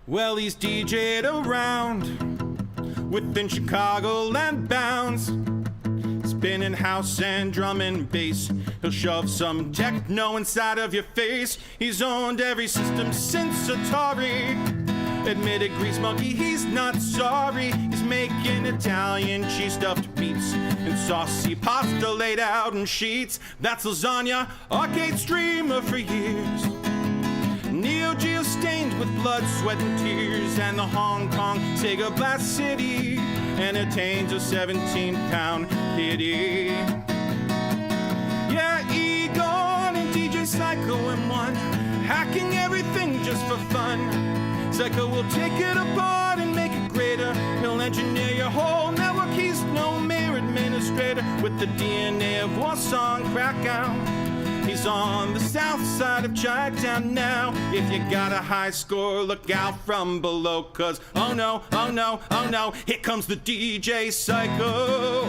Well, he's DJ'd around within Chicago and bounds, spinning house and drum and bass. He'll shove some techno inside of your face. He's owned every system since Atari. Admitted Grease Monkey, he's not sorry. He's making Italian cheese stuffed meats and saucy pasta laid out in sheets. That's lasagna, arcade streamer for years. Neo Geo stained with blood, sweat, and tears. And the Hong Kong Sega Blast City entertains a 17-pound kitty. Yeah, Egon and DJ Psycho in one, hacking everything just for fun. Psycho will take it apart and make it greater. He'll engineer your whole network. He's no mere administrator with the DNA of Warsaw Krakow. He's on the south side of Chinatown now. If you got a high score, look out from below, cause oh no, oh no, oh no, here comes the DJ Psycho.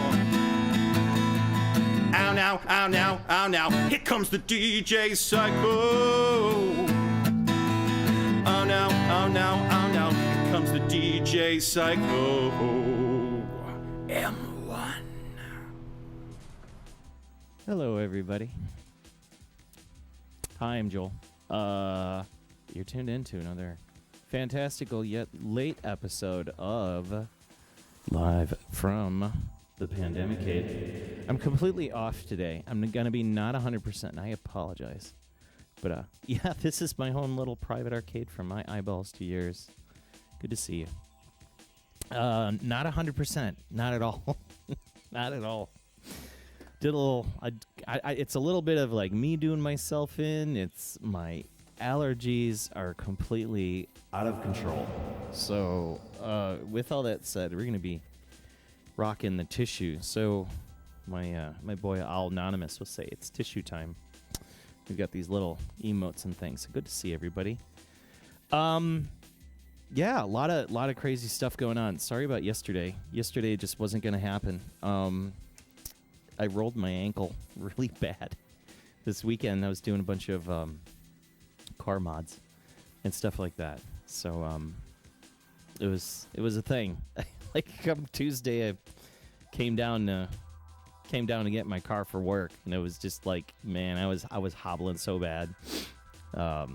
Ow now, ow now, ow now, here comes the DJ Psycho. Oh no, oh no, oh no, here comes the DJ Psycho. M1. Hello, everybody. Hi, I'm Joel. You're tuned into another fantastical yet late episode of Live from the Pandemic Cave. I'm completely off today. I'm going to be not 100%, and I apologize. But, yeah, this is my own little private arcade from my eyeballs to yours. Good to see you. Not 100%. Not at all. Not at all. Did a little, it's a little bit of like me doing myself in. It's my allergies are completely out of control. So, with all that said, we're going to be rocking the tissue. So, my boy Al Anonymous will say it's tissue time. We've got these little emotes and things. So good to see everybody. Yeah, a lot of crazy stuff going on. Sorry about yesterday. Yesterday just wasn't going to happen. I rolled my ankle really bad. This weekend I was doing a bunch of car mods and stuff like that. So it was a thing. Like come Tuesday I came down to get my car for work, and it was just like, man, I was hobbling so bad. So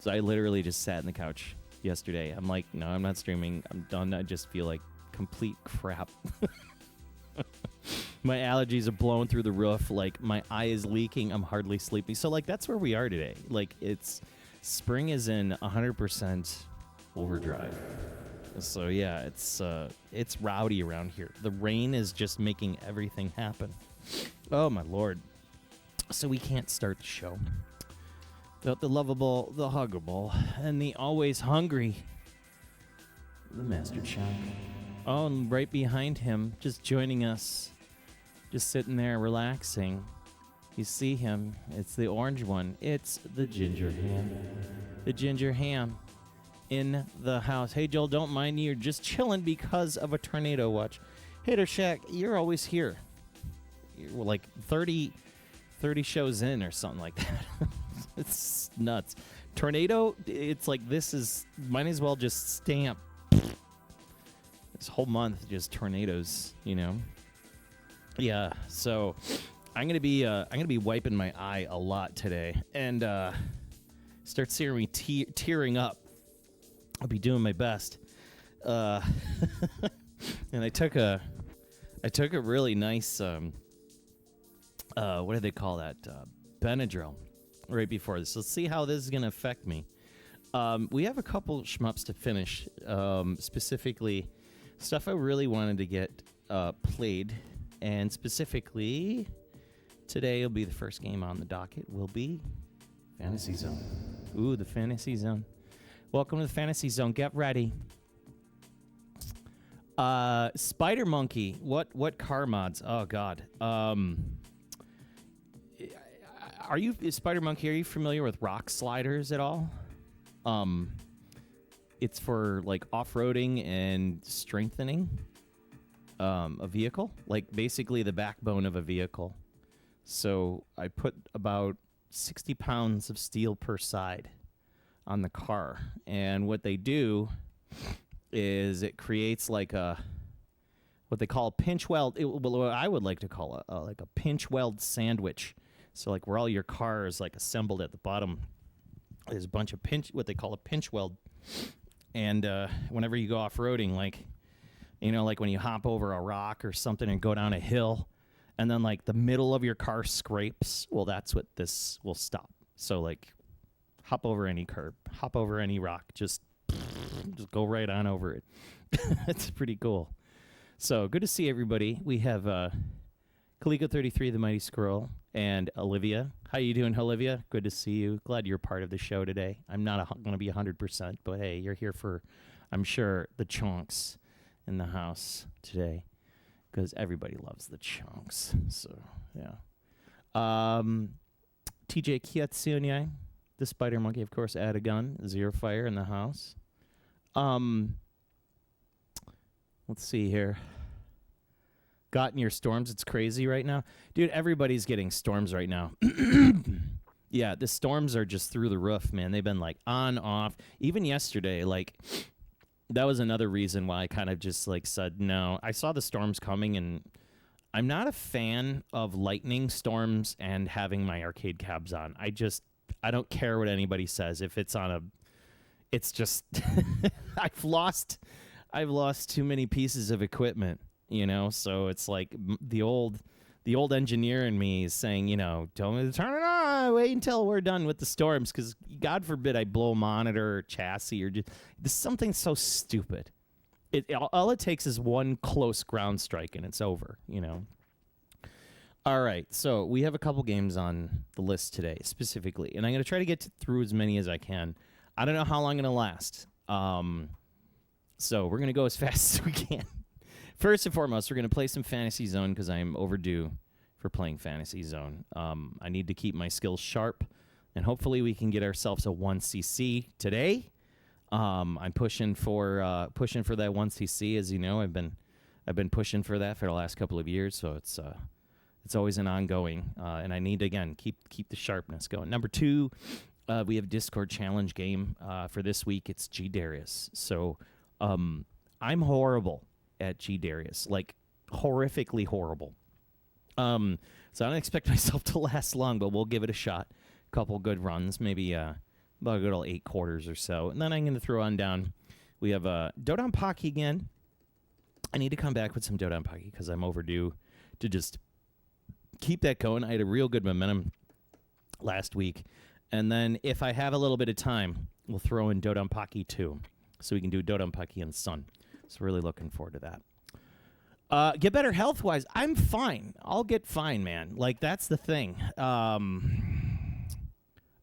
I literally just sat on the couch yesterday. I'm like, no, I'm not streaming. I'm done. I just feel like complete crap. My allergies are blowing through the roof. Like, my eye is leaking. I'm hardly sleeping. So, like, that's where we are today. Like, spring is in 100% overdrive. So, yeah, it's rowdy around here. The rain is just making everything happen. Oh, my Lord. So we can't start the show without the lovable, the huggable, and the always hungry, the Master Chunk. Oh, and right behind him, just joining us, just sitting there relaxing. You see him. It's the orange one. It's the ginger ham. The ginger ham in the house. Hey, Joel, don't mind me. You're just chilling because of a tornado watch. Hater Shack, you're always here. You're like 30 shows in or something like that. It's nuts. Tornado, it's like might as well just stamp this whole month just tornadoes, you know. Yeah, so I'm gonna be wiping my eye a lot today, and start seeing me tearing up. I'll be doing my best. And I took a really nice what do they call that? Benadryl right before this. Let's see how this is gonna affect me. We have a couple shmups to finish, specifically stuff I really wanted to get played, and specifically today will be the first game on the docket will be Fantasy Zone. Ooh, the Fantasy Zone. Welcome to the Fantasy Zone. Get ready. Spider Monkey. What car mods? Oh God. Are you Spider Monkey? Are you familiar with rock sliders at all? It's for like off-roading and strengthening a vehicle, like basically the backbone of a vehicle. So I put about 60 pounds of steel per side on the car. And what they do is it creates like what they call a pinch weld. What I would like to call like a pinch weld sandwich. So like where all your car is like assembled at the bottom, there's a bunch of what they call a pinch weld. And whenever you go off-roading, like, like when you hop over a rock or something and go down a hill, and then like the middle of your car scrapes, well, that's what this will stop. So like hop over any curb, hop over any rock, just go right on over it. It's pretty cool. So good to see everybody. We have Kaliko33, the Mighty Squirrel, and Olivia. How you doing, Olivia? Good to see you. Glad you're part of the show today. I'm not going to be 100%, but hey, you're here for, I'm sure, the chunks in the house today, because everybody loves the chunks. So, yeah. TJ Kiatsunya, the Spider Monkey, of course, add a gun. Zero fire in the house. Let's see here. Gotten your storms. It's crazy right now. Dude, everybody's getting storms right now. Yeah, the storms are just through the roof, man. They've been like on, off. Even yesterday, like, that was another reason why I kind of just like said no. I saw the storms coming, and I'm not a fan of lightning storms and having my arcade cabs on. I don't care what anybody says. If it's on it's just, I've lost too many pieces of equipment. So it's like the old engineer in me is saying, don't turn it on. Wait until we're done with the storms, because God forbid I blow a monitor or chassis or just something so stupid. All it takes is one close ground strike and it's over. All right, so we have a couple games on the list today specifically, and I'm going to try to get through as many as I can. I don't know how long I'm going to last, so we're going to go as fast as we can. First and foremost, we're going to play some Fantasy Zone because I'm overdue for playing Fantasy Zone. I need to keep my skills sharp, and hopefully we can get ourselves a 1cc today. I'm pushing for that 1cc. As you know, I've been pushing for that for the last couple of years, so it's always an ongoing, and I need to, again, keep the sharpness going. Number 2, we have Discord challenge game for this week. It's G-Darius. So I'm horrible at G-Darius, like horrifically horrible. So I don't expect myself to last long, but we'll give it a shot. A couple good runs, maybe about a good old 8 quarters or so. And then I'm going to throw on down. We have DoDonpachi again. I need to come back with some DoDonpachi because I'm overdue to just keep that going. I had a real good momentum last week. And then if I have a little bit of time, we'll throw in DoDonpachi 2. So we can do DoDonpachi and Sun. So really looking forward to that. Get better health-wise. I'm fine. I'll get fine, man. Like, that's the thing.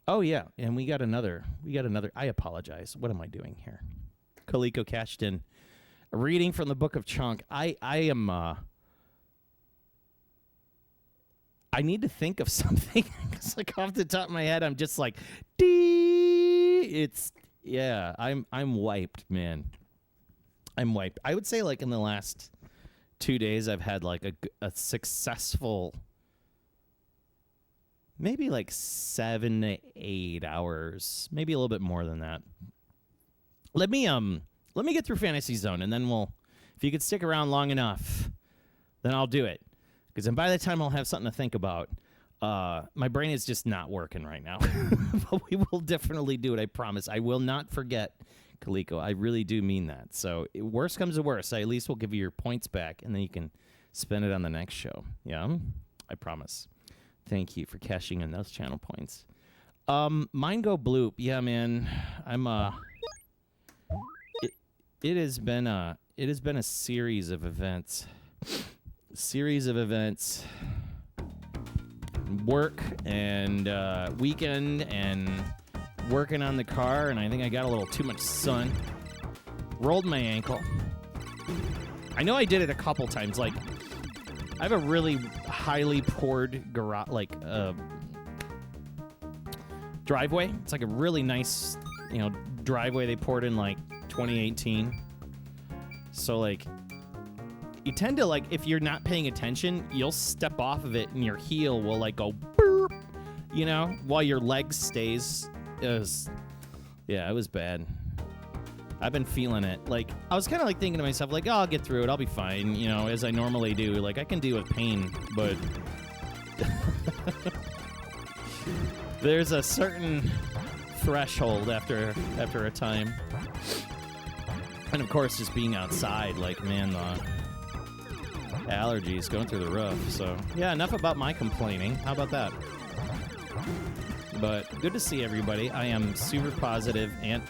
Oh, yeah. And we got another. I apologize. What am I doing here? Kaliko cashed in. A reading from the Book of Chunk. I am... I need to think of something. It's like off the top of my head, I'm just like, I'm wiped, man. I'm wiped. I would say like in the last 2 days, I've had like a successful, maybe like 7 to 8 hours, maybe a little bit more than that. Let me get through Fantasy Zone, and then if you could stick around long enough, then I'll do it. Because by the time I'll have something to think about, my brain is just not working right now. But we will definitely do it, I promise. I will not forget, Kaliko. I really do mean that. So worst comes to worst, I at least will give you your points back, and then you can spend it on the next show. Yeah? I promise. Thank you for cashing in those channel points. Mine go bloop. Yeah, man. It has been a series of events. Work and weekend and working on the car, and I think I got a little too much sun. Rolled my ankle. I know I did it a couple times. Like, I have a really highly poured driveway. It's like a really nice, driveway they poured in like 2018. So like, you tend to, like, if you're not paying attention, you'll step off of it and your heel will like go burp, while your leg stays as Yeah, it was bad. I've been feeling it. Like, I was kind of like thinking to myself, like, oh, I'll get through it. I'll be fine, you know, as I normally do. Like, I can deal with pain, but there's a certain threshold after a time. And, of course, just being outside, like, man, the allergies going through the roof. So, yeah, enough about my complaining. How about that? But good to see everybody. I am super positive and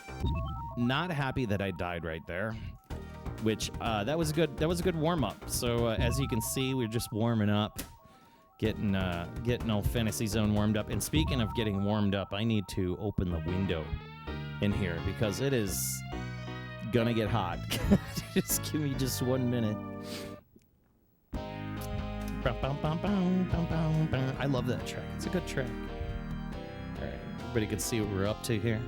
not happy that I died right there, which that was a good warm up. So as you can see, we're just warming up, getting old Fantasy Zone warmed up. And speaking of getting warmed up, I need to open the window in here because it is gonna get hot. Just give me just 1 minute. I love that track. It's a good track. All right, everybody can see what we're up to here.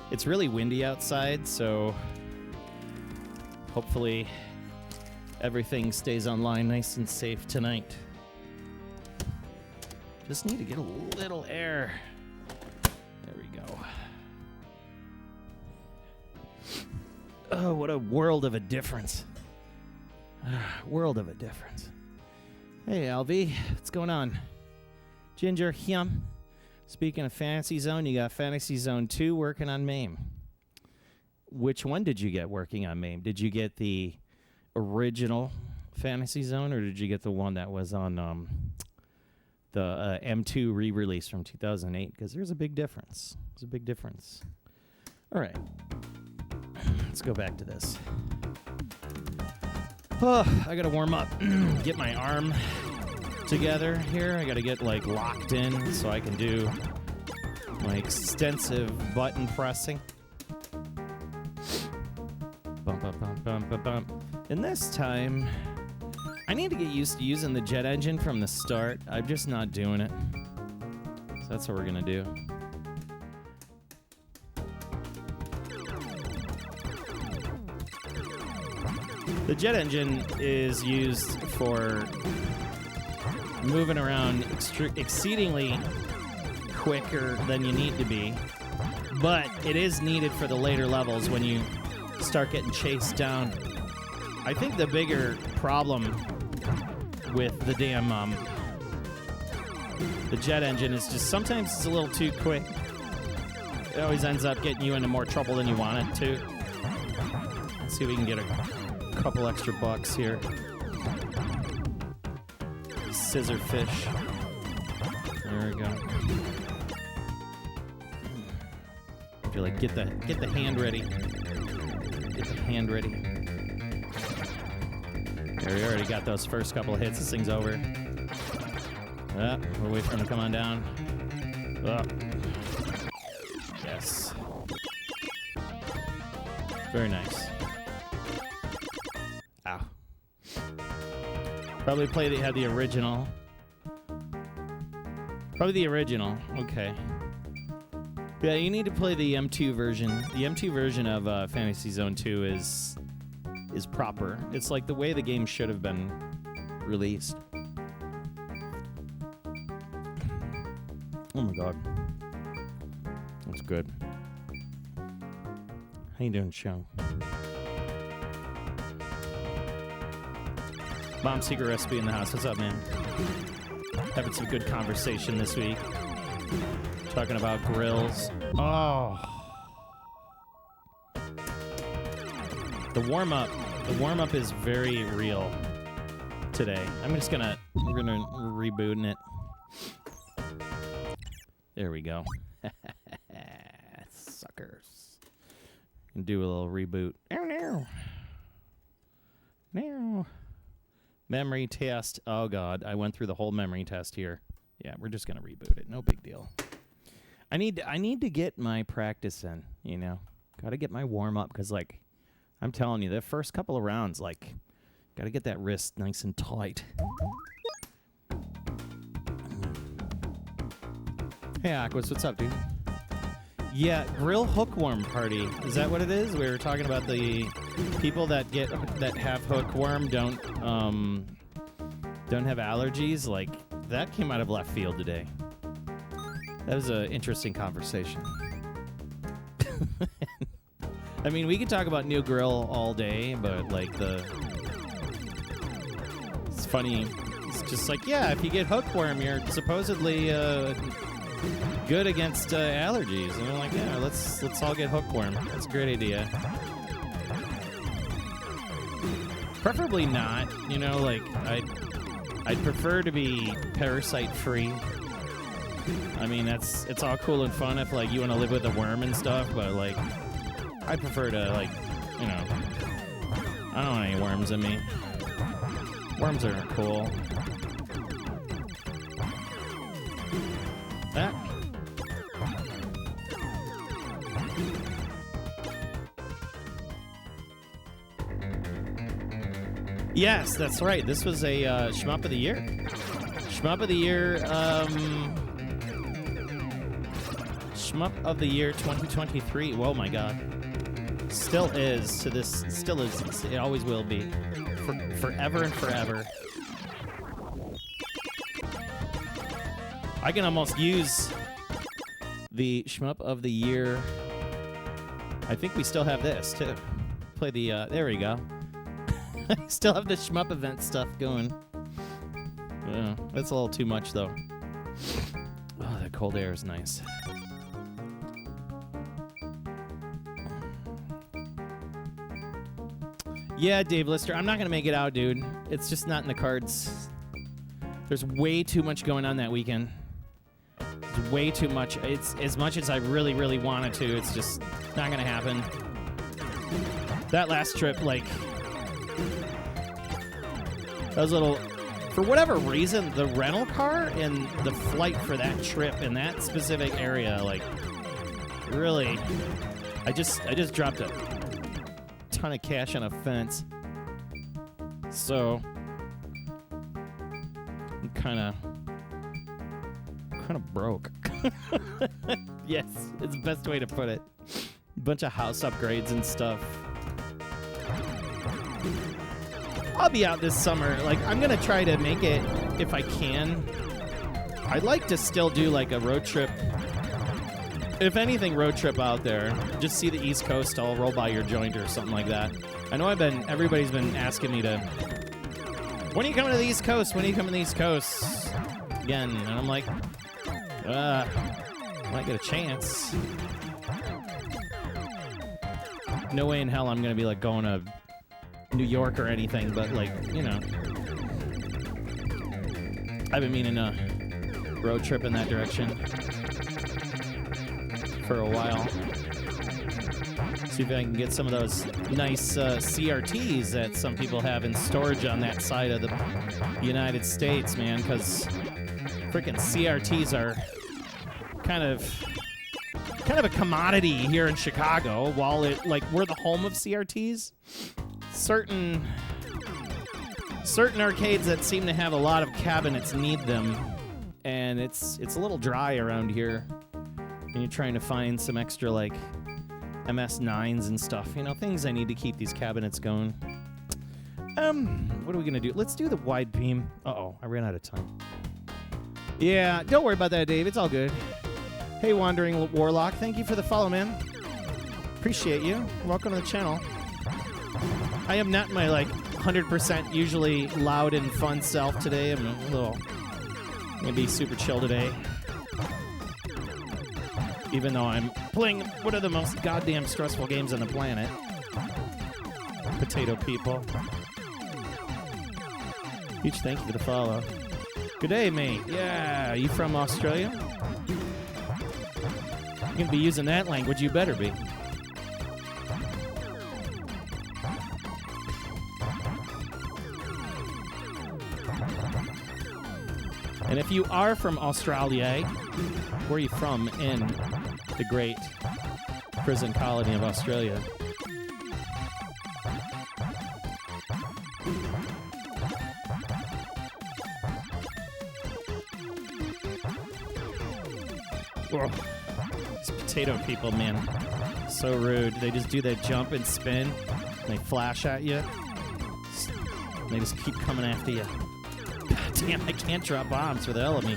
It's really windy outside, so hopefully everything stays online nice and safe tonight. Just need to get a little air. There we go. Oh, what a world of a difference. World of a difference. Hey, LV, what's going on? Ginger, Hyum. Speaking of Fantasy Zone, you got Fantasy Zone 2 working on MAME. Which one did you get working on MAME? Did you get the original Fantasy Zone, or did you get the one that was on the M2 re-release from 2008? Because there's a big difference. There's a big difference. All right. Let's go back to this. Oh, I got to warm up. Get my arm together here. I got to get like locked in so I can do my extensive button pressing. Bump, bump, bump, bump, bump, bump. And this time, I need to get used to using the jet engine from the start. I'm just not doing it. So that's what we're gonna do. The jet engine is used for moving around exceedingly quicker than you need to be, but it is needed for the later levels when you start getting chased down. I think the bigger problem with the damn the jet engine is just sometimes it's a little too quick. It always ends up getting you into more trouble than you want it to. Let's see if we can get a couple extra bucks here. Scissor fish. There we go. I feel like get the hand ready. Get the hand ready. There, we already got those first couple of hits. This thing's over. We'll wait for him to come on down. Yes. Very nice. Ow. Probably had the original. Probably the original. Okay. Yeah, you need to play the M2 version. The M2 version of Fantasy Zone 2 is proper. It's like the way the game should have been released. Oh my god. That's good. How you doing, Sean? Mom's Secret Recipe in the house. What's up, man? Having some good conversation this week. Talking about grills. Oh. The warm-up is very real today. We're gonna rebooting it. There we go. Suckers. And do a little reboot. No. Memory test. Oh god, I went through the whole memory test here. Yeah, we're just gonna reboot it. No big deal. I need to get my practice in, you know. Gotta get my warm up because, like, I'm telling you, the first couple of rounds, like, gotta get that wrist nice and tight. Hey, Aquas, what's up, dude? Yeah, grill hookworm party. Is that what it is? We were talking about the people that have hookworm don't have allergies. Like, that came out of left field today. That was an interesting conversation. I mean, we could talk about New Grill all day, but like it's funny. It's just like, yeah, if you get hookworm, you're supposedly good against allergies. And I'm like, yeah, let's all get hookworm. That's a great idea. Preferably not, you know, like I'd prefer to be parasite free. I mean, it's all cool and fun if like you want to live with a worm and stuff, but like I prefer to like, you know, I don't want any worms in me. Worms aren't cool. Ah. Yes, that's right. This was a Shmup of the Year. Shmup of the Year, Shmup of the Year 2023. Whoa, my God. Still is to this. Still is. It always will be. Forever and forever. I can almost use the Shmup of the Year. I think we still have this, too. Play the, there we go. I still have the Shmup event stuff going. Yeah, that's a little too much, though. Oh, that cold air is nice. Yeah, Dave Lister, I'm not going to make it out, dude. It's just not in the cards. There's way too much going on that weekend. There's way too much. It's as much as I really, really wanted to. It's just not going to happen. That last trip, like... That was a little... For whatever reason, the rental car and the flight for that trip in that specific area, like, really... I just dropped a ton of cash on a fence. So... I'm kind of broke. Yes, it's the best way to put it. A bunch of house upgrades and stuff. I'll be out this summer. Like, I'm gonna try to make it if I can. I'd like to still do like a road trip. If anything, road trip out there. Just see the East Coast. I'll roll by your joint or something like that. I know everybody's been asking me to, when are you coming to the East Coast? When are you coming to the East Coast? Again. And I'm like, might get a chance. No way in hell I'm gonna be like going to New York or anything, but like, you know, I've been meaning a road trip in that direction for a while. See if I can get some of those nice CRTs that some people have in storage on that side of the United States, man, because freaking CRTs are kind of a commodity here in Chicago. While it, like, we're the home of CRTs, certain arcades that seem to have a lot of cabinets need them, and it's a little dry around here. And you're trying to find some extra like MS9s and stuff, you know, things I need to keep these cabinets going. What are we gonna do? Let's do the wide beam. Uh-oh, I ran out of time. Yeah, don't worry about that, Dave. It's all good. Hey, Wandering Warlock, thank you for the follow, man. Appreciate you. Welcome to the channel. I am not my, like, 100% usually loud and fun self today. I'm gonna be super chill today. Even though I'm playing one of the most goddamn stressful games on the planet. Potato people. Huge thank you for the follow. Good day, mate. Yeah, you from Australia? You're gonna be using that language, you better be. And if you are from Australia, where are you from in the great prison colony of Australia? Whoa. These potato people, man, so rude. They just do that jump and spin, and they flash at you. And they just keep coming after you. God damn, I can't drop bombs for the hell of me.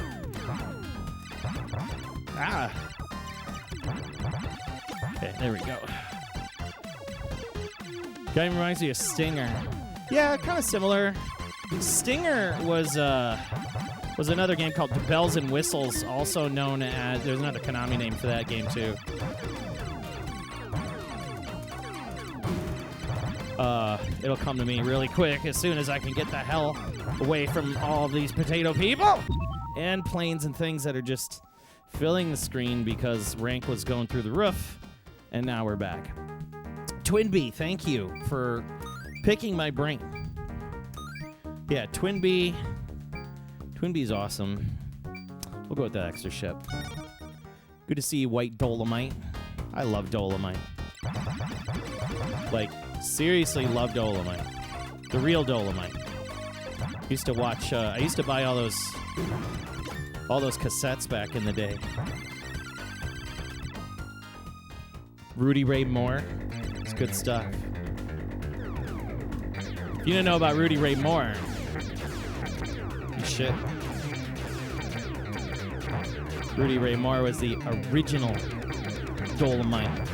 Ah. Okay, there we go. Guy reminds me of Stinger. Yeah, kind of similar. Stinger was another game called Bells and Whistles, also known as. There's another Konami name for that game too. It'll come to me really quick as soon as I can get the hell away from all of these potato people and planes and things that are just filling the screen because rank was going through the roof, and now we're back. Twinbee, thank you for picking my brain. Yeah, Twinbee. Twinbee's awesome. We'll go with that extra ship. Good to see you, White Dolomite. I love Dolomite. Like, seriously love Dolomite. The real Dolomite. Used to watch, I used to buy all those cassettes back in the day. Rudy Ray Moore. It's good stuff. If you didn't know about Rudy Ray Moore, you should. Rudy Ray Moore was the original Dolomite.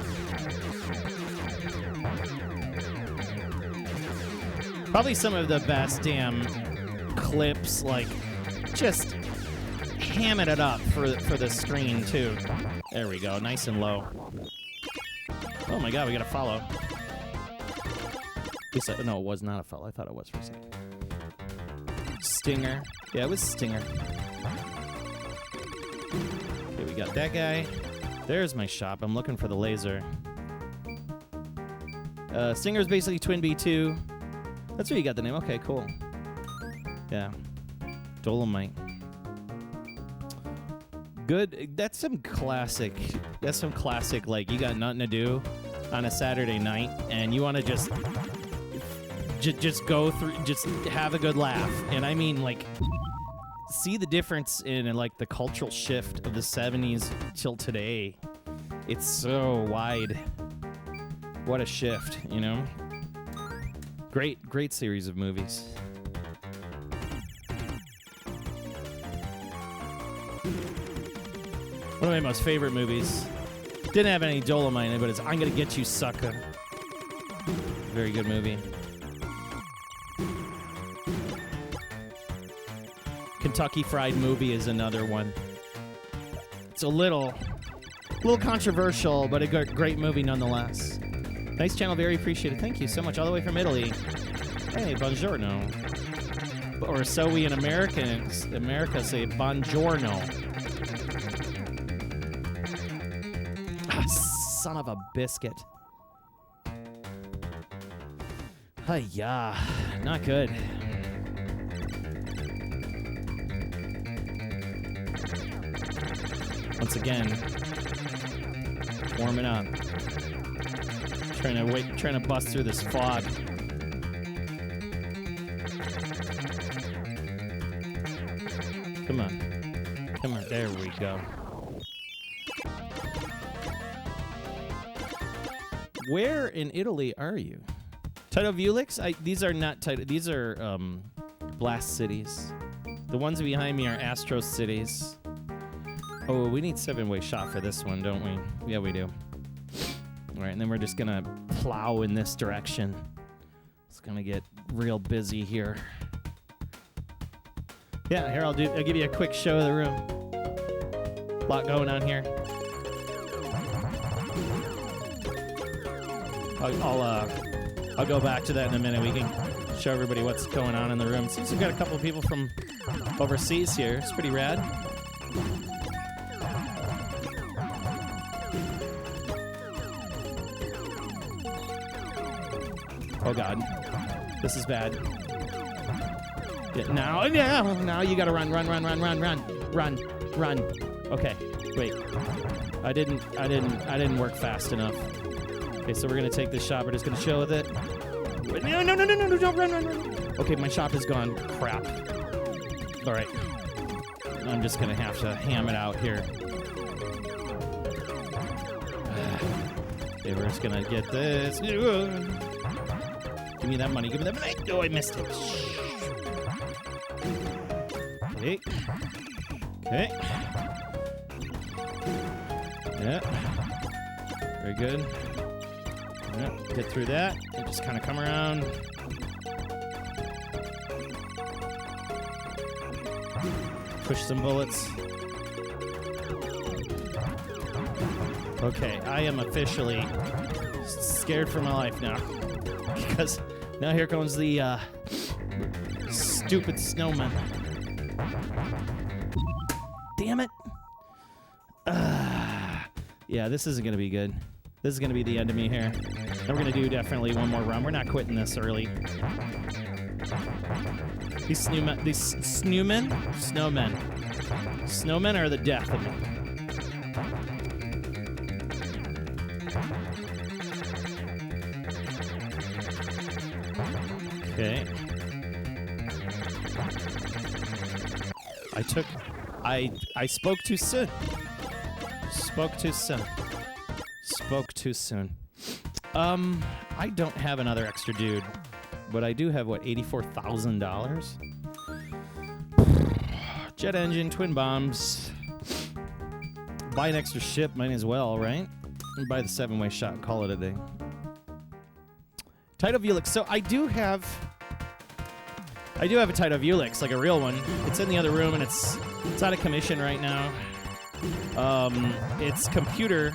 Probably some of the best damn clips, like, just hamming it up for the screen, too. There we go, nice and low. Oh my god, we got a follow. No, it was not a follow. I thought it was for a second. Stinger. Yeah, it was Stinger. Okay, we got that guy. There's my shop. I'm looking for the laser. Stinger's basically Twinbee 2. That's where you got the name. Okay, cool. Yeah. Dolomite. Good. That's some classic, like, you got nothing to do on a Saturday night, and you want to just go through, just have a good laugh. And I mean, like, see the difference in, like, the cultural shift of the 70s till today. It's so wide. What a shift, you know? Great series of movies. One of my most favorite movies. Didn't have any Dolomite in it, but it's I'm Gonna Get You, Sucker. Very good movie. Kentucky Fried Movie is another one. It's a little controversial, but a great movie nonetheless. Nice channel, very appreciated. Thank you so much. All the way from Italy. Hey, buongiorno. Or so we in America say buongiorno. Son of a biscuit. Hi-ya. Not good. Once again, warming up. Trying to bust through this fog. Come on. There we go. Where in Italy are you? Tito Vulix? These are not Tito. These are Blast Cities. The ones behind me are Astro Cities. Oh, we need 7-way shot for this one, don't we? Yeah, we do. All right, and then we're just gonna plow in this direction. It's gonna get real busy here. Yeah, here I'll give you a quick show of the room. A lot going on here. I'll go back to that in a minute. We can show everybody what's going on in the room. Seems we've got a couple of people from overseas here. It's pretty rad. Oh god, this is bad. Yeah, now you gotta run. Okay, wait. I didn't work fast enough. Okay, so we're gonna take this shot. We're just gonna chill with it. Wait, no, don't run. Okay, my shop is gone. Crap. All right, I'm just gonna have to ham it out here. Okay, we're just gonna get this. Give me that money. Oh, I missed it. Okay. Yeah. Very good. Yeah, get through that. And just kind of come around. Push some bullets. Okay, I am officially scared for my life now. Because now here comes the stupid snowman. Damn it. Yeah, this isn't going to be good. This is going to be the end of me here. And we're going to do definitely one more run. We're not quitting this early. These snowmen are the death of me. Okay. I spoke too soon. Spoke too soon. I don't have another extra dude, but I do have, what, $84,000? Jet engine, twin bombs. Buy an extra ship, might as well, right? And buy the 7-way shot and call it a day. Taito Vuelix. So I do have a Taito Vuelix, like a real one. It's in the other room, and it's out of commission right now. Its computer,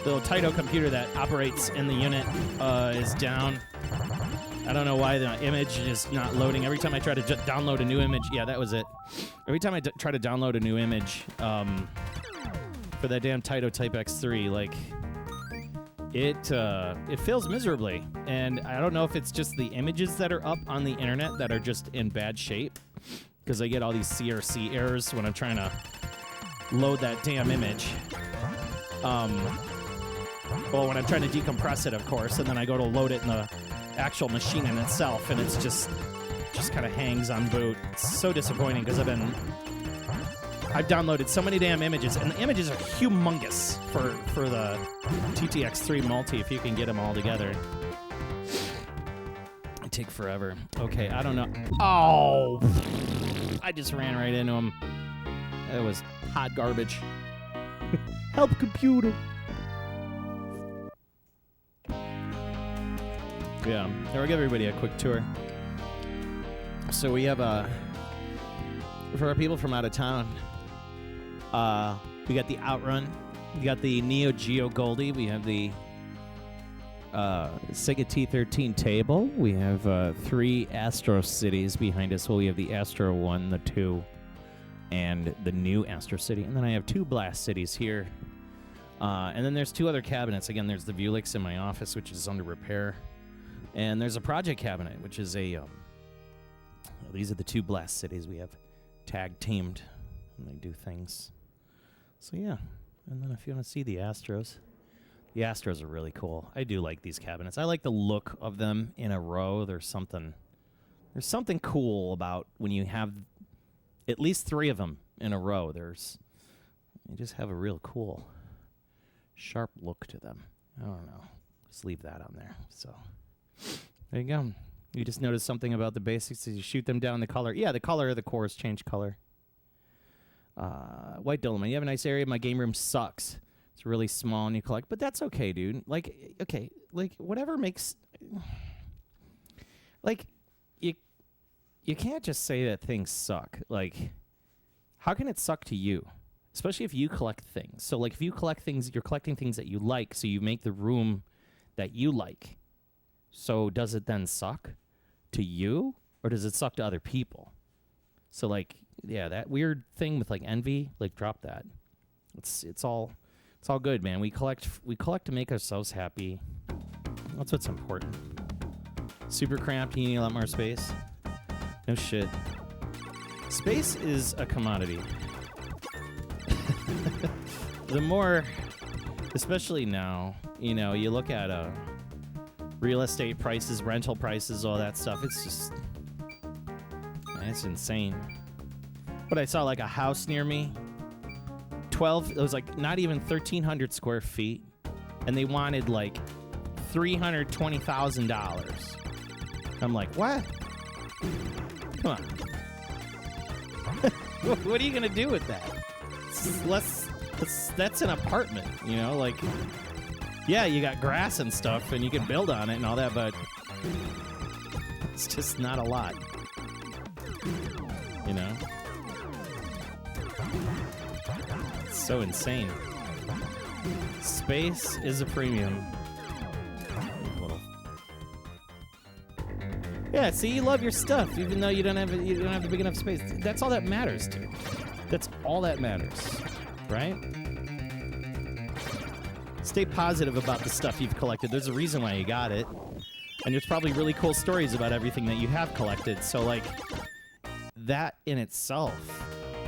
the little Taito computer that operates in the unit, is down. I don't know why the image is not loading. Every time I try to download a new image, yeah, that was it. Every time I try to download a new image for that damn Taito Type X3, like, it fails miserably. And I don't know if it's just the images that are up on the internet that are just in bad shape, because I get all these CRC errors when I'm trying to load that damn image. Well, when I'm trying to decompress it, of course, and then I go to load it in the actual machine in itself, and it's just kind of hangs on boot. It's so disappointing because I've downloaded so many damn images, and the images are humongous for the TTX3 multi if you can get them all together. It'd take forever. Okay, I don't know. Oh! I just ran right into him. That was hot garbage. Help, computer. Yeah, I'll give everybody a quick tour. So we have for our people from out of town, we got the Outrun, we got the Neo Geo Goldie, we have the Sega T13 table, we have 3 Astro Cities behind us. Well, we have the Astro 1, the 2, and the new Astro City, and then I have 2 Blast Cities here. And then there's 2 other cabinets. Again, there's the Vuelix in my office, which is under repair. And there's a project cabinet, which is a... these are the 2 Blast Cities we have tag-teamed, and they do things. So, yeah. And then if you want to see the Astros are really cool. I do like these cabinets. I like the look of them in a row. There's something cool about when you have at least 3 of them in a row. They just have a real cool, sharp look to them. I don't know. Just leave that on there. So... there you go. You just noticed something about the basics as you shoot them down. The color. Yeah, the color of the cores change color. White Dolomite. You have a nice area. My game room sucks. It's really small and you collect. But that's okay, dude. Like, okay. Like, whatever makes... like, you can't just say that things suck. Like, how can it suck to you? Especially if you collect things. So, like, if you collect things, you're collecting things that you like, so you make the room that you like. So does it then suck to you, or does it suck to other people? So, like, yeah, that weird thing with, like, envy, like, drop that. It's all good, man. We collect to make ourselves happy. That's what's important. Super cramped, you need a lot more space. No shit. Space is a commodity. The more, especially now, you look at real estate prices, rental prices, all that stuff. It's just, man, it's insane. But I saw like a house near me, it was like not even 1,300 square feet, and they wanted like $320,000. I'm like, what? Come on. What are you gonna do with that? It's less That's an apartment, you know? Like, yeah, you got grass and stuff, and you can build on it and all that, but it's just not a lot. You know? It's so insane. Space is a premium. Yeah, see, you love your stuff, even though you don't have the big enough space. That's all that matters, dude. That's all that matters, right? Stay positive about the stuff you've collected. There's a reason why you got it. And there's probably really cool stories about everything that you have collected. So, like, that in itself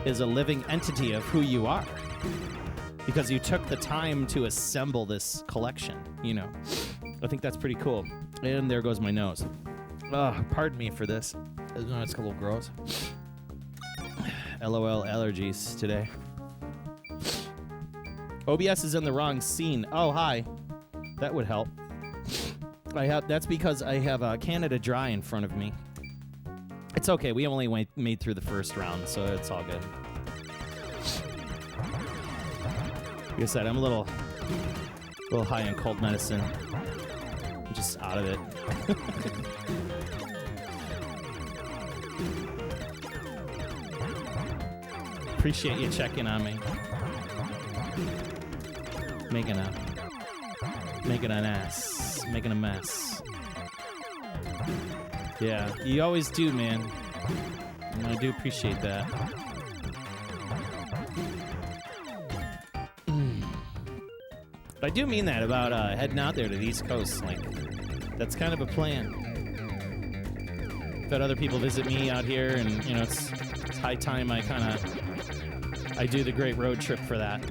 is a living entity of who you are. Because you took the time to assemble this collection, you know. I think that's pretty cool. And there goes my nose. Pardon me for this. It's a little gross. LOL allergies today. OBS is in the wrong scene. Oh, hi. That would help. That's because I have Canada Dry in front of me. It's okay. We only made through the first round, so it's all good. Like I said, I'm a little high on cold medicine. I'm just out of it. Appreciate you checking on me. Making a mess. Yeah, you always do, man. And I do appreciate that. But I do mean that about heading out there to the East Coast. Like, that's kind of a plan. I've had other people visit me out here, and you know, it's high time I do the great road trip for that.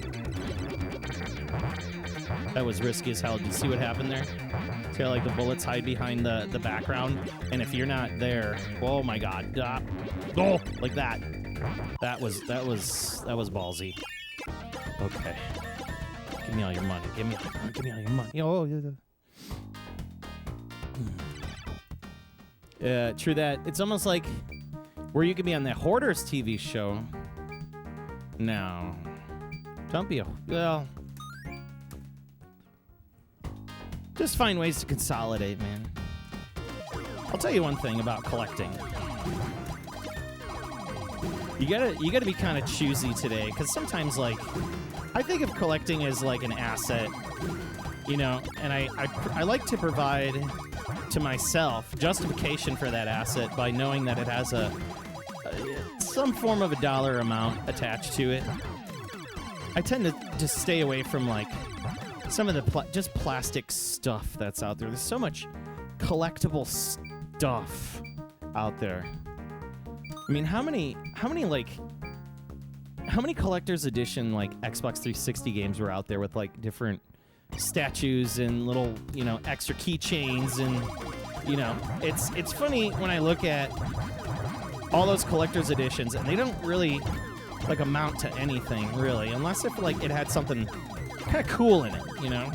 That was risky as hell. Did you see what happened there? See how, like, the bullets hide behind the background? And if you're not there, oh my god. Oh, like that. That was ballsy. Okay. Give me all your money. Give me all your money. Oh, yeah. True that. It's almost like where you could be on the Hoarders TV show. No. Don't be well. Just find ways to consolidate, man. I'll tell you one thing about collecting. You gotta be kind of choosy today, because sometimes, like, I think of collecting as like an asset, you know, and I like to provide to myself justification for that asset by knowing that it has some form of a dollar amount attached to it. I tend to just stay away from, like, some of the just plastic stuff that's out there. There's so much collectible stuff out there. I mean, how many collector's edition, like, Xbox 360 games were out there with, like, different statues and little, you know, extra keychains, and, you know, it's funny when I look at all those collector's editions, and they don't really, like, amount to anything, really, unless if, like, it had something kind of cool in it, you know?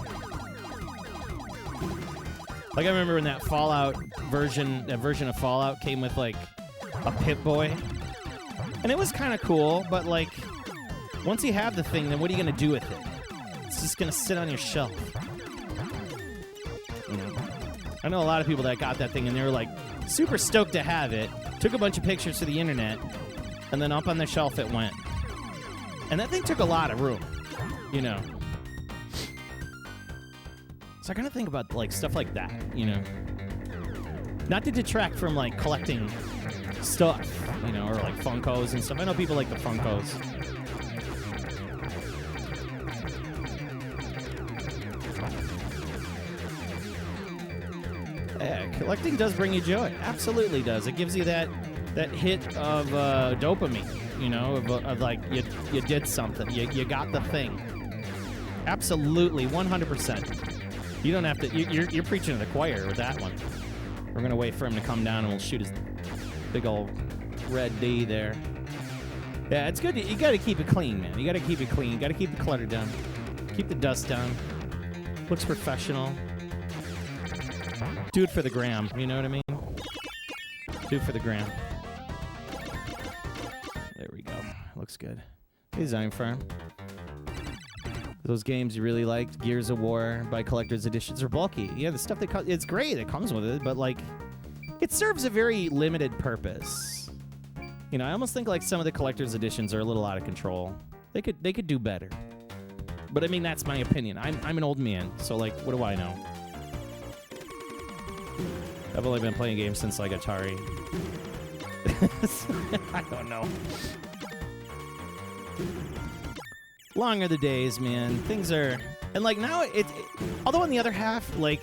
Like, I remember when that version of Fallout came with, like, a Pip-Boy, and it was kind of cool, but, like, once you have the thing, then what are you going to do with it? It's just going to sit on your shelf. You know? I know a lot of people that got that thing, and they were, like, super stoked to have it, took a bunch of pictures to the internet, and then up on the shelf it went. And that thing took a lot of room, you know? So I kind of think about, like, stuff like that, you know? Not to detract from, like, collecting stuff, you know, or, like, Funkos and stuff. I know people like the Funkos. Yeah, collecting does bring you joy. Absolutely does. It gives you that hit of dopamine, you know, of like, you did something. You got the thing. Absolutely, 100%. You don't have to... You're preaching to the choir with that one. We're going to wait for him to come down, and we'll shoot his big old red D there. Yeah, it's good. You got to keep it clean, man. You got to keep it clean. You got to keep the clutter down. Keep the dust down. Looks professional. Do it for the gram. You know what I mean? Do it for the gram. There we go. Looks good. Design firm. Those games you really liked, Gears of War by Collector's Editions, are bulky. Yeah, the stuff it's great. It comes with it, but like, it serves a very limited purpose. You know, I almost think like some of the Collector's Editions are a little out of control. They could do better. But I mean, that's my opinion. I'm an old man, so like, what do I know? I've only been playing games since like Atari. I don't know. Long are the days, man. Things are... And, like, now although on the other half, like,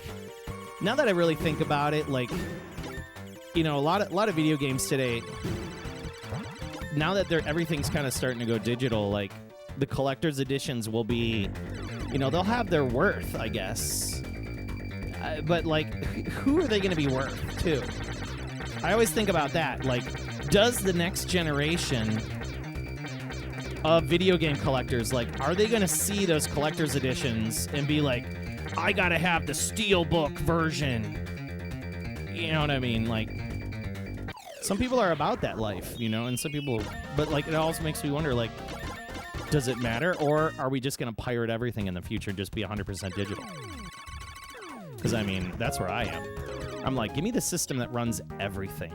now that I really think about it, like, you know, a lot of video games today, now that everything's kind of starting to go digital, like, the collector's editions will be, you know, they'll have their worth, I guess. But, like, who are they going to be worth, too? I always think about that. Like, does the next generation of video game collectors, like, are they going to see those collector's editions and be like, I got to have the steelbook version? You know what I mean? Like, some people are about that life, you know, and some people, but, like, it also makes me wonder, like, does it matter, or are we just going to pirate everything in the future and just be 100% digital? Because, I mean, that's where I am. I'm like, give me the system that runs everything.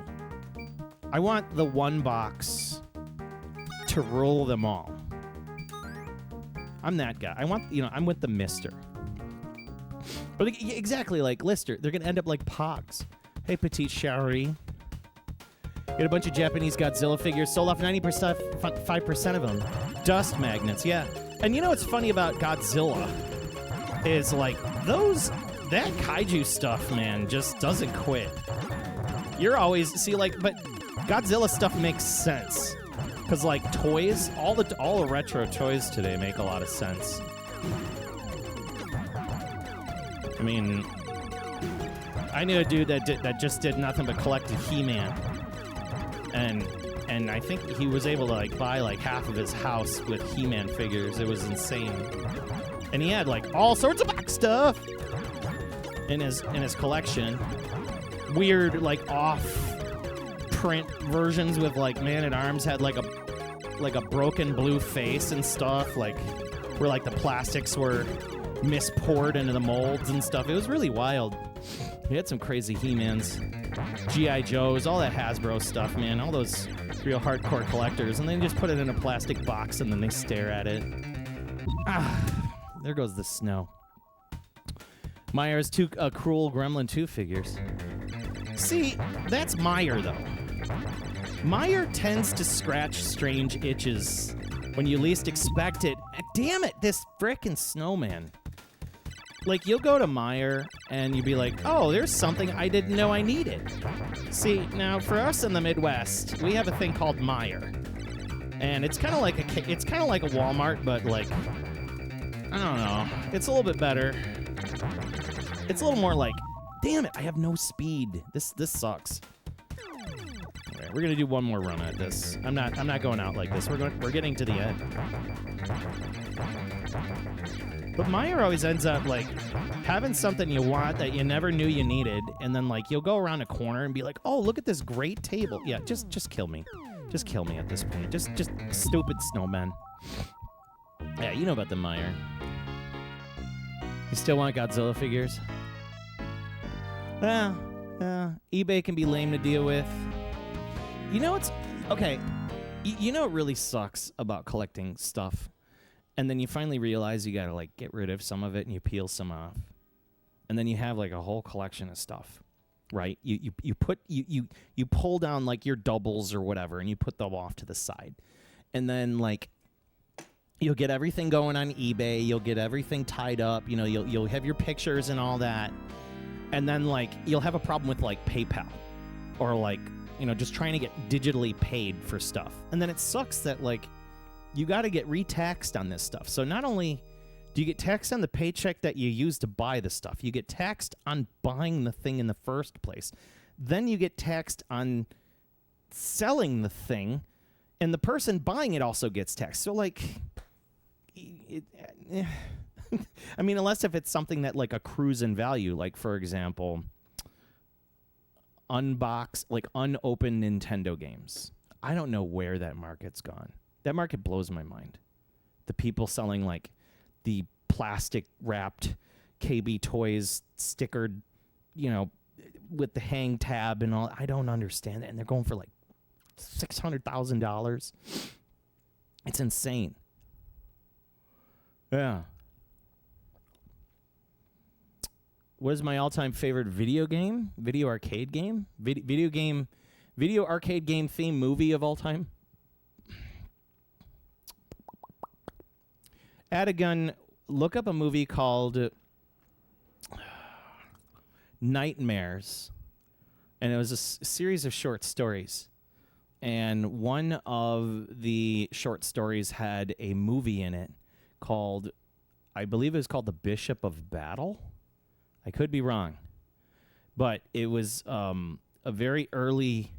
I want the one box to rule them all. I'm that guy. I want, you know, I'm with the Mister. But exactly like Lister. They're going to end up like Pogs. Hey, Petite Shari. Get a bunch of Japanese Godzilla figures. Sold off 5% of them. Dust magnets, yeah. And you know what's funny about Godzilla is like that kaiju stuff, man, just doesn't quit. You're always, see, like, but Godzilla stuff makes sense. Because, like, toys, all the retro toys today make a lot of sense. I mean, I knew a dude that just did nothing but collected He-Man. And I think he was able to, like, buy, like, half of his house with He-Man figures. It was insane. And he had, like, all sorts of box stuff in his collection. Weird, like, off-print versions with, like, Man-at-Arms had, like a broken blue face and stuff, like, where, like, the plastics were mispoured into the molds and stuff. It was really wild. He had some crazy He-Mans, G.I. Joes, all that Hasbro stuff, man. All those real hardcore collectors. And they just put it in a plastic box and then they stare at it. There goes the snow. Meyer's two Cruel Gremlin 2 figures. See, that's Meyer, though. Meyer tends to scratch strange itches when you least expect it. Damn it, this frickin' snowman. Like, you'll go to Meyer and you'll be like, oh, there's something I didn't know I needed. See, now, for us in the Midwest, we have a thing called Meyer. And it's kind of like a Walmart, but, like, I don't know. It's a little bit better. It's a little more like, damn it, I have no speed. This sucks. All right, we're gonna do one more run at this. I'm not going out like this. We're getting to the end. But Meyer always ends up like having something you want that you never knew you needed, and then like you'll go around a corner and be like, oh, look at this great table. Yeah, just kill me. Just kill me at this point. Just stupid snowmen. Yeah, you know about the Meyer. You still want Godzilla figures? Well, eBay can be lame to deal with. You know what's... Okay, you know what really sucks about collecting stuff? And then you finally realize you gotta, like, get rid of some of it and you peel some off. And then you have, like, a whole collection of stuff, right? You pull down, like, your doubles or whatever and you put them off to the side. And then, like... You'll get everything going on eBay. You'll get everything tied up. You know, you'll have your pictures and all that. And then, like, you'll have a problem with, like, PayPal. Or, like, you know, just trying to get digitally paid for stuff. And then it sucks that, like, you got to get re-taxed on this stuff. So not only do you get taxed on the paycheck that you use to buy the stuff, you get taxed on buying the thing in the first place. Then you get taxed on selling the thing. And the person buying it also gets taxed. So, like... I mean, unless if it's something that like accrues in value, like for example, unopened Nintendo games. I don't know where that market's gone. That market blows my mind. The people selling like the plastic wrapped KB Toys stickered, with the hang tab and all. I don't understand it. And they're going for like $600,000. It's insane. Yeah. What is my all-time favorite video arcade game? Video arcade game theme movie of all time? Add a gun. Look up a movie called Nightmares, and it was a series of short stories, and one of the short stories had a movie in it called, I believe it was called The Bishop of Battle. I could be wrong, but it was a very early,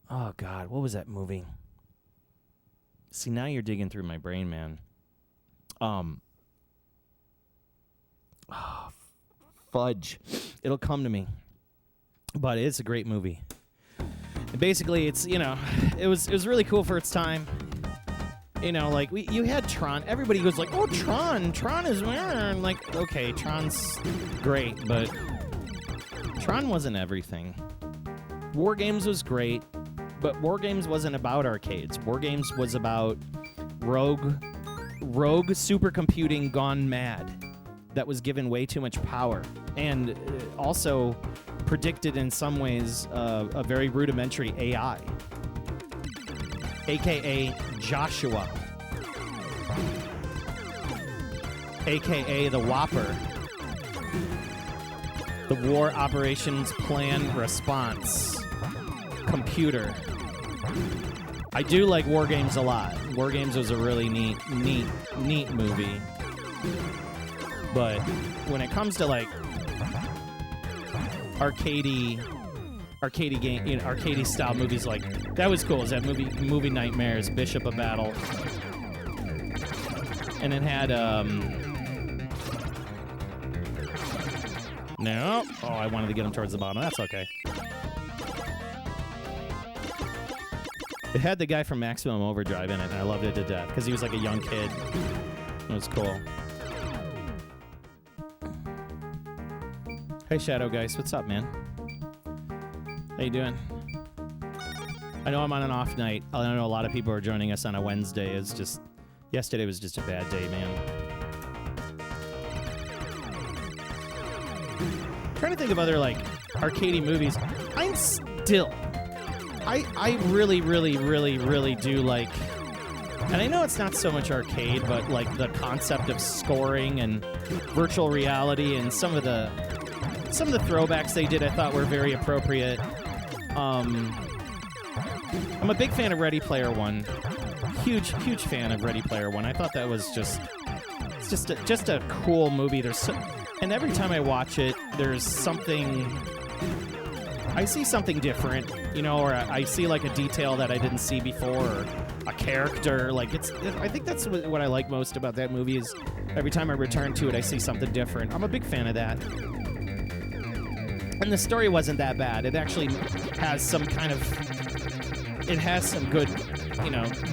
oh God, what was that movie? See, now you're digging through my brain, man. Fudge. It'll come to me. But it's a great movie. And basically, it's, it was really cool for its time. Like, you had Tron. Everybody goes like, oh, Tron is weird. Like, okay, Tron's great, but Tron wasn't everything. War Games was great, but War Games wasn't about arcades. War Games was about rogue supercomputing gone mad that was given way too much power, and also predicted in some ways a very rudimentary AI, a.k.a. Joshua, a.k.a. the Whopper, the War Operations Plan Response Computer. I do like War Games a lot. War Games was a really neat movie. But when it comes to like arcadey game, arcadey style movies, like that was cool. Is that movie Nightmares, Bishop of Battle, and it had no. Oh, I wanted to get him towards the bottom. That's okay. It had the guy from Maximum Overdrive in it, and I loved it to death because he was like a young kid. It was cool. Hey, Shadow Guys, what's up, man? How you doing? I know I'm on an off night. I know a lot of people are joining us on a Wednesday. It's just yesterday was just a bad day, man. Trying to think of other like arcadey movies. I really, really, really, really do like, and I know it's not so much arcade, but like the concept of scoring and virtual reality and some of the throwbacks they did I thought were very appropriate. I'm a big fan of Ready Player One. Huge fan of Ready Player One. I thought that was just a cool movie. And every time I watch it, there's something. I see something different, or I see like a detail that I didn't see before, or a character. Like I think that's what I like most about that movie is every time I return to it, I see something different. I'm a big fan of that. And the story wasn't that bad. It actually has some good,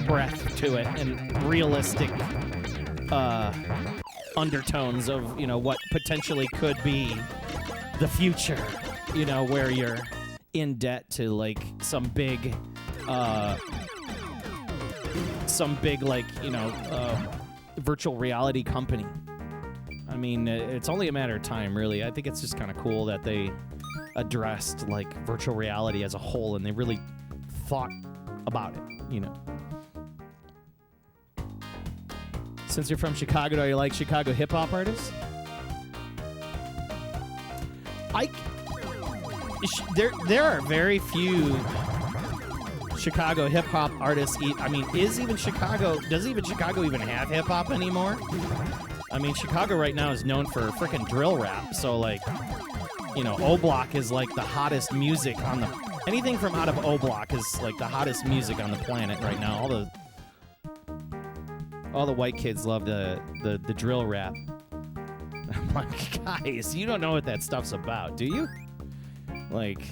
breadth to it and realistic undertones of, what potentially could be the future, where you're in debt to like some big virtual reality company. I mean, it's only a matter of time, really. I think it's just kind of cool that they addressed like virtual reality as a whole and they really thought about it, Since you're from Chicago, do you like Chicago hip-hop artists? There are very few Chicago hip-hop artists. Does even Chicago even have hip-hop anymore? I mean, Chicago right now is known for freaking drill rap, so like, O-Block is like the hottest music on the... Anything from out of O-Block is like the hottest music on the planet right now. All the white kids love the drill rap. I'm like, guys, you don't know what that stuff's about, do you? Like,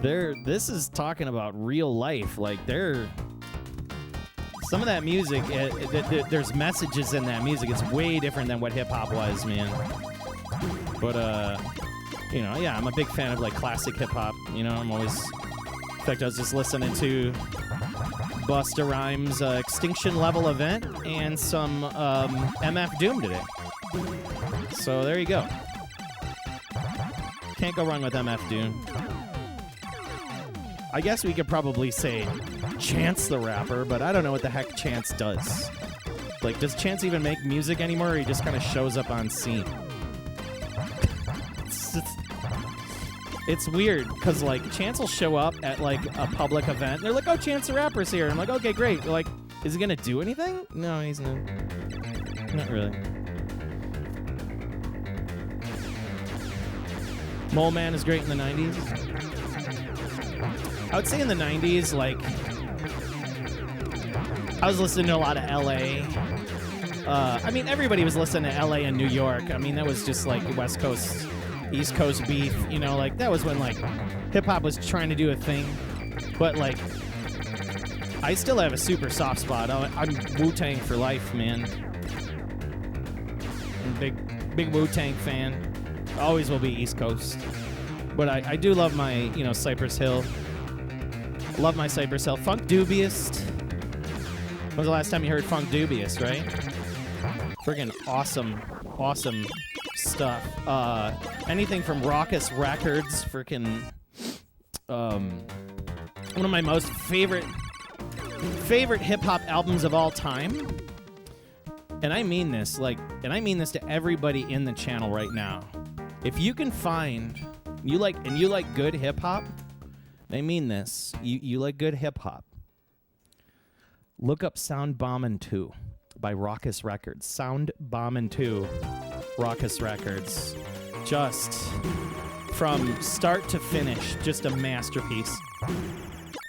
this is talking about real life. Like, Some of that music, there's messages in that music. It's way different than what hip hop was, man. But you know, yeah, I'm a big fan of like classic hip hop. You know, I'm always. In fact, I was just listening to Busta Rhymes' Extinction Level Event and some MF Doom today. So there you go. Can't go wrong with MF Doom. I guess we could probably say Chance the Rapper, but I don't know what the heck Chance does. Like, does Chance even make music anymore, or he just kind of shows up on scene? It's weird, because, like, Chance will show up at, like, a public event. And they're like, oh, Chance the Rapper's here. I'm like, okay, great. They're like, is he going to do anything? No, he's not. Not really. Mole Man is great in the 90s. I would say in the 90s, like, I was listening to a lot of L.A. I mean, everybody was listening to L.A. and New York. I mean, that was just, like, West Coast... East Coast beef, you know, like that was when like hip-hop was trying to do a thing. But like I still have a super soft spot. I'm Wu-Tang for life, man. I'm a big Wu-Tang fan. Always will be East Coast. But I do love my, you know, Cypress Hill. Love my Cypress Hill. Funk Dubious. When was the last time you heard Funk Dubious, right? Friggin' awesome stuff. Anything from Raucous Records, freaking one of my most favorite hip hop albums of all time. And I mean this, to everybody in the channel right now. If you can find you like good hip hop, I mean this. You like good hip hop. Look up Sound Bombin' 2 by Raucous Records. Sound Bombin' 2. Raucous Records. Just from start to finish, just a masterpiece.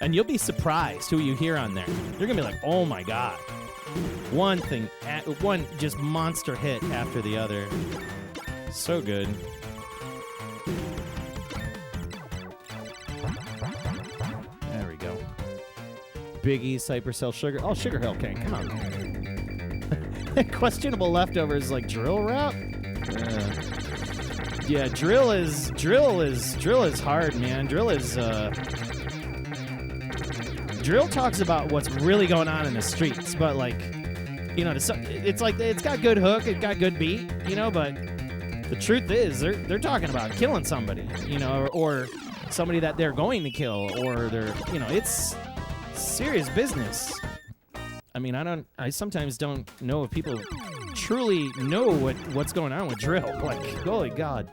And you'll be surprised who you hear on there. You're going to be like, oh my God. One just monster hit after the other. So good. There we go. Biggie, Cypress Hill, Sugar. Oh, Sugar Hill King. Come on. Questionable Leftovers, like drill rap. Yeah, drill is hard, man. Drill talks about what's really going on in the streets, but like, you know, it's like it's got good hook, it got good beat, you know, but the truth is they're talking about killing somebody, you know, or somebody that they're going to kill, or they're, you know, it's serious business. I mean, I sometimes don't know if people truly know what's going on with drill. Like, holy God.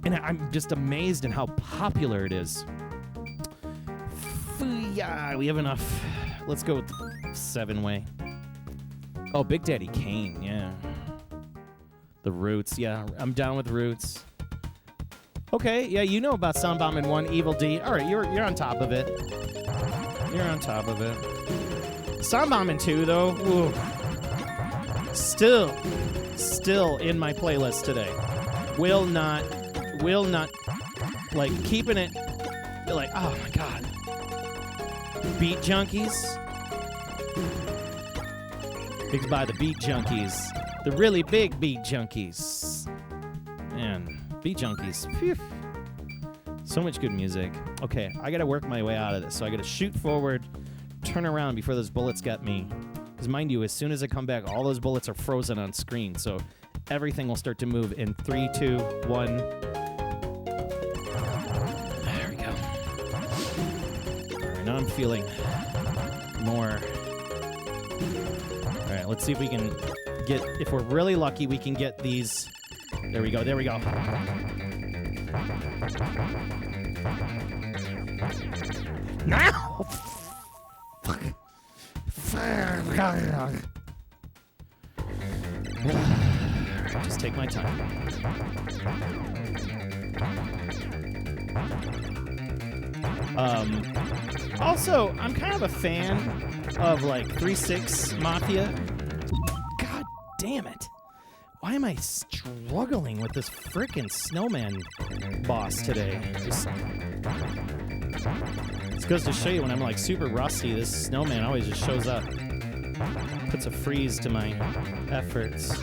And I'm just amazed at how popular it is. Yeah, we have enough. Let's go with the 7-way. Oh, Big Daddy Kane, yeah. The Roots, yeah. I'm down with Roots. Okay, yeah, you know about Sound Bombin' 1, Evil D. All right, you're on top of it. You're on top of it. Sound Bombin' 2, though, ooh. Still in my playlist today. Will not, like, keeping it, like, oh my God. Beat Junkies. Big by the Beat Junkies. The really big Beat Junkies. Man, Beat Junkies. Phew. So much good music. Okay, I gotta work my way out of this. So I gotta shoot forward, turn around before those bullets get me. Because mind you, as soon as I come back, all those bullets are frozen on screen. So everything will start to move in 3, 2, 1. There we go. All right, now I'm feeling more. All right, let's see if we can get, if we're really lucky, we can get these. There we go, there we go. Now! Fuck. Just take my time. Also, I'm kind of a fan of like 3-6 Mafia. God damn it. Why am I struggling with this frickin' snowman boss today? This goes to show you when I'm like super rusty, this snowman always just shows up. puts a freeze to my efforts.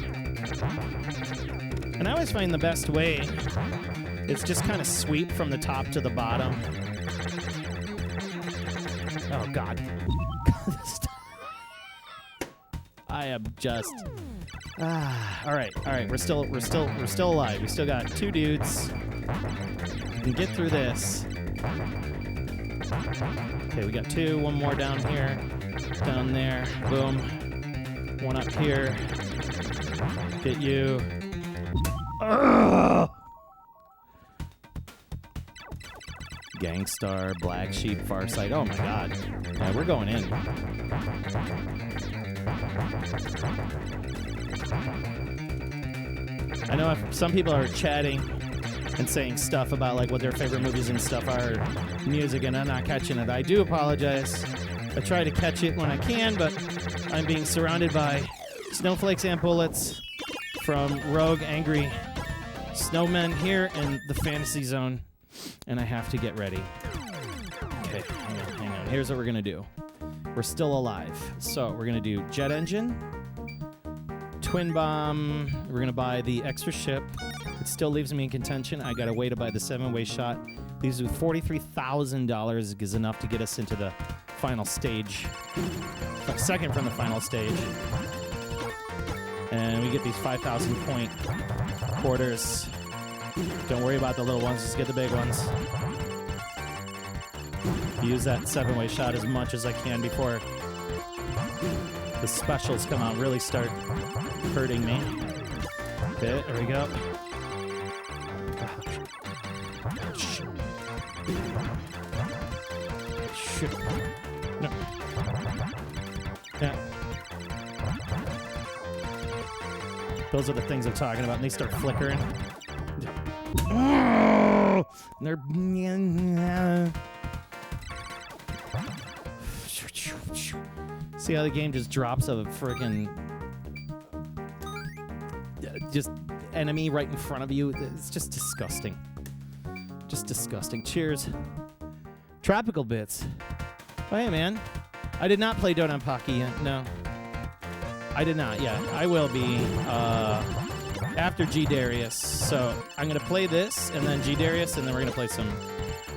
And I always find the best way is just kind of sweep from the top to the bottom. Oh God. I am just all right. We're still alive. We still got 2 dudes. We can get through this. Okay, we got 2. One more down here. Down there. Boom. One up here. Get you. Ugh! Gangstar, Black Sheep, Farsight. Oh my God. Yeah, we're going in. I know if some people are chatting and saying stuff about like what their favorite movies and stuff are, music, and I'm not catching it. I do apologize. I try to catch it when I can, but I'm being surrounded by snowflakes and bullets from rogue, angry snowmen here in the fantasy zone, and I have to get ready. Okay, hang on. Here's what we're gonna do. We're still alive, so we're gonna do jet engine, twin bomb. We're gonna buy the extra ship. It still leaves me in contention. I got a way to buy the 7-way shot. Leaves me with $43,000 is enough to get us into the final stage. Second from the final stage. And we get these 5,000 point quarters. Don't worry about the little ones, just get the big ones. Use that 7-way shot as much as I can before the specials come out, really start hurting me. Okay, there we go. Shit. No. Yeah. Those are the things I'm talking about, and they start flickering. Oh! They're... See how the game just drops a freaking... just enemy right in front of you? It's just disgusting. Just disgusting. Cheers. Tropical Bits. Oh, hey, man. I did not play DoDonpachi yet. No. I did not yet. I will be after G-Darius. So I'm going to play this and then G-Darius, and then we're going to play some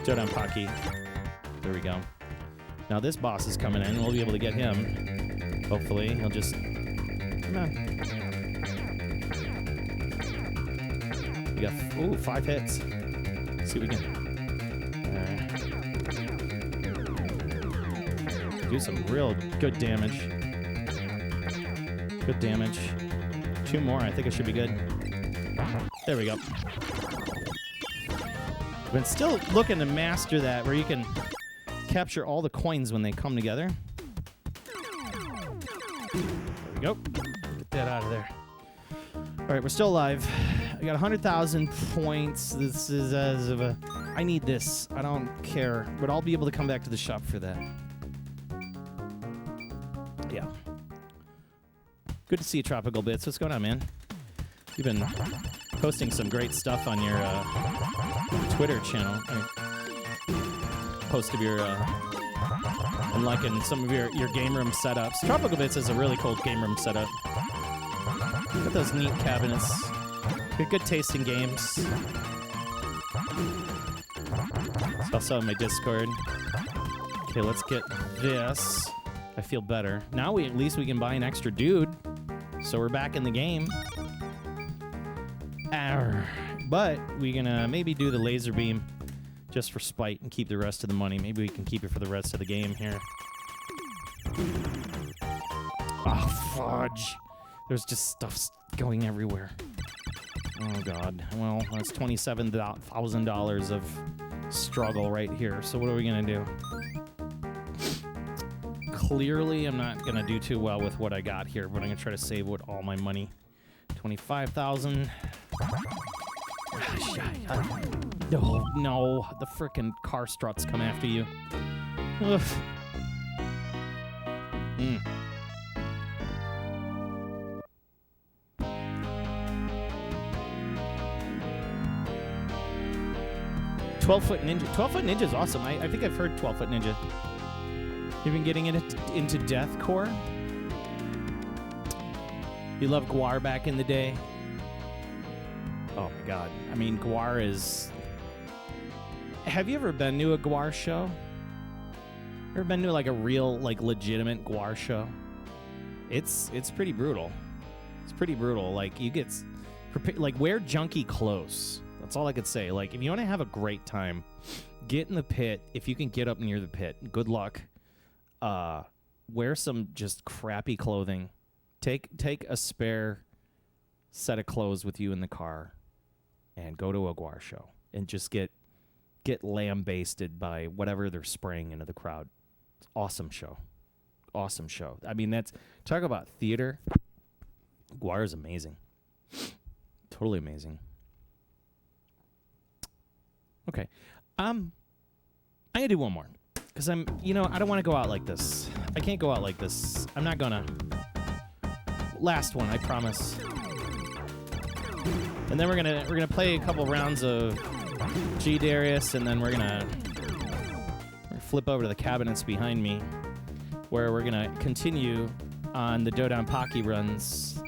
DoDonpachi. There we go. Now this boss is coming in. We'll be able to get him. Hopefully. He'll just... Come on. We got 5 hits. Let's see if we can... do some real good damage. Good damage. 2 more. I think it should be good. There we go. Been still looking to master that, where you can capture all the coins when they come together. There we go. Get that out of there. All right, we're still alive. I got 100,000 points. This is as of a... I need this. I don't care. But I'll be able to come back to the shop for that. Yeah. Good to see you, Tropical Bits. What's going on, man? You've been posting some great stuff on your Twitter channel. Post of your and liking some of your game room setups. Tropical Bits is a really cool game room setup. Got those neat cabinets. Good taste in games. It's also on my Discord. Okay, let's get this. I feel better. Now at least we can buy an extra dude. So we're back in the game. Arr. But we're gonna maybe do the laser beam just for spite and keep the rest of the money. Maybe we can keep it for the rest of the game here. Oh, fudge. There's just stuff going everywhere. Oh, God. Well, that's $27,000 of struggle right here. So what are we gonna do? Clearly, I'm not going to do too well with what I got here, but I'm going to try to save with all my money. 25,000. No, the frickin' car struts come after you. Ugh. Mm. "12-Foot Ninja." 12-Foot Ninja is awesome. I think I've heard 12-Foot Ninja. You've been getting into deathcore? You love Guar back in the day? Oh my god. I mean, Guar is... Have you ever been to a Guar show? Ever been to like a real, like legitimate Guar show? It's pretty brutal. It's pretty brutal. Like you get... Like wear junky clothes. That's all I could say. Like if you want to have a great time, get in the pit. If you can get up near the pit, good luck. Wear some just crappy clothing. Take a spare set of clothes with you in the car and go to a Guar show and just get lambasted by whatever they're spraying into the crowd. It's awesome show. Awesome show. I mean, talk about theater. Guar is amazing. Totally amazing. Okay. I'm going to do one more because I don't want to go out like this. I can't go out like this. I'm not going to. Last one, I promise. And then we're gonna play a couple rounds of G-Darius, and then we're gonna flip over to the cabinets behind me, where we're gonna continue on the DoDonpachi runs.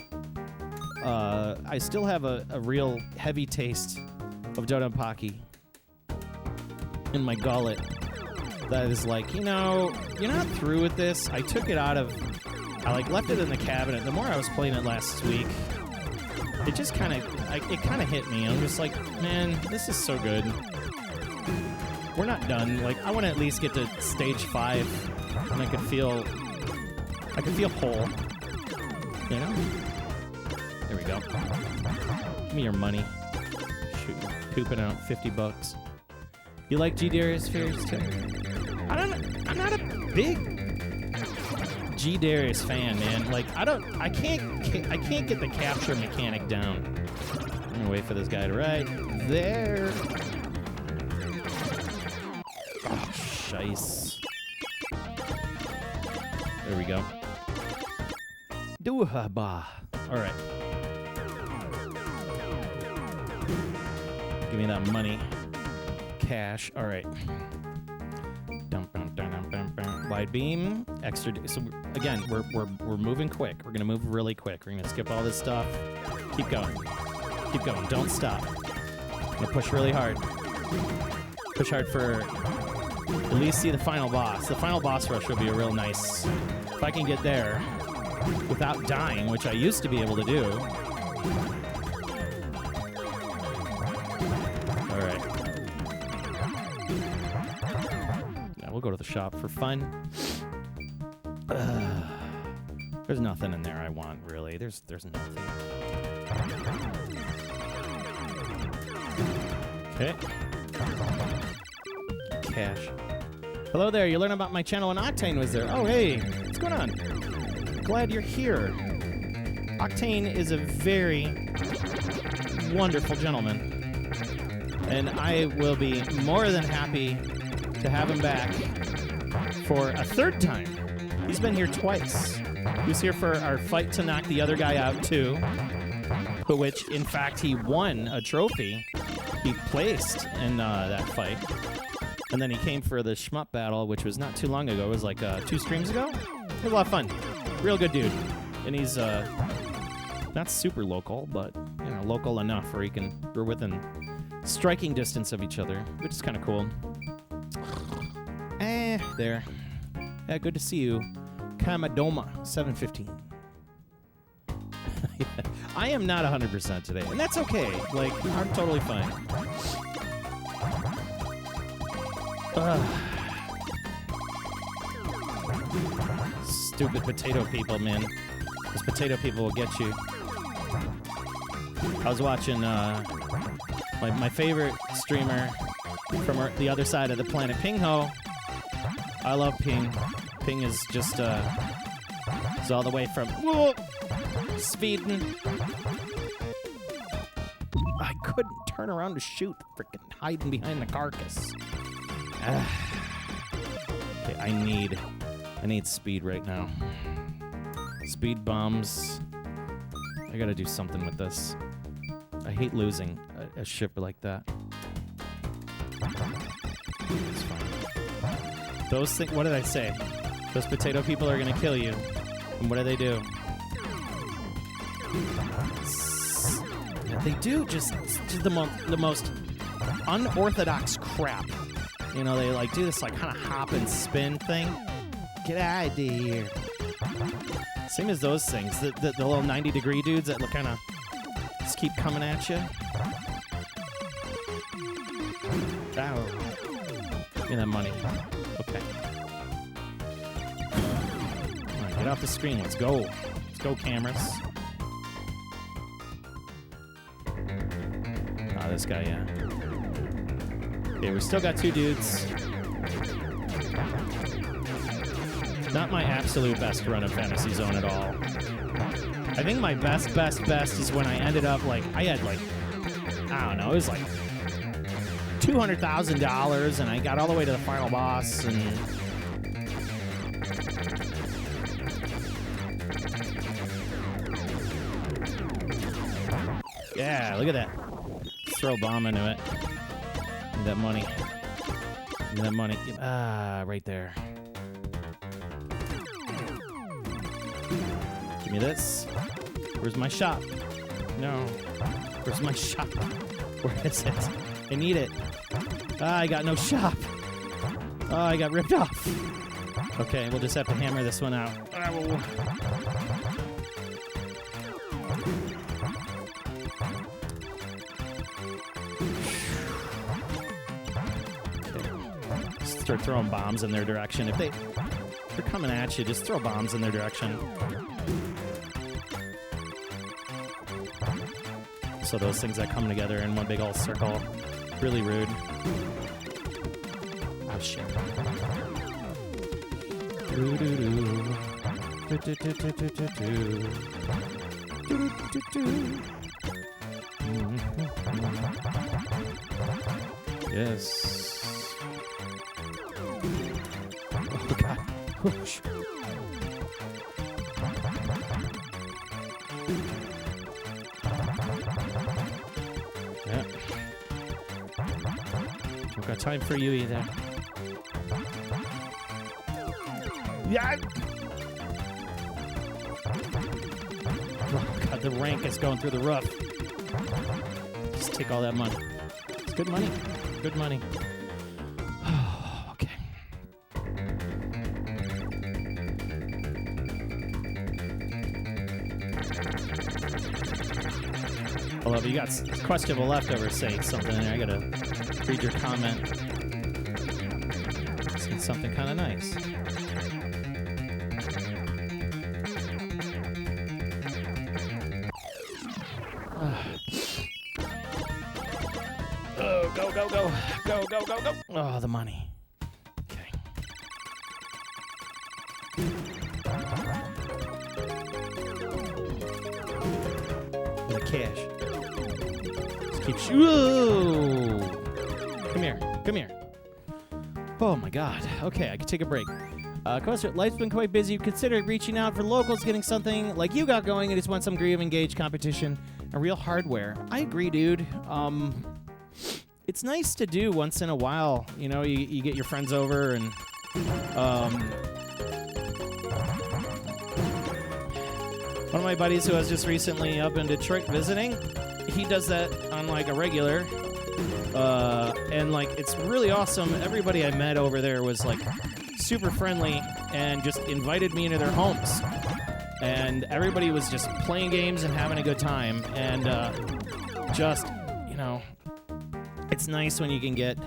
I still have a real heavy taste of DoDonpachi in my gullet. That is like, you're not through with this. I took it out of. I left it in the cabinet. The more I was playing it last week, it just kind of hit me. I'm just like, man, this is so good. We're not done. Like, I want to at least get to stage 5, and I could feel whole. You know? There we go. Give me your money. Shoot, pooping out $50. You like G-Darius fears too? I'm not a big G-Darius fan, man. Like, I can't get the capture mechanic down. I'm gonna wait for this guy to right there. Oh, shice. There we go. Duhaba. All right. Give me that money. Cash. All right. Wide beam, extra. So again, we're moving quick. We're gonna move really quick. We're gonna skip all this stuff. Keep going. Keep going. Don't stop. I'm gonna push really hard. Push hard for at least see the final boss. The final boss rush will be a real nice. If I can get there without dying, which I used to be able to do. All right. We'll go to the shop for fun. There's nothing in there I want, really. There's nothing. Okay. Cash. Hello there. You learned about my channel and Octane was there. Oh, hey. What's going on? Glad you're here. Octane is a very wonderful gentleman. And I will be more than happy to have him back for a third time. He's been here twice. He was here for our fight to knock the other guy out too, for which, in fact, he won a trophy. He placed in that fight. And then he came for the shmup battle, which was not too long ago. It was like 2 streams ago. It was a lot of fun. Real good dude. And he's not super local, but local enough where we're within striking distance of each other, which is kind of cool. There. Yeah, good to see you. Kamadoma, 715. I am not 100% today, and that's okay. Like, I'm totally fine. Stupid potato people, man. Those potato people will get you. I was watching my favorite streamer from the other side of the planet, Ping Ho. I love Ping. Ping is just is all the way from Sweden. I couldn't turn around to shoot, freaking hiding behind the carcass. Okay, I need speed right now. Speed bombs. I gotta do something with this. I hate losing a ship like that. It's fine. Those things, what did I say? Those potato people are gonna kill you. And what do? Yeah, they do just the most unorthodox crap. You know, they like do this like kind of hop and spin thing. Get out of here. Same as those things, the little 90-degree dudes that kind of just keep coming at you. Ow. Give me that money. Okay. All right, get off the screen. Let's go. Let's go, cameras. Oh, this guy, yeah. Okay, we still got 2 dudes. Not my absolute best run of Fantasy Zone at all. I think my best is when I ended up, like, I had, like, I don't know, it was like $200,000, and I got all the way to the final boss, and yeah, look at that. Let's throw a bomb into it. Give me that money. Give me that money. Right there. Give me this. Where's my shop? No. Where's my shop? Where is it? I need it. I got no shop. Oh, I got ripped off. Okay, we'll just have to hammer this one out. Okay. Just start throwing bombs in their direction. If they're coming at you, just throw bombs in their direction. So those things that come together in one big old circle, really rude. Oh shit. Yes. Oh god. Whoosh. Yeah. Don't got time for you either. Yeah. Oh god, the rank is going through the roof. Just take all that money. It's good money. Good money. Okay. Although if you got questionable leftovers, say something in there. I gotta read your comment. Say something kind of nice. Oh, go, go, go. Go, go, go, go. Oh, the money. Okay. The cash. Just keep Whoa! Come here. Come here. Oh, my God. Okay, I can take a break. Coaster, life's been quite busy. You considered reaching out for locals, getting something like you got going, and just want some degree of engaged competition and real hardware. I agree, dude. It's nice to do once in a while. You know, you get your friends over and one of my buddies who was just recently up in Detroit visiting, he does that on like a regular. And like it's really awesome. Everybody I met over there was like super friendly and just invited me into their homes. And everybody was just playing games and having a good time. And just, you know, it's nice when you can get,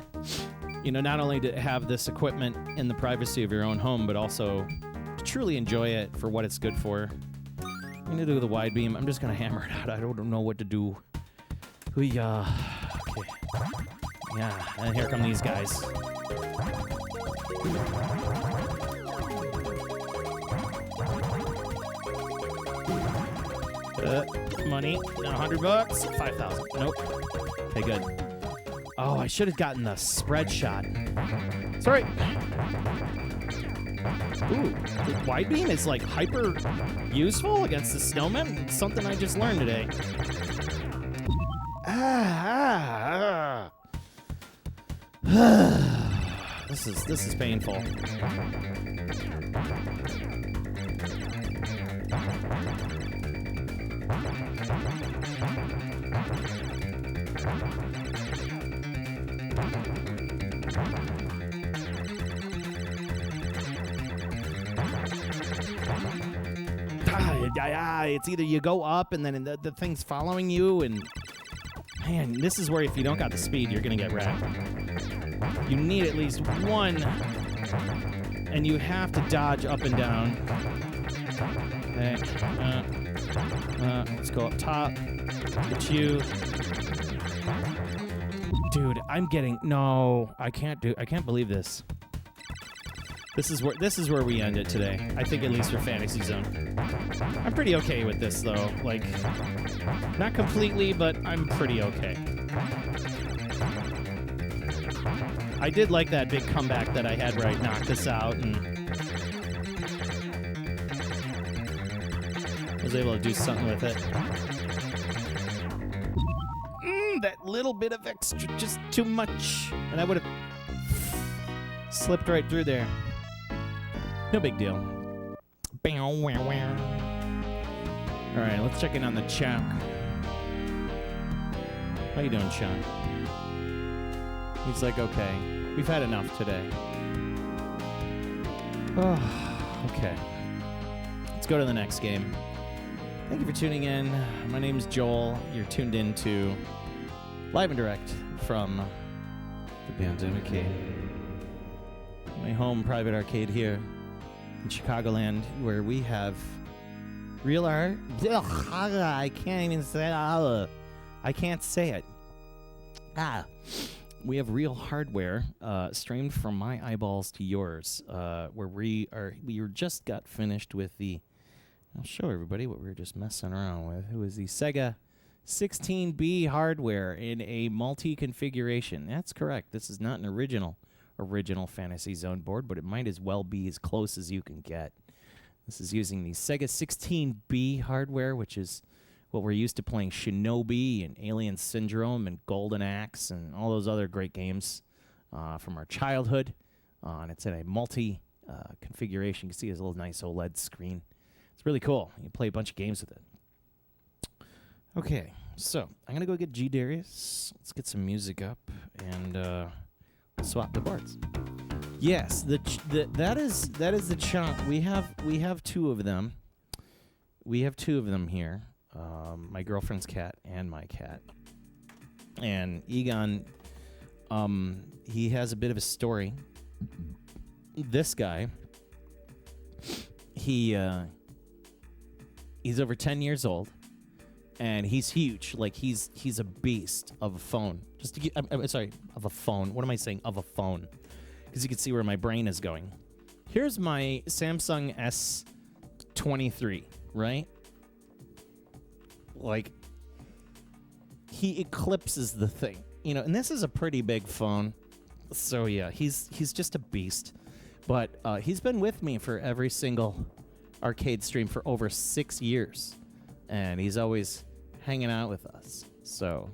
you know, not only to have this equipment in the privacy of your own home, but also to truly enjoy it for what it's good for. I'm going to do the wide beam. I'm just going to hammer it out. I don't know what to do. Okay. Yeah, and here come these guys. Money. $100. 5,000. Nope. Okay, good. Oh, I should have gotten the spread shot. Sorry. Ooh, the wide beam is like hyper useful against the snowman. It's something I just learned today. This is painful. It's either you go up and then the thing's following you, and man, this is where if you don't got the speed, you're gonna get wrecked. You need at least one, and you have to dodge up and down. Okay. Let's go up top. Get you. Dude, I'm getting I can't believe this. This is where we end it today. I think at least for Fantasy Zone. I'm pretty okay with this though. Like, not completely, but I'm pretty okay. I did like that big comeback that I had where I knocked this out and was able to do something with it. That little bit of extra, just too much. And I would have slipped right through there. No big deal. All right, let's check in on the chunk. How you doing, Sean? He's like, okay. We've had enough today. Oh, okay. Let's go to the next game. Thank you for tuning in. My name's Joel. You're tuned in to Live and Direct from the Pandemic Arcade. My home private arcade here in Chicagoland, where we have real art. I can't even say it. I can't say it. We have real hardware streamed from my eyeballs to yours, where we just got finished with the. I'll show everybody what we were just messing around with. It was the Sega 16B hardware in a multi-configuration. That's correct. This is not an original Fantasy Zone board, but it might as well be as close as you can get. This is using the Sega 16B hardware, which is what we're used to playing Shinobi and Alien Syndrome and Golden Axe and all those other great games from our childhood. And it's in a multi-configuration. You can see it's a little nice OLED screen. It's really cool. You can play a bunch of games with it. Okay, so I'm going to go get G-Darius. Let's get some music up and swap the boards. Yes, that is the chunk. We have two of them. We have two of them here. My girlfriend's cat and my cat. And Egon, he has a bit of a story. This guy, he's over 10 years old, and he's huge. Like he's a beast of a phone. Just to get, I'm sorry, of a phone. What am I saying? Of a phone. Because you can see where my brain is going. Here's my Samsung S23, right? Like, he eclipses the thing, and this is a pretty big phone. So yeah, he's just a beast. But he's been with me for every single arcade stream for over 6 years, and he's always hanging out with us. So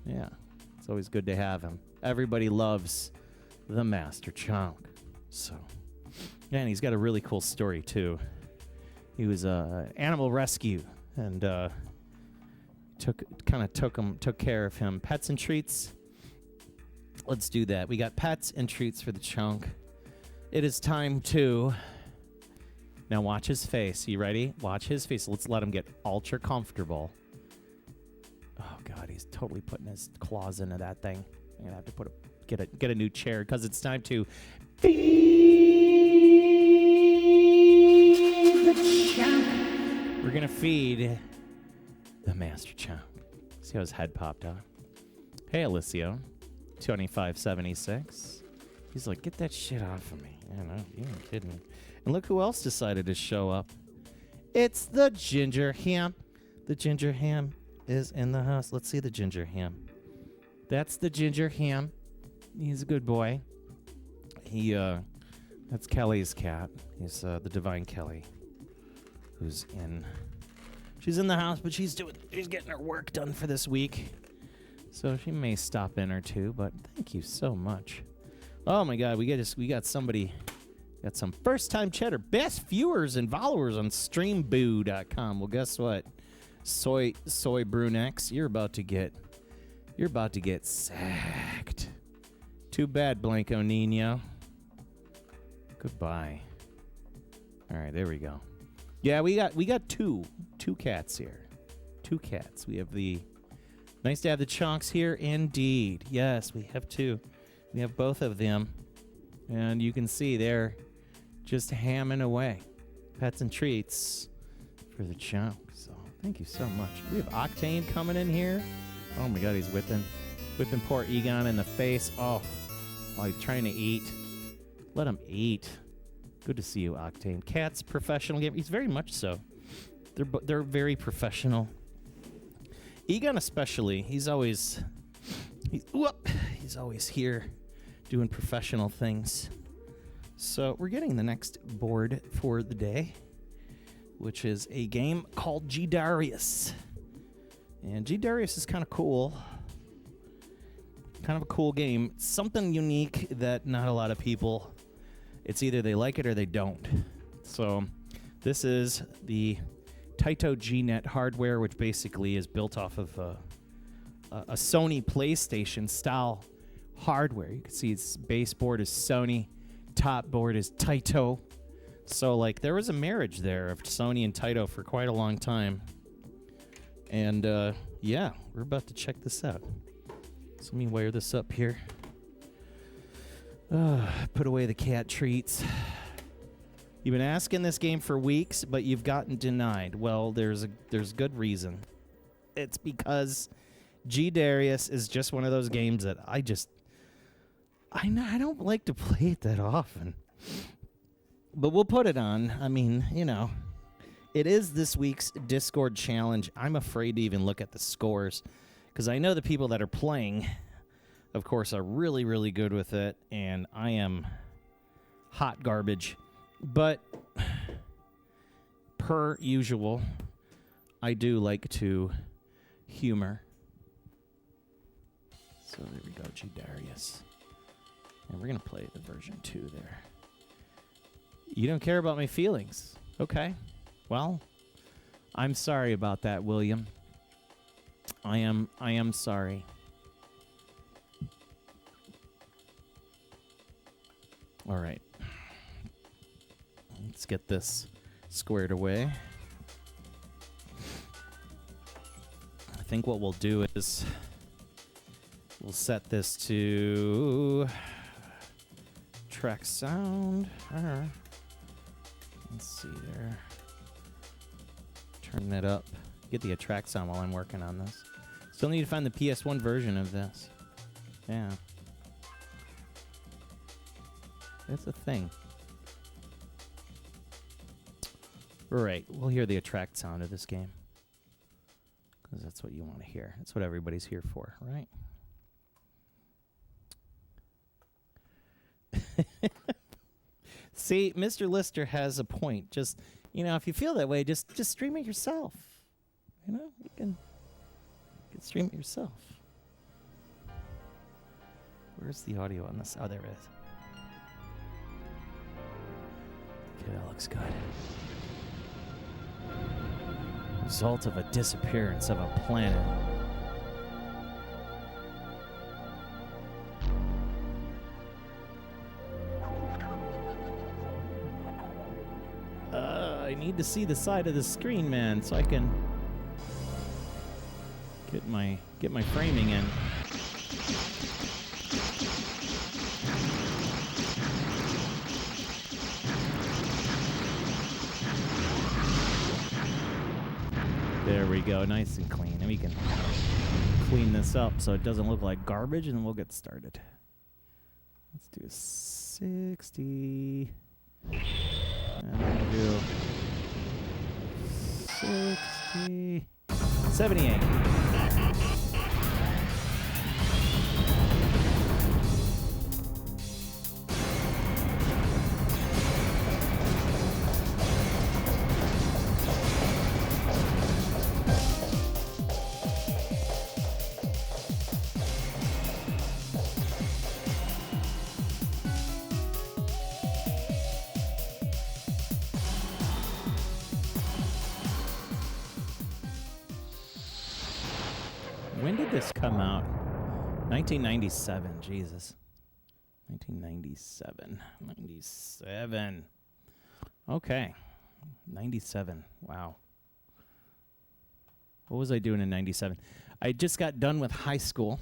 yeah, it's always good to have him. Everybody loves the Master Chunk. So yeah, and he's got a really cool story too. He was animal rescue and took care of him. Pets and treats. Let's do that. We got pets and treats for the Chunk. It is time to. Now watch his face. You ready? Watch his face. Let's let him get ultra comfortable. Oh God, he's totally putting his claws into that thing. I'm gonna have to get a new chair because it's time to feed the chunk. We're gonna feed the Master Chunk. See how his head popped up? Hey, Alicio, 2576. He's like, get that shit off of me. I know, you ain't kidding me. And look who else decided to show up. It's the Ginger Ham. The Ginger Ham is in the house. Let's see the Ginger Ham. That's the Ginger Ham. He's a good boy. That's Kelly's cat. He's the Divine Kelly, who's in. She's in the house, but she's getting her work done for this week. So she may stop in or two, but thank you so much. Oh my God, we got somebody. Got some first-time chatter, best viewers and followers on streamboo.com. Well, guess what? Soy Brunex, you're about to get sacked. Too bad, Blanco Nino. Goodbye. All right, there we go. Yeah, we got two cats here. Two cats. We have the nice to have the chunks here. Indeed, yes, we have two. We have both of them, and you can see they're just hamming away. Pets and treats for the chunk. So thank you so much. We have Octane coming in here. Oh my God, he's whipping poor Egon in the face. Oh, while he's trying to eat. Let him eat. Good to see you, Octane. Cat's professional game. He's very much so. They're very professional. Egon especially. He's always here doing professional things. So we're getting the next board for the day, which is a game called G-Darius. And G-Darius is kind of cool. Kind of a cool game. Something unique that not a lot of people, it's either they like it or they don't. So this is the Taito G-Net hardware, which basically is built off of a Sony PlayStation style hardware. You can see its base board is Sony, top board is Taito. So like there was a marriage there of Sony and Taito for quite a long time. And yeah, we're about to check this out. So let me wire this up here. Put away the cat treats. You've been asking this game for weeks, but you've gotten denied. Well, there's good reason. It's because G-Darius is just one of those games that I don't like to play it that often. But we'll put it on. I mean, you know, it is this week's Discord challenge. I'm afraid to even look at the scores because I know the people that are playing, of course, are really, really good with it, and I am hot garbage. But per usual, I do like to humor. So there we go, G-Darius. And we're going to play the version 2 there. You don't care about my feelings. Okay. Well, I'm sorry about that, William. I am sorry. All right. Let's get this squared away. I think what we'll do is we'll set this to track sound. Let's see there. Turn that up. Get the track sound while I'm working on this. Still need to find the PS1 version of this. Yeah. That's a thing. Right. We'll hear the attract sound of this game. Because that's what you want to hear. That's what everybody's here for, right? See, Mr. Lister has a point. Just, you know, if you feel that way, just stream it yourself. You know, you can stream it yourself. Where's the audio on this? Oh, there it is. Okay, that looks good. Result of a disappearance of a planet. I need to see the side of the screen, man, so I can get my framing in. There we go, nice and clean. And we can clean this up so it doesn't look like garbage, and then we'll get started. Let's do 60. And we'll do 60. 78. When did this come out? 1997. Jesus. 1997. 97. Okay. 97. Wow. What was I doing in 97? I just got done with high school.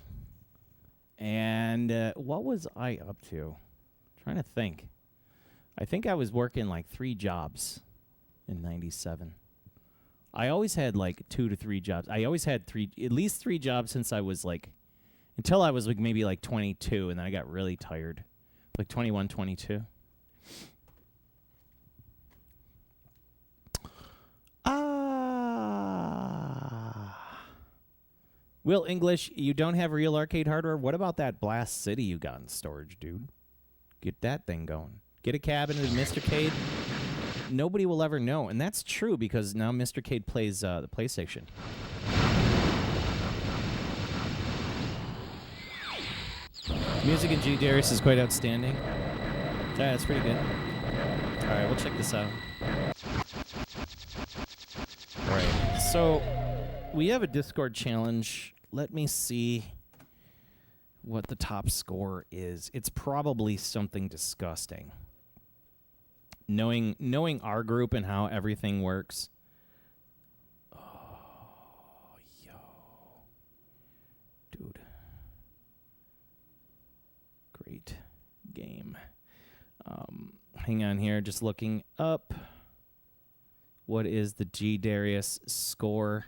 And what was I up to? Trying to think. I think I was working like 3 jobs in 97. I always had like 2 to 3 jobs. I always had at least 3 jobs since I was like, until I was like maybe like 22, and then I got really tired. Like 21, 22. Will English, you don't have real arcade hardware? What about that Blast City you got in storage, dude? Get that thing going. Get a cabinet of Mr. Cade. Nobody will ever know. And that's true because now Mr. Cade plays the PlayStation. Music in G-Darius is quite outstanding. Yeah, it's pretty good. All right, we'll check this out. All right, so we have a Discord challenge. Let me see what the top score is. It's probably something disgusting. Knowing our group and how everything works. Oh, yo. Dude. Great game. Hang on here, just looking up. What is the G-Darius score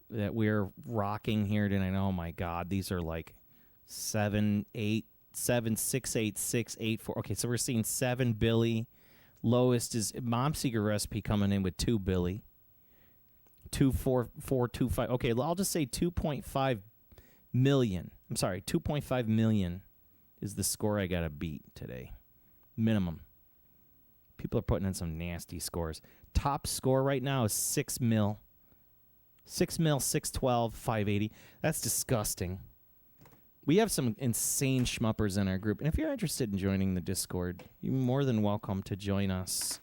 that we're rocking here tonight? Oh my God, these are like 7, 8, 7, 6, 8, 6, 8, 4. Okay, so we're seeing 7 Billy. Lowest is Mom Seeker Recipe coming in with 2 Billy. 2, 4, 4, 2, 5. Okay, I'll just say 2.5 million. I'm sorry, 2.5 million is the score I got to beat today. Minimum. People are putting in some nasty scores. Top score right now is 6 mil. 6 mil, 612, 580. That's disgusting. We have some insane schmuppers in our group. And if you're interested in joining the Discord, you're more than welcome to join us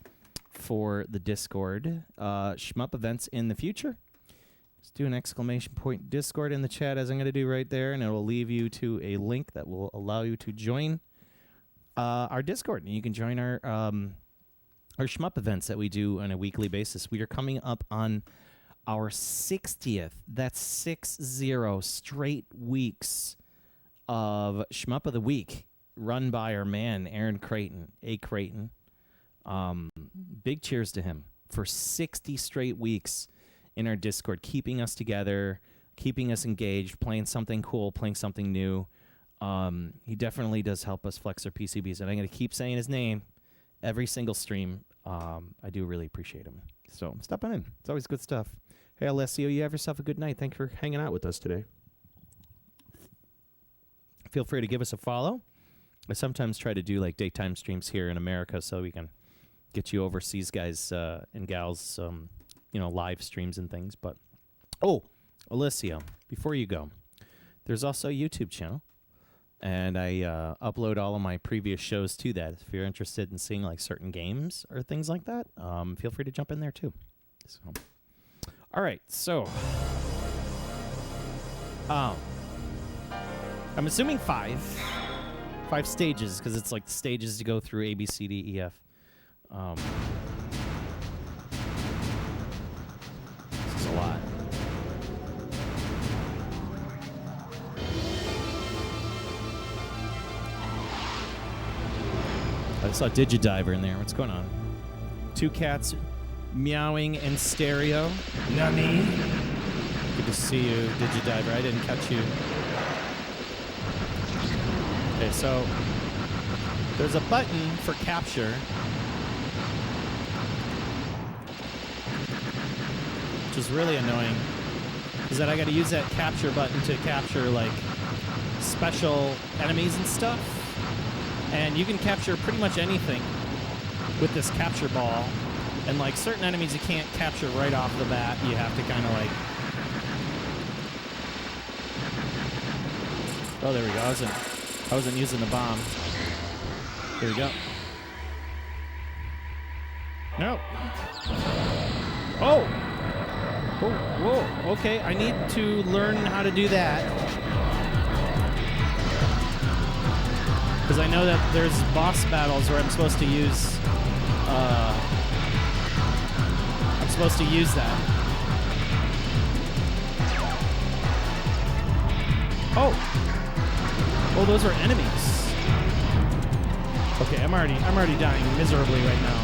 for the Discord. Shmup events in the future. Just do an exclamation point Discord in the chat as I'm going to do right there, and it will leave you to a link that will allow you to join our Discord. And you can join our Shmup events that we do on a weekly basis. We are coming up on our 60th. That's 60 straight weeks of Shmup of the Week, run by our man, Aaron Creighton, A. Creighton. Big cheers to him for 60 straight weeks in our Discord, keeping us together, keeping us engaged, playing something cool, playing something new. He definitely does help us flex our PCBs, and I'm going to keep saying his name every single stream. I do really appreciate him. So stop on in. It's always good stuff. Hey, Alessio, you have yourself a good night. Thank you for hanging out with us today. Feel free to give us a follow. I sometimes try to do like daytime streams here in America so we can get you overseas guys and gals, live streams and things. But, Alessio, before you go, there's also a YouTube channel. And I upload all of my previous shows to that. If you're interested in seeing like certain games or things like that, feel free to jump in there too. So, all right. So, I'm assuming 5 stages because it's like stages to go through A, B, C, D, E, F. This is a lot. I saw Digidiver in there. What's going on? 2 cats meowing in stereo. Nani? Good to see you, Digidiver. I didn't catch you. Okay, so there's a button for capture. Which is really annoying. Is that I got to use that capture button to capture like special enemies and stuff. And you can capture pretty much anything with this capture ball. And like certain enemies you can't capture right off the bat. You have to kind of like... Oh, there we go. I wasn't using the bomb. Here we go. No. Oh! Oh, whoa, okay, I need to learn how to do that. Because I know that there's boss battles where I'm supposed to use that. Oh, those are enemies. Okay, I'm already dying miserably right now.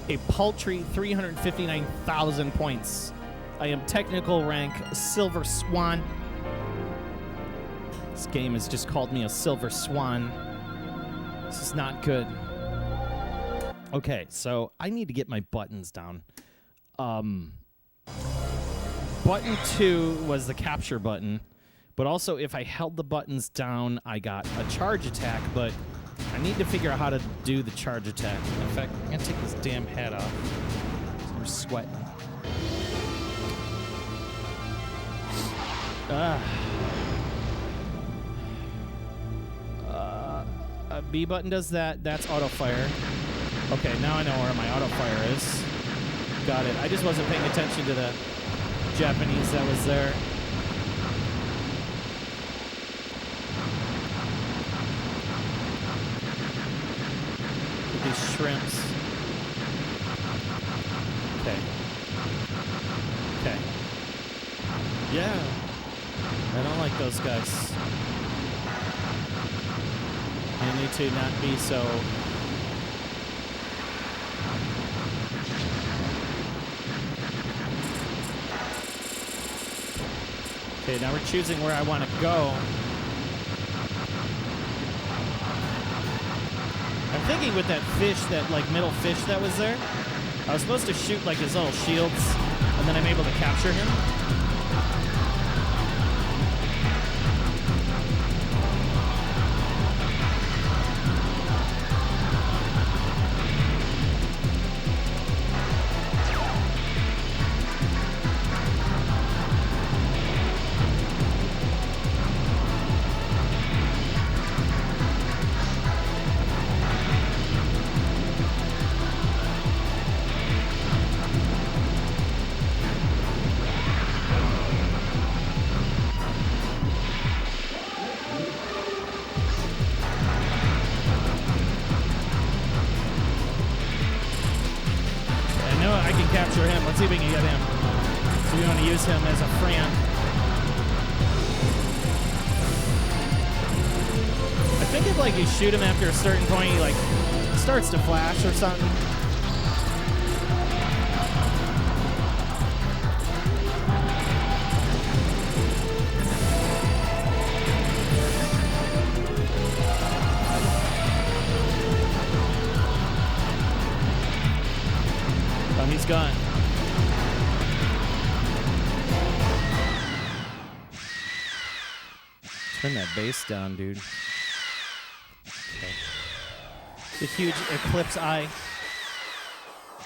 A paltry 359,000 points. I am technical rank Silver Swan. This game has just called me a Silver Swan. This is not good. Okay, so I need to get my buttons down. Button 2 was the capture button, but also if I held the buttons down, I got a charge attack, but I need to figure out how to do the charge attack. In fact, I'm going to take this damn hat off. I'm sweating. B button does that. That's auto fire. Okay, now I know where my auto fire is. Got it. I just wasn't paying attention to the Japanese that was there. With these shrimps. Okay. Okay. Yeah. I don't like those guys. I need to not be so... Okay, now we're choosing where I want to go. I'm thinking with that fish, that like middle fish that was there, I was supposed to shoot like his little shields, and then I'm able to capture him. Capture him. Let's see if we can get him. So we want to use him as a friend. I think if like you shoot him after a certain point, he like starts to flash or something. He's gone. Turn that bass down, dude. Okay. The huge eclipse eye.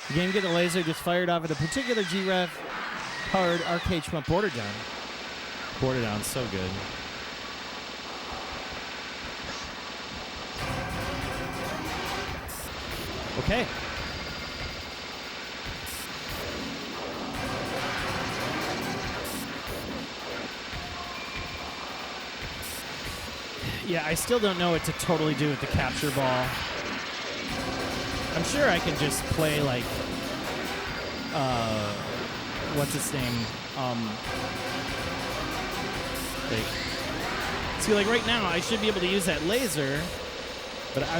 The game get a laser just fired off at a particular G-Rev powered arcade shmup border down. Border down, so good. Okay. Yeah, I still don't know what to totally do with the capture ball. I'm sure I can just play like, what's its name? See, like right now, I should be able to use that laser, but I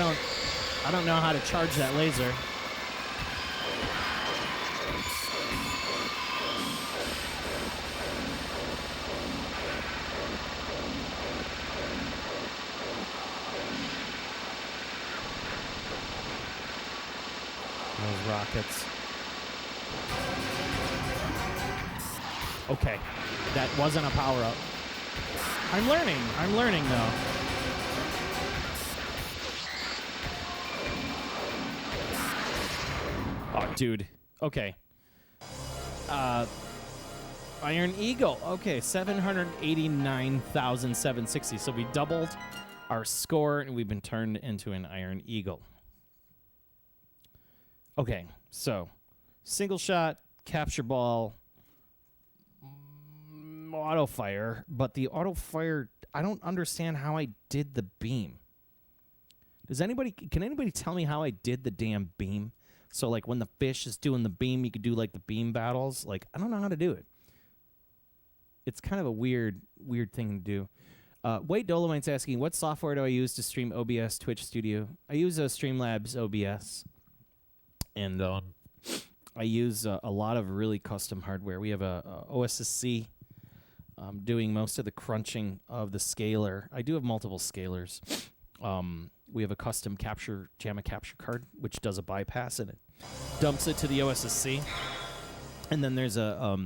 don't know how to charge that laser. Those rockets. Okay, that wasn't a power-up. I'm learning though. Oh, dude. Okay. Iron Eagle. Okay, 789,760. So we doubled our score, and we've been turned into an Iron Eagle. Okay, so single shot, capture ball, auto fire. But the auto fire, I don't understand how I did the beam. Can anybody tell me how I did the damn beam? So, like, when the fish is doing the beam, you could do, like, the beam battles. Like, I don't know how to do it. It's kind of a weird thing to do. Wade Dolomite's asking, what software do I use to stream OBS Twitch Studio? I use Streamlabs OBS. And I use a lot of really custom hardware. We have a OSSC doing most of the crunching of the scaler. I do have multiple scalers. We have a custom JAMA capture card, which does a bypass, and it dumps it to the OSSC. And then there's a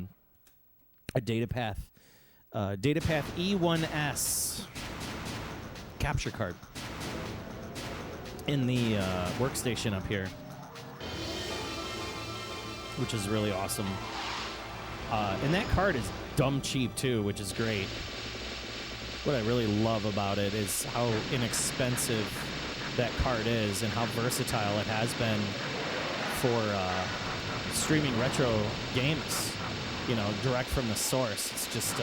DataPath E1S capture card in the workstation up here, which is really awesome. And that card is dumb cheap, too, which is great. What I really love about it is how inexpensive that card is and how versatile it has been for streaming retro games, you know, direct from the source. It's just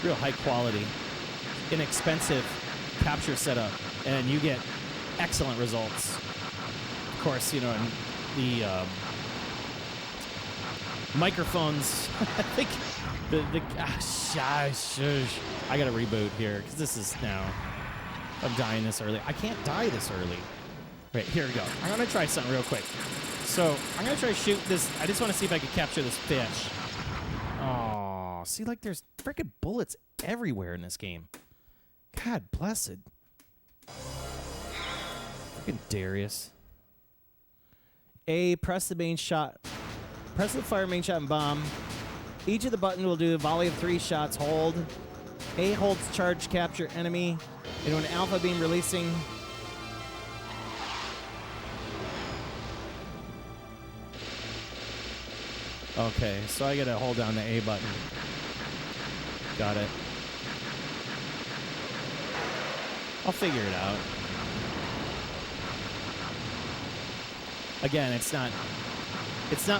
real high quality, inexpensive capture setup, and you get excellent results. Of course, you know, and the microphones, I think I gotta reboot here, because this is now, I'm dying this early. I can't die this early. Wait, here we go. I'm gonna try something real quick. So, I'm gonna try to shoot this. I just want to see if I can capture this fish. Oh, see, like, there's freaking bullets everywhere in this game. God blessed. Freaking Darius. A, press the main shot. Press the fire main shot and bomb. Each of the buttons will do a volley of 3 shots. Hold. A holds charge capture enemy. Into an alpha beam releasing. Okay, so I gotta hold down the A button. Got it. I'll figure it out. Again, it's not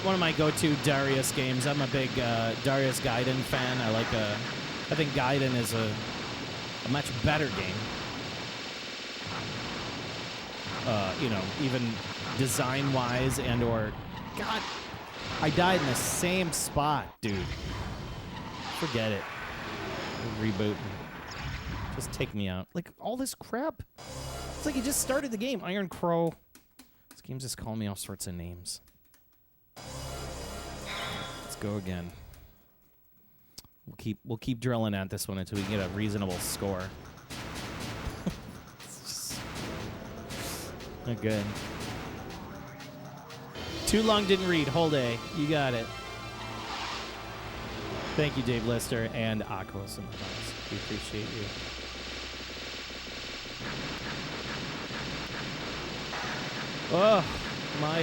one of my go-to Darius games. I'm a big Darius Gaiden fan. I think Gaiden is a much better game. You know, even design-wise and/or, God, I died in the same spot, dude. Forget it. Reboot. Just take me out. Like, all this crap. It's like you just started the game. Iron Crow. This game's just calling me all sorts of names. Let's go again. We'll keep drilling at this one until we get a reasonable score. It's just not good. Too long didn't read. Hold A. You got it. Thank you, Dave Lister and Akos in the house. We appreciate you. Oh, my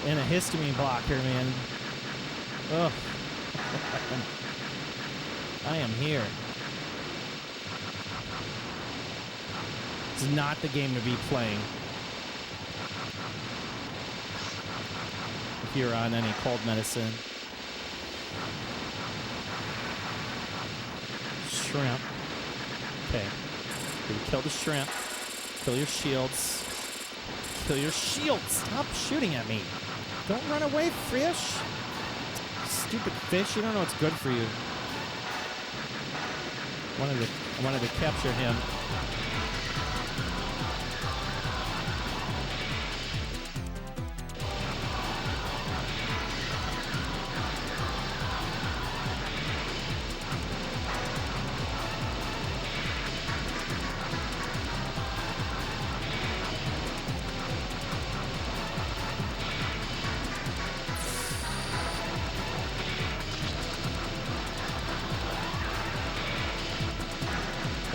and a histamine blocker, man. Oh. I am here. It's not the game to be playing if you're on any cold medicine. Shrimp. Okay. We kill the shrimp. Kill your shields. Kill your shields. Stop shooting at me. Don't run away, fish. Stupid fish. You don't know what's good for you. I wanted to capture him.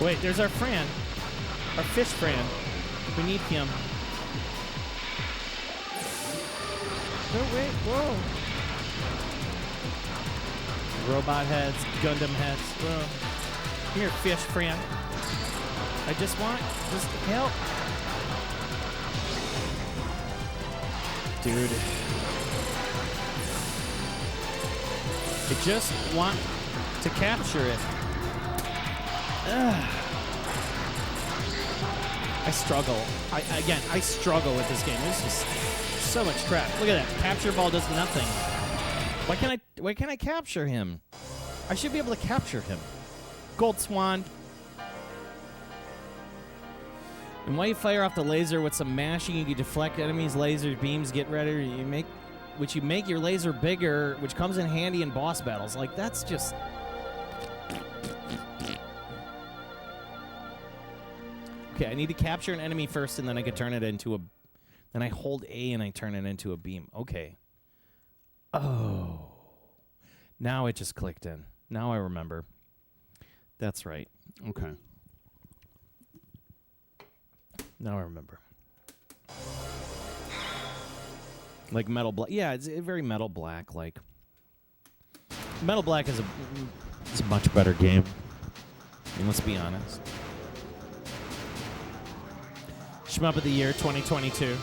Wait, there's our Fran. Our fish Fran. We need him. Oh, wait. Whoa. Robot heads, Gundam heads. Whoa. Here, fish friend. I just want help. Dude. I just want to capture it. Ugh. I struggle. I struggle with this game. There's just so much crap. Look at that. Capture ball does nothing. Why can't I capture him? I should be able to capture him. Gold Swan. And while you fire off the laser with some mashing, you can deflect enemies' laser beams, get ready. You make your laser bigger, which comes in handy in boss battles. Like, that's just... Okay, I need to capture an enemy first, and then I can turn it into a... Then I hold A and I turn it into a beam. Okay. Oh. Now it just clicked in. Now I remember. That's right. Okay. Now I remember. Like Metal Black. Yeah, it's very Metal Black. Like Metal Black is a much better game. I mean, let's be honest. Shmup of the Year 2022.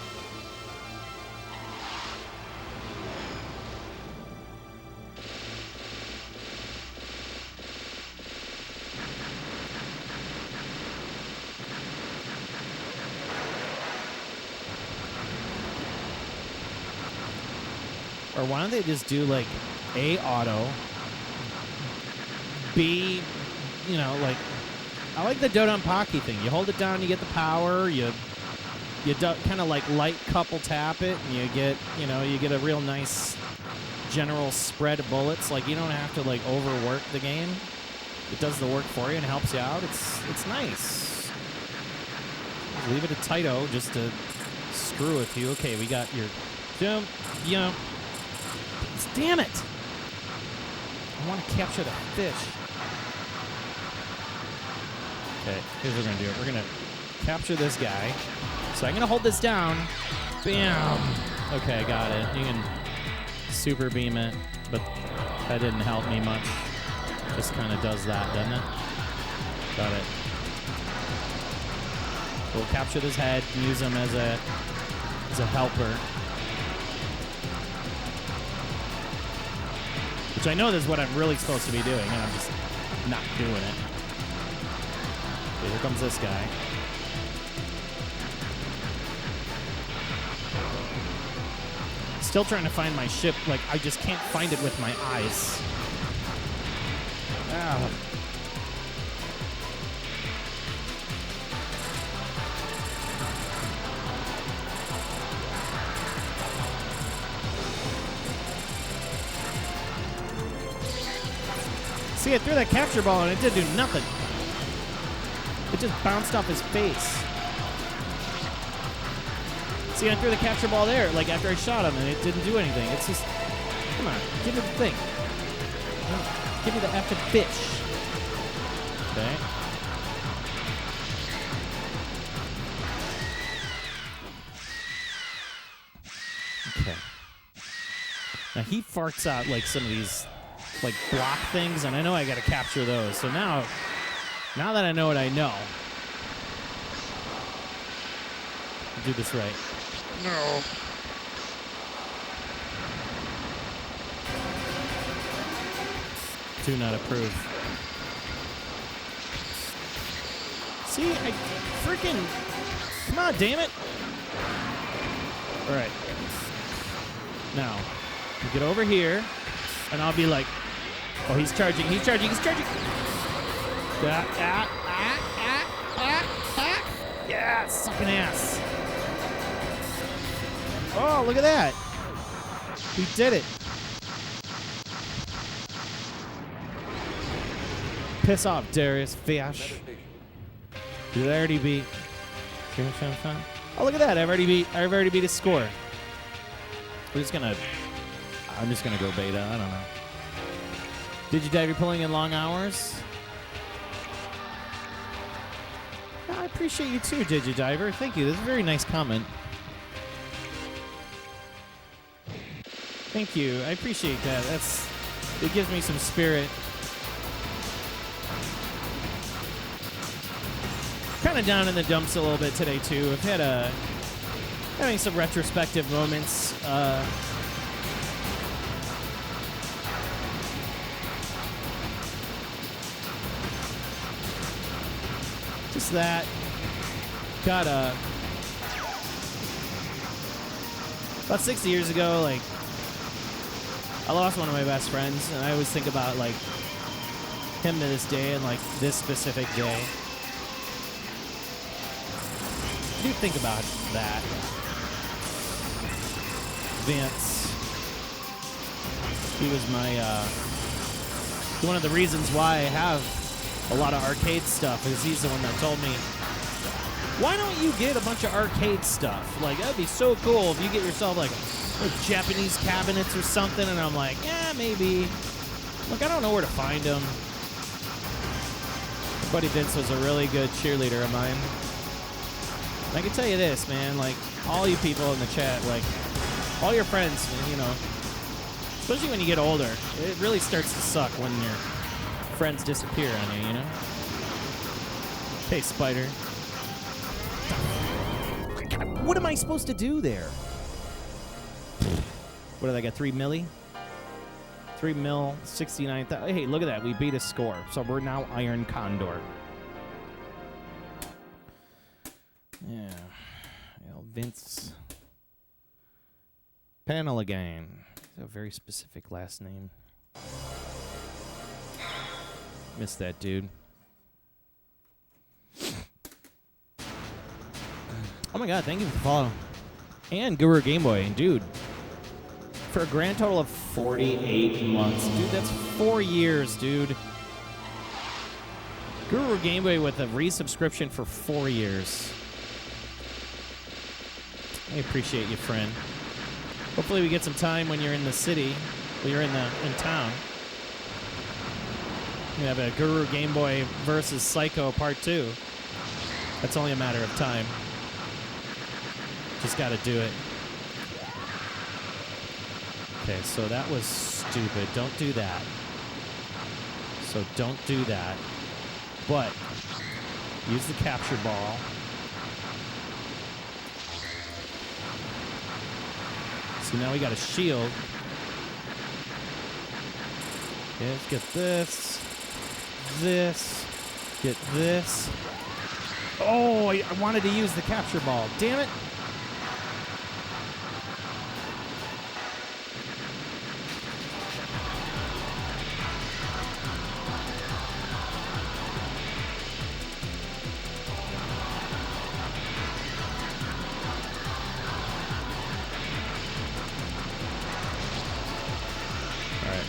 Or why don't they just do, like, A, auto, B, you know, like, I like the DoDonpachi thing. You hold it down, you get the power, you kind of, like, light couple tap it, and you get a real nice general spread of bullets. Like, you don't have to, like, overwork the game. It does the work for you and helps you out. It's nice. Just leave it to Taito just to screw with you. Okay, we got your jump, Damn it! I want to capture the fish. Okay, here's what we're going to do. We're going to capture this guy. So I'm going to hold this down. Bam! Okay, I got it. You can super beam it, but that didn't help me much. Just kind of does that, doesn't it? Got it. We'll capture this head and use him as a helper. Which I know this is what I'm really supposed to be doing, and I'm just not doing it. Okay, here comes this guy. Still trying to find my ship. Like, I just can't find it with my eyes. Ah. See, I threw that capture ball and it did do nothing. It just bounced off his face. See, I threw the capture ball there, like after I shot him, and it didn't do anything. It's just, come on, give me the thing. Give me the effing fish. Okay. Okay. Now he farts out like some of these like block things, and I know I gotta capture those. So now that I know what I know, I'll do this right. No. Do not approve. See, I freaking, come on, damn it. All right. Now, you get over here, and I'll be like, oh, he's charging. Yeah, sucking ass. Oh, look at that. We did it. Piss off, Darius Fish. Did I already beat? Oh, look at that. I've already beat his score. I'm just gonna go beta. I don't know. Did you die? You're pulling in long hours? I appreciate you too, Digidiver. Thank you. That's a very nice comment. Thank you. I appreciate that. It gives me some spirit. Kind of down in the dumps a little bit today too. I've had having some retrospective moments. Just that. Got about 60 years ago, like, I lost one of my best friends, and I always think about, like, him to this day and, like, this specific day. I do think about that. Vince. He was one of the reasons why I have a lot of arcade stuff, because he's the one that told me, why don't you get a bunch of arcade stuff? Like, that'd be so cool if you get yourself, like Japanese cabinets or something. And I'm like, yeah, maybe. Look, I don't know where to find them. My buddy Vince was a really good cheerleader of mine. And I can tell you this, man, like, all you people in the chat, like, all your friends, you know, especially when you get older, it really starts to suck when your friends disappear on you, you know? Hey, Spider. What am I supposed to do there? What did I get? 3 milli? 3 mil, 69,000. Hey, look at that. We beat a score. So we're now Iron Condor. Yeah. You know, Vince Panel again. A very specific last name. Missed that, dude. Oh my god, thank you for the follow. And Guru Game Boy, dude. For a grand total of 48 months. Dude, that's 4 years, dude. Guru Game Boy with a resubscription for 4 years. I appreciate you, friend. Hopefully we get some time when you're in the city, when you're in town. We have a Guru Game Boy versus Psycho Part 2. That's only a matter of time. Just gotta do it. Okay, so that was stupid. Don't do that. So don't do that. But use the capture ball. So now we got a shield. Okay, let's get this. This. Get this. Oh, I wanted to use the capture ball. Damn it.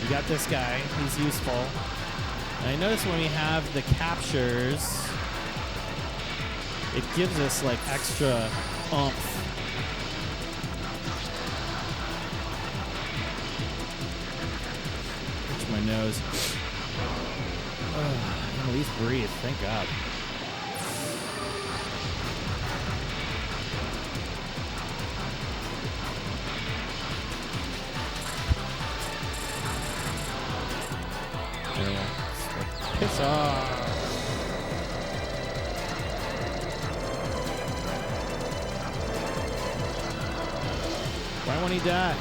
We got this guy. He's useful. And I notice when we have the captures, it gives us like extra oomph. Itch my nose. I can at least breathe. Thank God. Piss off. Why won't he die?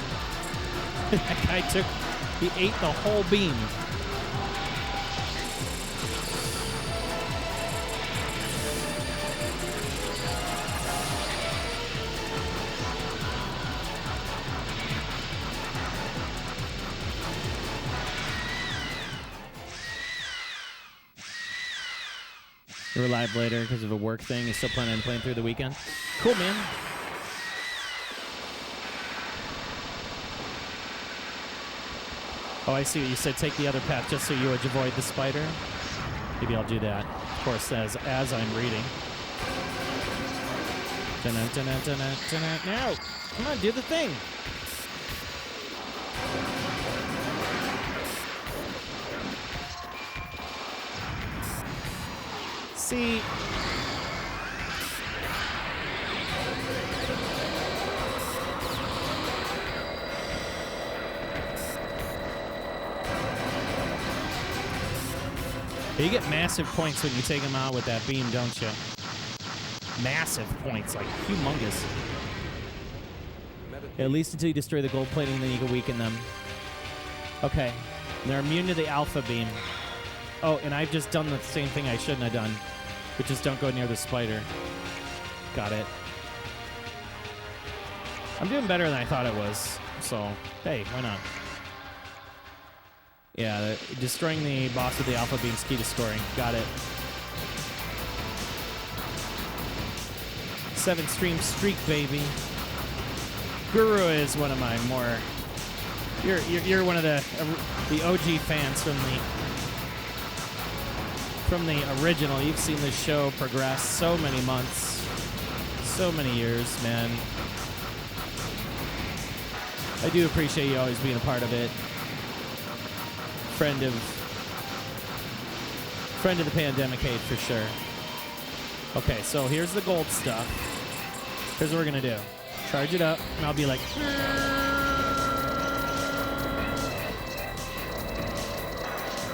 That guy he ate the whole beam. We're live later because of a work thing. You're still planning on playing through the weekend? Cool, man. Oh, I see what you said. Take the other path just so you would avoid the spider. Maybe I'll do that. Of course, as I'm reading. Now, come on, do the thing. See, You get massive points when you take them out with that beam, don't you? Massive points, like humongous. At least until you destroy the gold plating, then you can weaken them. Okay. They're immune to the alpha beam. Oh, and I've just done the same thing I shouldn't have done, which is don't go near the spider. Got it. I'm doing better than I thought it was, so hey, why not? Yeah, destroying the boss with the alpha beam's key to scoring. Got it. 7-stream streak, baby. Guru is one of my more. You're one of the OG fans from the original. You've seen this show progress so many months, so many years, man. I do appreciate you always being a part of it. Friend of the pandemic hate for sure. Okay, so here's the gold stuff. Here's what we're gonna do. Charge it up, and I'll be like,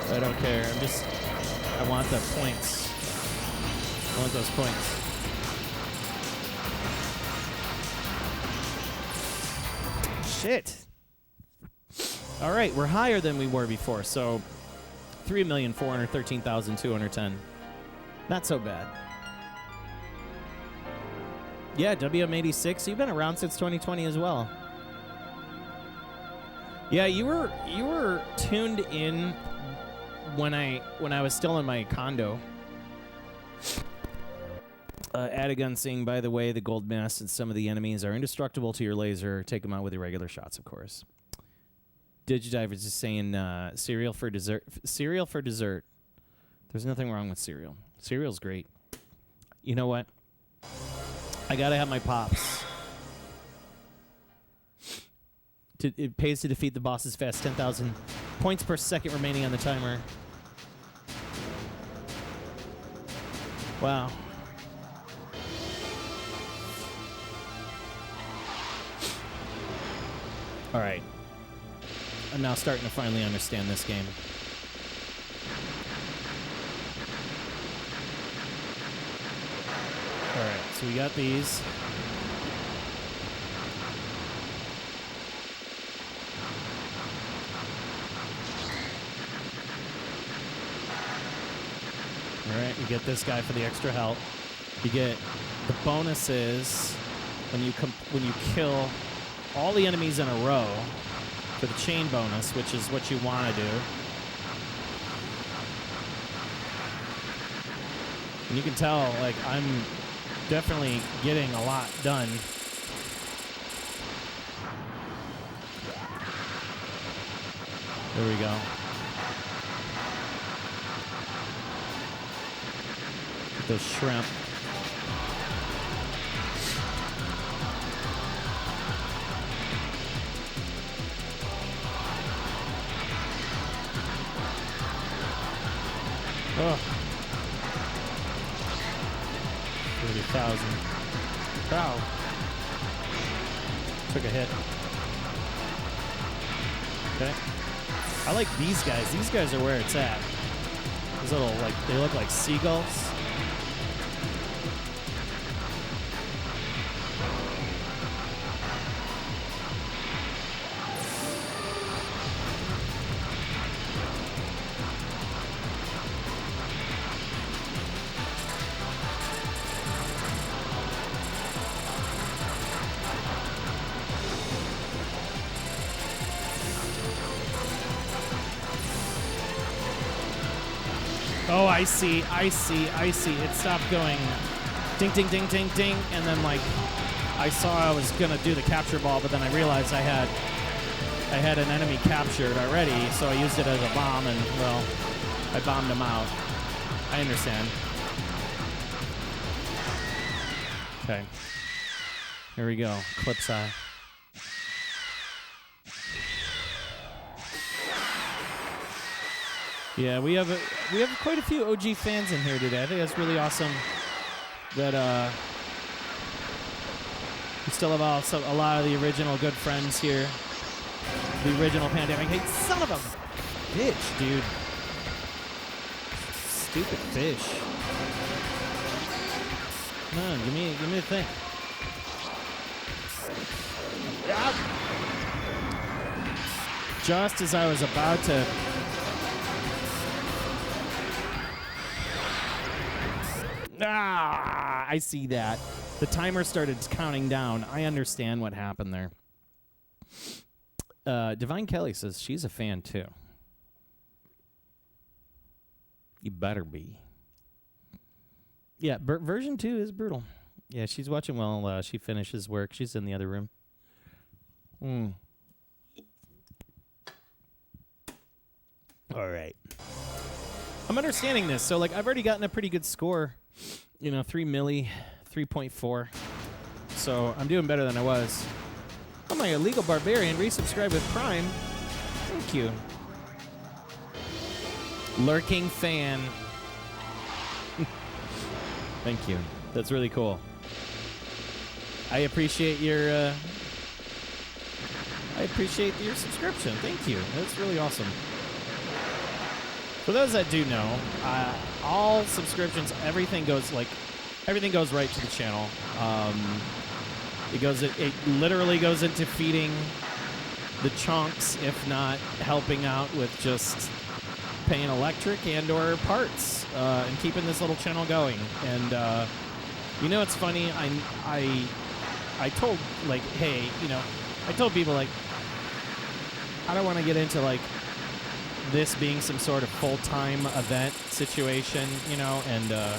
I don't care. I want the points. I want those points. Shit. All right, we're higher than we were before, so 3,413,210. Not so bad. Yeah, WM86, you've been around since 2020 as well. Yeah, you were tuned in when I was still in my condo. Adagun saying, by the way, the gold mask and some of the enemies are indestructible to your laser. Take them out with your regular shots, of course. Digidivers is saying cereal for dessert. Cereal for dessert. There's nothing wrong with cereal. Cereal's great. You know what? I gotta have my pops. It pays to defeat the bosses fast. 10,000 points per second remaining on the timer. Wow. All right. I'm now starting to finally understand this game. All right, so we got these. All right, you get this guy for the extra health. You get the bonuses when you kill all the enemies in a row for the chain bonus, which is what you want to do. And you can tell, like, I'm definitely getting a lot done. There we go. Get those shrimp. Oh. 30,000. Wow. Took a hit. Okay. I like these guys. These guys are where it's at. These little, like, they look like seagulls. Oh, I see. It stopped going ding, ding, ding, ding, ding, and then, like, I saw I was gonna do the capture ball, but then I realized I had an enemy captured already, so I used it as a bomb, and, well, I bombed him out. I understand. Okay. Here we go. Clip's eye. Yeah, we have quite a few OG fans in here today. I think that's really awesome that we still have a lot of the original good friends here. The original pandemic. Hey, son of a bitch, dude. stupid fish. Come on, give me the thing. Just as I was about to... I see that. The timer started counting down. I understand what happened there. Divine Kelly says she's a fan, too. You better be. Yeah, version 2 is brutal. Yeah, she's watching while she finishes work. She's in the other room. All right. I'm understanding this. So, like, I've already gotten a pretty good score. 3 milli, 3.4. So, I'm doing better than I was. Oh, my illegal barbarian. Resubscribe with Prime. Thank you. Lurking fan. Thank you. That's really cool. I appreciate your subscription. Thank you. That's really awesome. For those that do know, all subscriptions, everything goes right to the channel. It literally goes into feeding the chunks, if not helping out with just paying electric and or parts and keeping this little channel going. And it's funny. I told I told people I don't want to get into this being some sort of full-time event situation, and I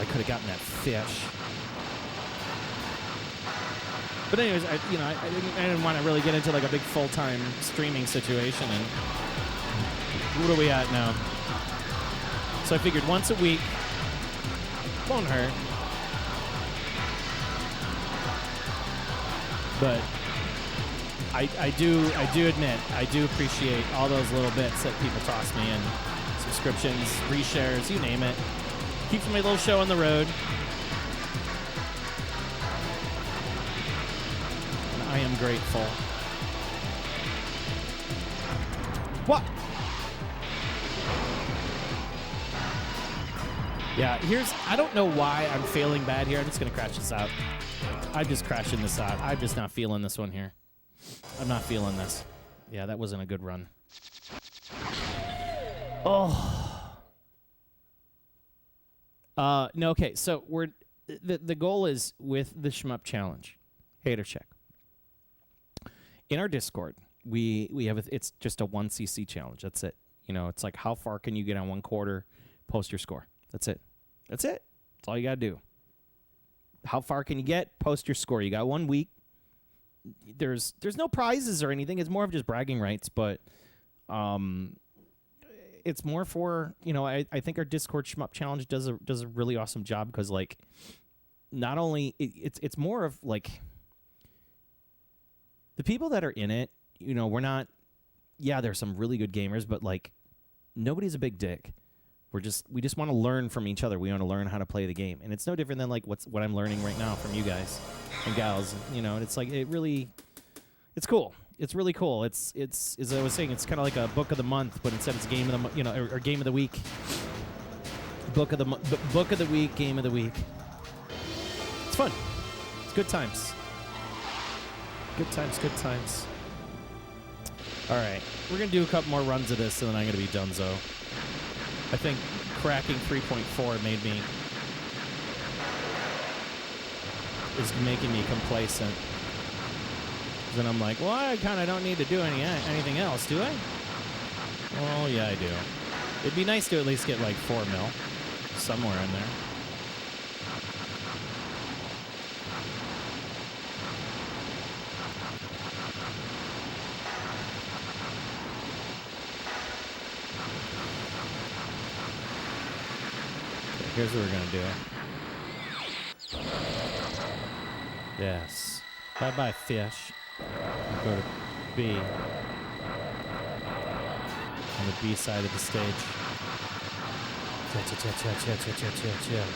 could have gotten that fish. But anyways, I didn't want to really get into a big full-time streaming situation. And what are we at now? So I figured once a week won't hurt. But I do admit, I do appreciate all those little bits that people toss me in. Subscriptions, reshares, you name it. Keeps my little show on the road. And I am grateful. What? Yeah, I don't know why I'm failing bad here. I'm just going to crash this out. I'm just crashing this out. I'm just not feeling this one here. I'm not feeling this. Yeah, that wasn't a good run. Oh. No, okay. So the goal is with the Shmup Challenge, Hater Check. In our Discord, we have it's just a 1cc challenge. That's it. It's like how far can you get on 1 quarter? Post your score. That's it. That's it. That's all you gotta do. How far can you get? Post your score. You got 1 week. There's no prizes or anything. It's more of just bragging rights, but it's more for I think our Discord Shmup Challenge does a really awesome job because not only it's more of the people that are in it. We're not. Yeah, there's some really good gamers, but nobody's a big dick. We just want to learn from each other. We want to learn how to play the game, and it's no different than what I'm learning right now from you guys and gals. And it's it's cool. It's really cool. It's as I was saying, it's kind of like a book of the month, but instead it's game of the or game of the week. Book of the week, game of the week. It's fun. It's good times. Good times. All right, we're gonna do a couple more runs of this, and then I'm gonna be donezo. I think cracking 3.4 is making me complacent. Then I'm like, well, I kind of don't need to do anything else, do I? Well, yeah, I do. It'd be nice to at least get 4 mil somewhere in there. Here's what we're going to do. Yes. Bye-bye, fish. We'll go to B. On the B side of the stage. Chill.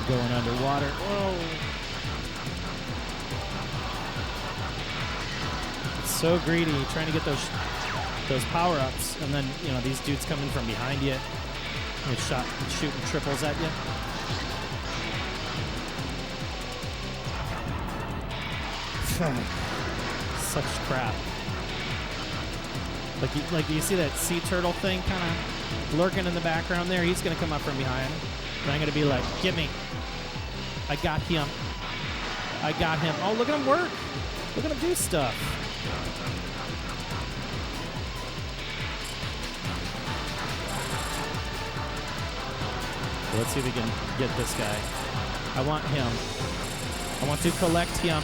Going underwater. Whoa. It's so greedy, trying to get those those power-ups, and then, you know, these dudes coming from behind you and shooting triples at you. Such crap. Like you see that sea turtle thing kind of lurking in the background there? He's going to come up from behind. And I'm going to be like, get me. I got him. I got him. Oh, look at him work. Look at him do stuff. Let's see if we can get this guy. I want him. I want to collect him.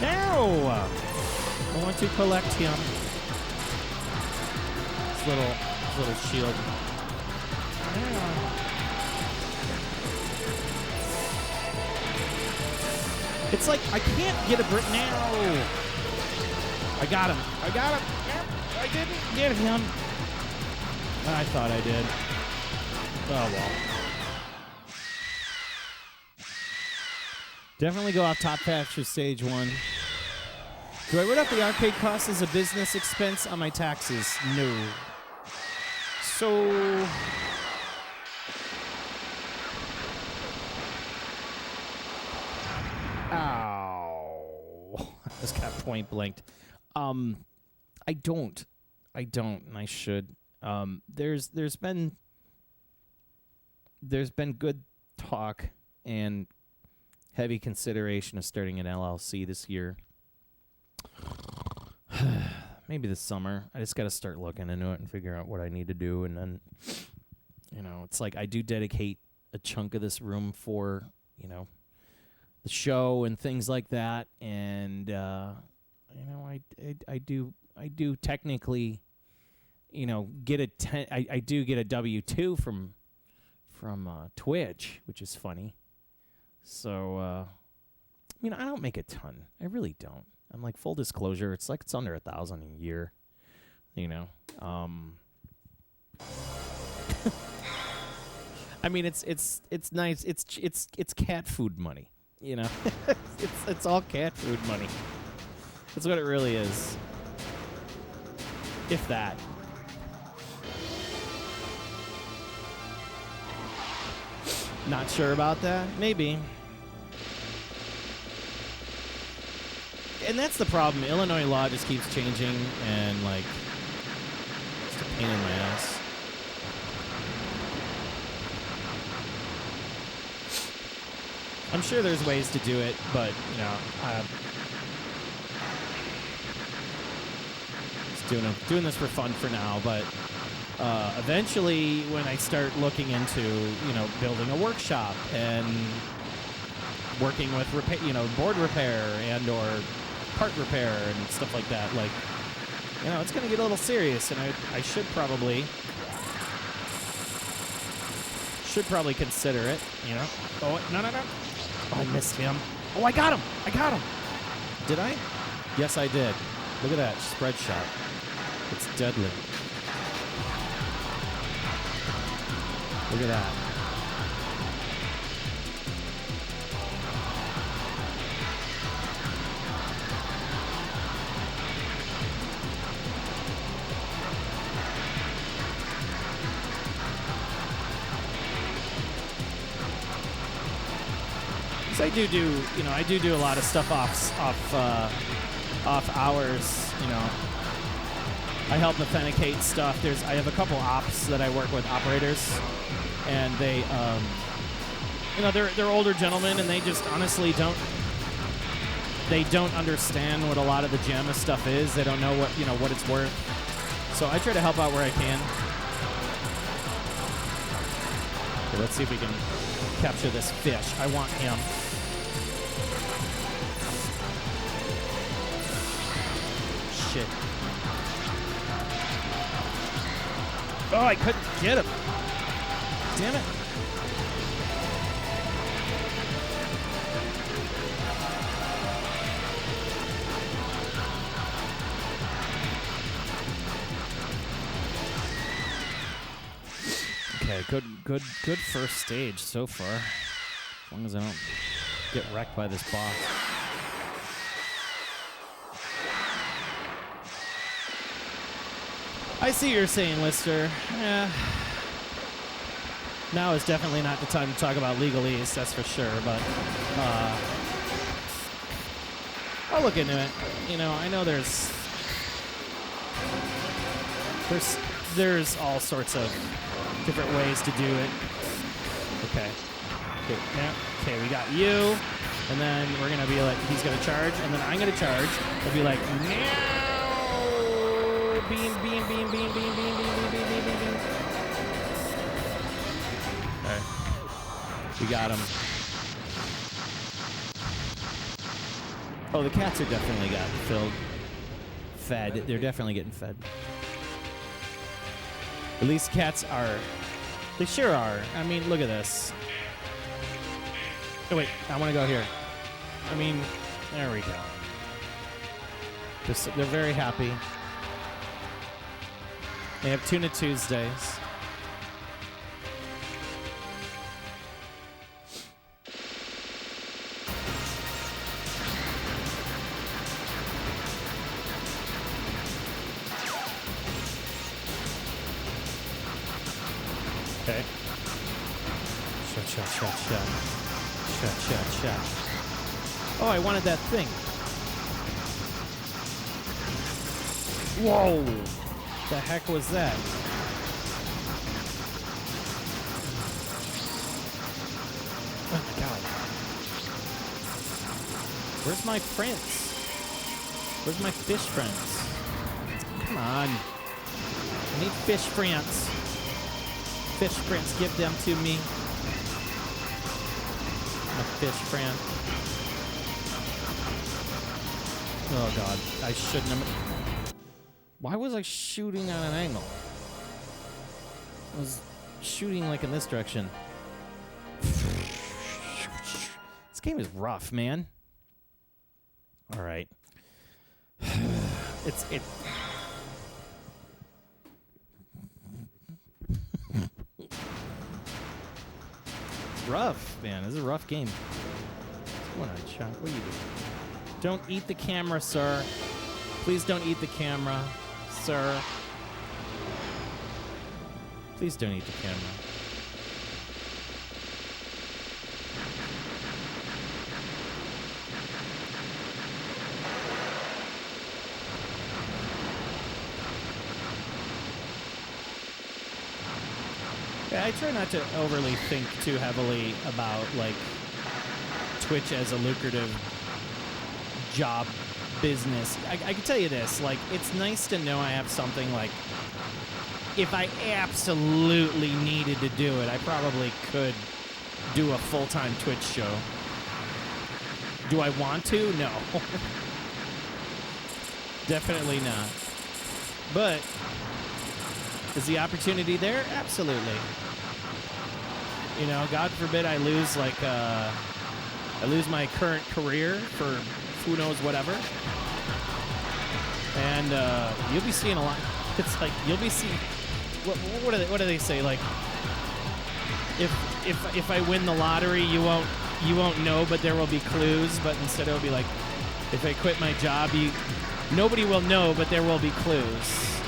No! I want to collect him. This little shield. Yeah. It's like I can't get a brick now. I got him. I got him. Yep, I didn't get him. I thought I did. Oh well. Definitely go off top patch for stage 1. Do I write off the arcade cost as a business expense on my taxes? No. So... Ow. This got point blanked. I don't, and I should. There's been good talk and heavy consideration of starting an LLC this year. Maybe this summer. I just got to start looking into it and figure out what I need to do. And then, you know, it's like I do dedicate a chunk of this room for, you know, the show and things like that. And, you know, I do technically, you know, get I do get a W-2 from Twitch, which is funny. So, I mean, I don't make a ton. I really don't. I'm like, full disclosure, it's like it's under $1,000 a year, you know. I mean, it's nice. It's cat food money, you know. it's all cat food money. That's what it really is. If that. Not sure about that. Maybe. And that's the problem. Illinois law just keeps changing, and like, it's a pain in my ass. I'm sure there's ways to do it, but you know, just doing this for fun for now. But eventually, when I start looking into, you know, building a workshop and working with board repair and or part repair and stuff like that, like, you know, it's going to get a little serious, and I should probably consider it, you know. Oh, no. Oh, I missed him. Oh, I got him. Did I? Yes, I did. Look at that spread shot. It's deadly. Look at that. I do a lot of stuff off hours. You know, I help authenticate stuff. I have a couple ops that I work with, operators, and they, you know, they're older gentlemen, and they just honestly don't understand what a lot of the JAMA stuff is. They don't know what it's worth. So I try to help out where I can. Okay, let's see if we can capture this fish. I want him. Shit. Oh, I couldn't get him. Damn it. Okay, good first stage so far. As long as I don't get wrecked by this boss. I see what you're saying, Lister. Now is definitely not the time to talk about legalese, that's for sure, but I'll look into it. You know, I know there's all sorts of different ways to do it. Okay. Okay, we got you. And then we're going to be like, he's going to charge. And then I'm going to charge. We'll be like, meow. Beam, beam, beam, beam, beam, beam, beam, beam, beam, beam, beam. Okay. We got him. Oh, the cats are definitely got filled. Fed. They're definitely getting fed. At least cats are. They sure are. I mean, look at this. Oh, wait. I want to go here. I mean, there we go. They're very happy. They have Tuna Tuesdays. Okay. Shut. Oh, I wanted that thing. Whoa! The heck was that? Oh my god. Where's my friends? Where's my fish friends? Come on. I need fish friends. Fish friends, give them to me. My fish friend. Oh god, I shouldn't have. Why was I shooting on an angle? I was shooting like in this direction. This game is rough, man. All right. It's rough, man. This is a rough game. What a chunk. What are you doing? Don't eat the camera, sir. Please don't eat the camera, sir. Please don't eat the camera. I try not to overly think too heavily about, like, Twitch as a lucrative job business. I can tell you this, like, it's nice to know I have something, like, if I absolutely needed to do it, I probably could do a full-time Twitch show. Do I want to? No. Definitely not. But is the opportunity there? Absolutely. You know, God forbid I lose, like, I lose my current career for who knows whatever. And you'll be seeing a lot. It's like, you'll be seeing, what do they say? Like, if I win the lottery, you won't know, but there will be clues. But instead it'll be like, if I quit my job, nobody will know, but there will be clues.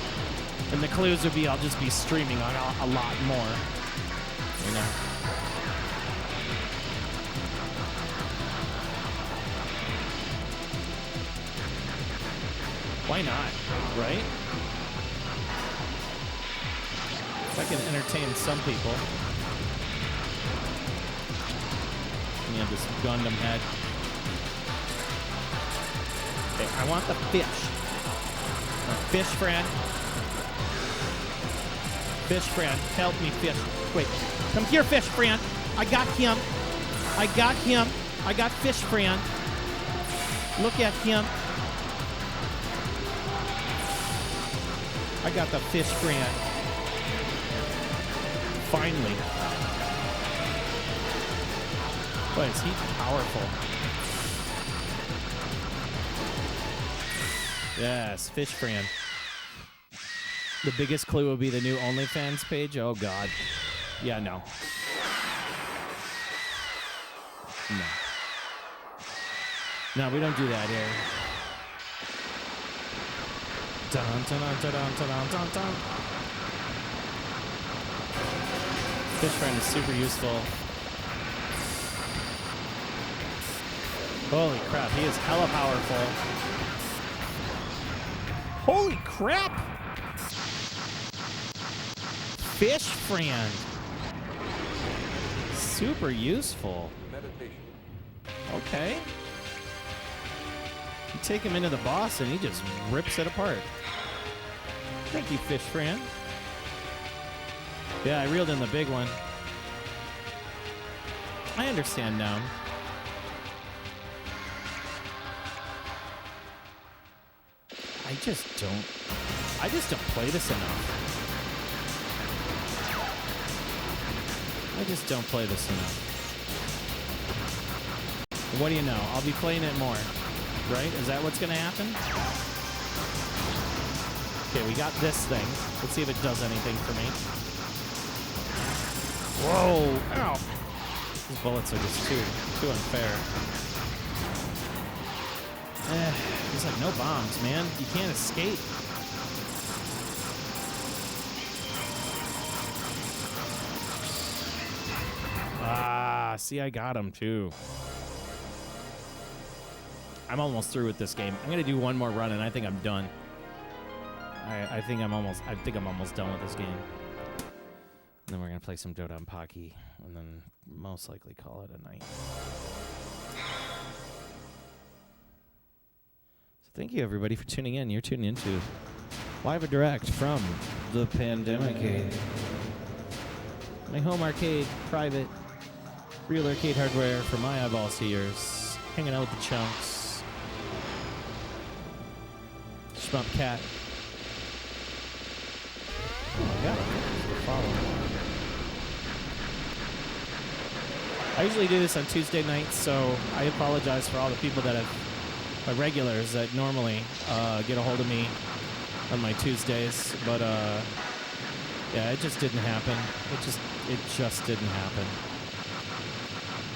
And the clues would be I'll just be streaming on a lot more. You know? Why not? Right? If I can entertain some people. And you have this Gundam head. Okay, I want the fish. Fish friend. Fish friend, help me, fish. Wait, come here, fish friend. I got him. I got him. I got fish friend. Look at him. I got the fish friend. Finally. Boy, is he powerful. Yes, fish friend. The biggest clue will be the new OnlyFans page. Oh, God. Yeah, no. No, we don't do that here. Dun, dun, dun, dun, dun, dun, dun, dun. Fish friend is super useful. Holy crap, he is hella powerful. Holy crap! Fish friend. Super useful. Meditation. Okay. You take him into the boss and he just rips it apart. Thank you, fish friend. Yeah, I reeled in the big one. I understand now. I just don't play this enough. I just don't play this enough. What do you know? I'll be playing it more. Right? Is that what's going to happen? Okay, we got this thing. Let's see if it does anything for me. Whoa! Ow! These bullets are just too unfair. There's like no bombs, man. You can't escape. Ah, see, I got him too. I'm almost through with this game. I'm gonna do one more run, and I think I'm done. I think I'm almost done with this game. And then we're gonna play some DoDonpachi, and then most likely call it a night. So thank you everybody for tuning in. You're tuning into Live and Direct from the Pandemic. My home arcade, private, real arcade hardware for my eyeballs to yours. Hanging out with the chunks. Shmup cat. Oh my god, follow. I usually do this on Tuesday nights, so I apologize for all the people that have my regulars that normally get a hold of me on my Tuesdays, but yeah, it just didn't happen. It just didn't happen. Yep.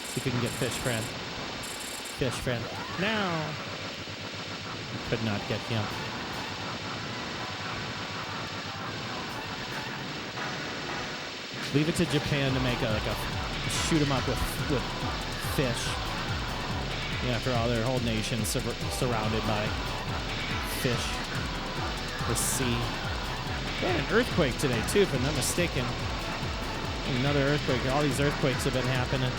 See if we can get fish friend. Fish friend. Now. Could not get him. Leave it to Japan to make a shoot 'em up with fish. Yeah, after all, their whole nation surrounded by fish. The sea. They had an earthquake today too, if I'm not mistaken. Another earthquake. All these earthquakes have been happening.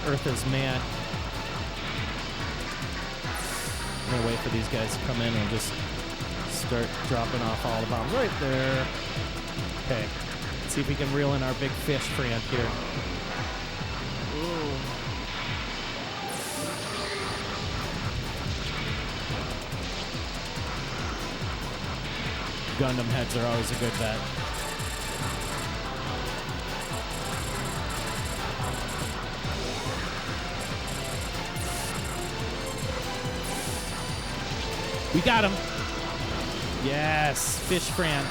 Earth is mad. I'm gonna wait for these guys to come in and just start dropping off all the bombs right there. Okay, let's see if we can reel in our big fish friend here. Ooh. Gundam heads are always a good bet. We got him. Yes, fish friend.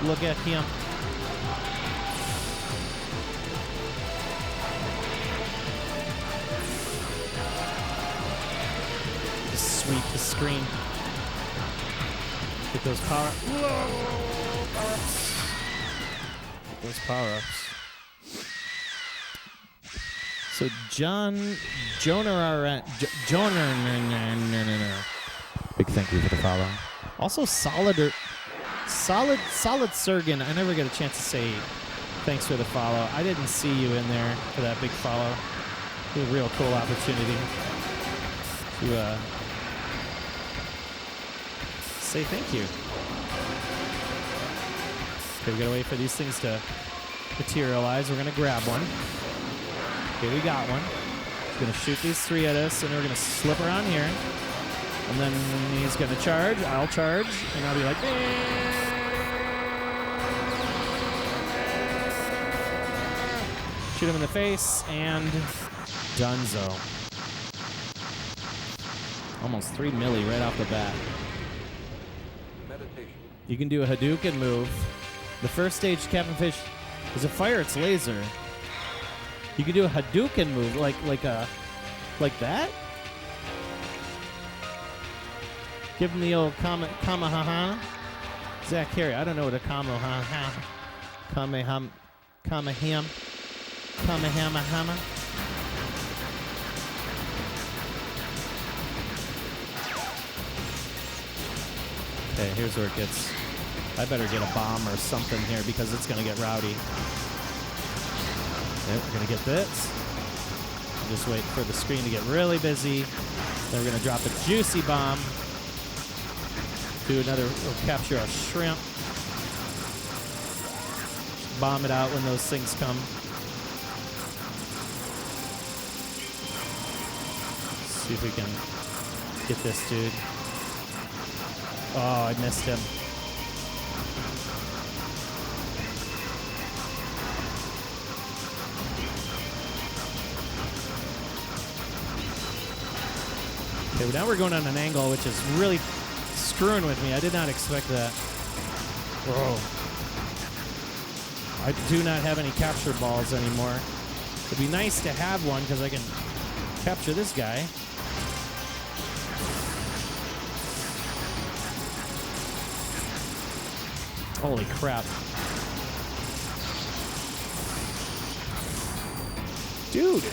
Look at him. Just sweep the screen. Get those power-ups. Get those power-ups. So Joner. Big thank you for the follow. Also, Solid Surgeon. I never get a chance to say thanks for the follow. I didn't see you in there for that big follow. It was a real cool opportunity to say thank you. Okay, we gotta wait for these things to materialize. We're gonna grab one. Okay, we got one. He's gonna shoot these three at us, and we're gonna slip around here. And then he's gonna charge. I'll charge, and I'll be like, shoot him in the face, and donezo. Almost 3 milli right off the bat. Meditation. You can do a Hadouken move. The first stage, Captain Fish, is a fire its laser. You can do a Hadouken move like that. Give him the old Kamehameha. Zach Carey, I don't know what a Kamehameha. Kamehameha. Okay, here's where it gets. I better get a bomb or something here because it's gonna get rowdy. Okay, we're gonna get this. Just wait for the screen to get really busy. Then we're gonna drop a juicy bomb. Do another, we'll capture a shrimp. Bomb it out when those things come. See if we can get this dude. Oh, I missed him. Okay, well now we're going on an angle which is really screwing with me. I did not expect that. Whoa. I do not have any capture balls anymore. It'd be nice to have one because I can capture this guy. Holy crap. Dude.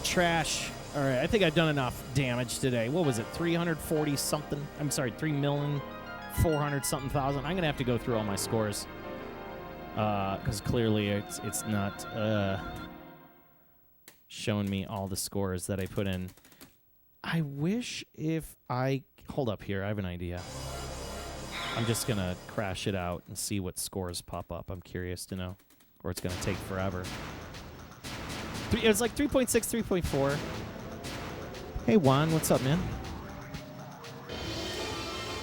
Trash. All right, I think I've done enough damage today. What was it? 340 something? I'm sorry, 3,400 something thousand. I'm going to have to go through all my scores. Because clearly it's not showing me all the scores that I put in. I wish if I... Hold up here. I have an idea. I'm just going to crash it out and see what scores pop up. I'm curious to know. Or it's going to take forever. It was like 3.6, 3.4. Hey, Juan. What's up, man?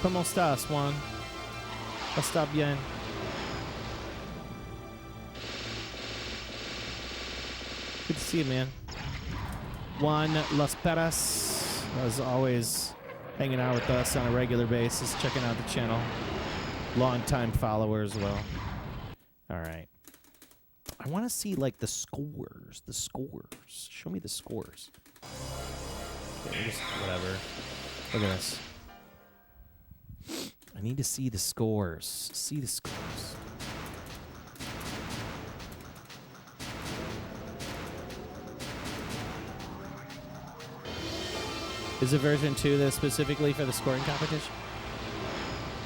¿Cómo estás, Juan? ¿Está bien? Good to see you, man. Juan Las Peras, as always, hanging out with us on a regular basis, checking out the channel. Long-time follower as well. All right. I want to see, like, the scores. The scores. Show me the scores. Okay, just whatever. Look at this. I need to see the scores. See the scores. Is it version 2 that's specifically for the scoring competition?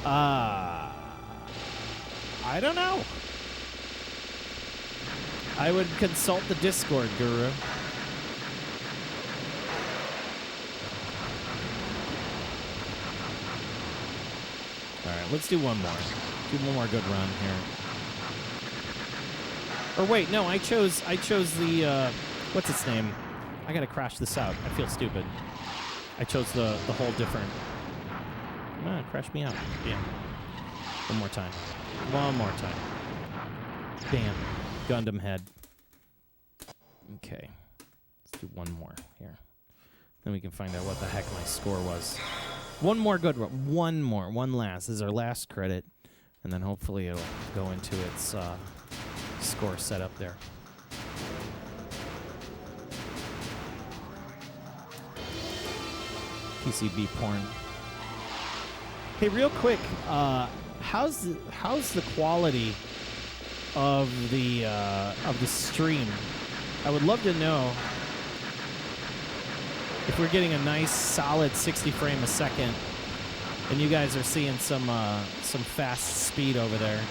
I don't know. I would consult the Discord, Guru. All right, let's do one more. Do one more good run here. Or wait, no, I chose the what's its name? I gotta crash this out. I feel stupid. I chose the whole different. Crash me out. Bam. One more time. One more time. Bam. Gundam head. Okay. Let's do one more here. Then we can find out what the heck my score was. One more good one. One more. One last. This is our last credit. And then hopefully it'll go into its score set up there. PCB porn. Hey, real quick, how's the quality of the stream? I would love to know if we're getting a nice solid 60 frame a second, and you guys are seeing some fast speed over there.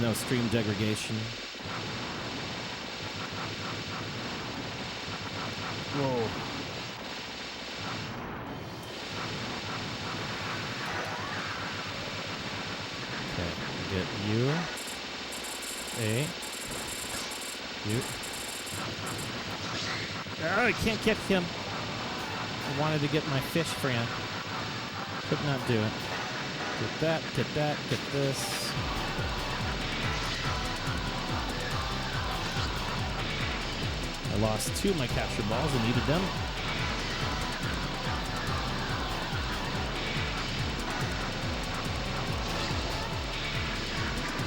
No stream degradation. Whoa. Okay, get you. You. Oh, I can't get him. I wanted to get my fish friend. Could not do it. Get that, get this. I lost 2 of my capture balls and needed them.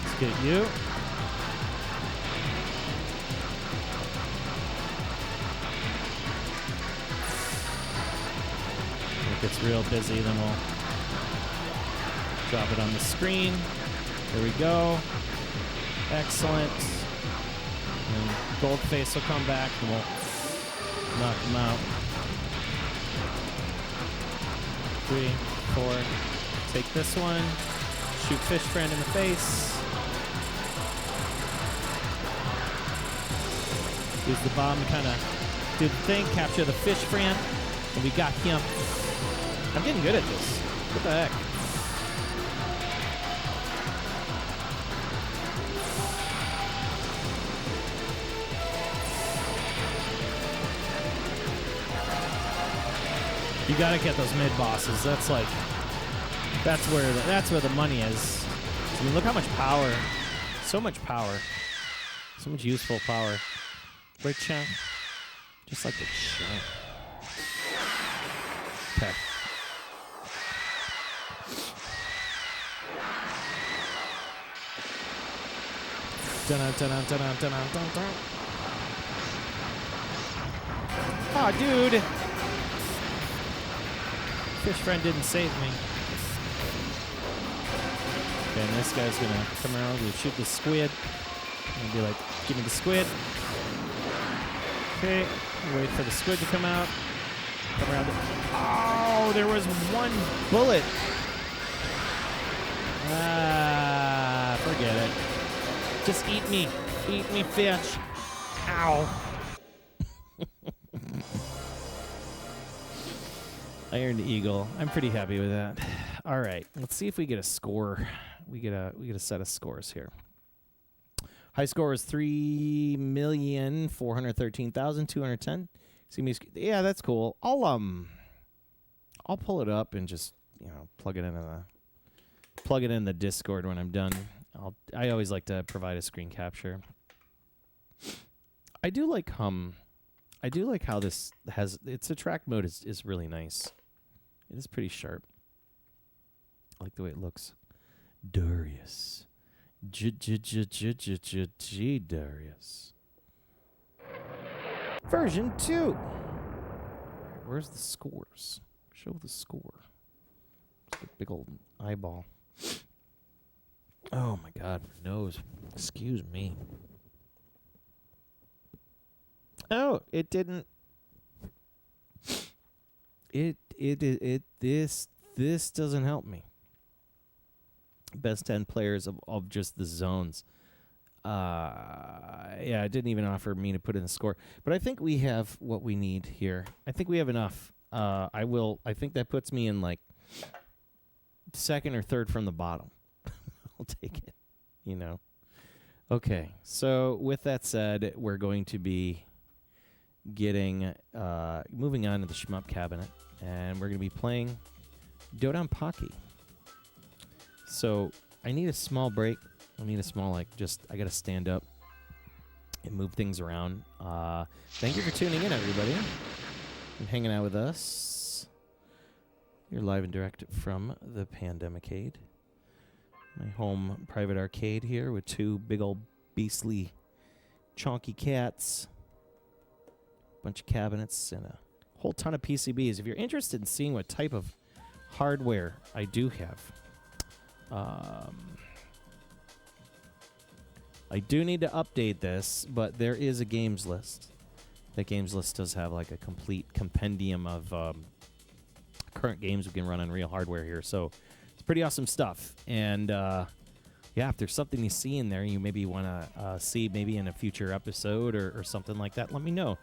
Let's get you. If it gets real busy, then we'll drop it on the screen. There we go. Excellent. And Goldface will come back and we'll knock him out. 3, 4. Take this one. Shoot Fish Friend in the face. Use the bomb to kind of do the thing. Capture the Fish Friend. And we got him. I'm getting good at this. What the heck? You gotta get those mid bosses. That's like, that's where the money is. I mean, look how much power, so much power, so much useful power. Right, champ? Just like the champ. Okay. Oh, dude. Fish Friend didn't save me. Okay, and this guy's gonna come around and shoot the squid. And be like, give me the squid. Okay, wait for the squid to come out. Come around. Oh, there was one bullet. Ah, forget it. Just eat me. Eat me, fish. Ow. Iron Eagle. I'm pretty happy with that. All right, let's see if we get a score. We get a set of scores here. High score is 3,413,210. See me? Yeah, that's cool. I'll pull it up and just plug it in the Discord when I'm done. I always like to provide a screen capture. I do like how this has its attract mode is really nice. It is pretty sharp. I like the way it looks. Darius. G-Darius. Version 2. Where's the scores? Show the score. It's a big old eyeball. Oh my god, my nose. Excuse me. Oh, it didn't. This doesn't help me. Best 10 players of just the zones. Yeah, it didn't even offer me to put in the score. But I think we have what we need here. I think we have enough. I think that puts me in like second or third from the bottom. I'll take it. Okay, so with that said, we're going to be moving on to the shmup cabinet, and we're going to be playing DoDonpachi. So I need a small break. I need a small, I got to stand up and move things around. Thank you for tuning in, everybody, and hanging out with us. You're live and direct from the Pandemicade. My home private arcade here with 2 big old beastly chonky cats, bunch of cabinets, and a whole ton of PCBs. If you're interested in seeing what type of hardware I do have, I do need to update this, but there is a games list. That games list does have like a complete compendium of current games we can run on real hardware here, so it's pretty awesome stuff. And yeah, if there's something you see in there you maybe want to see maybe in a future episode or something like that, let me know,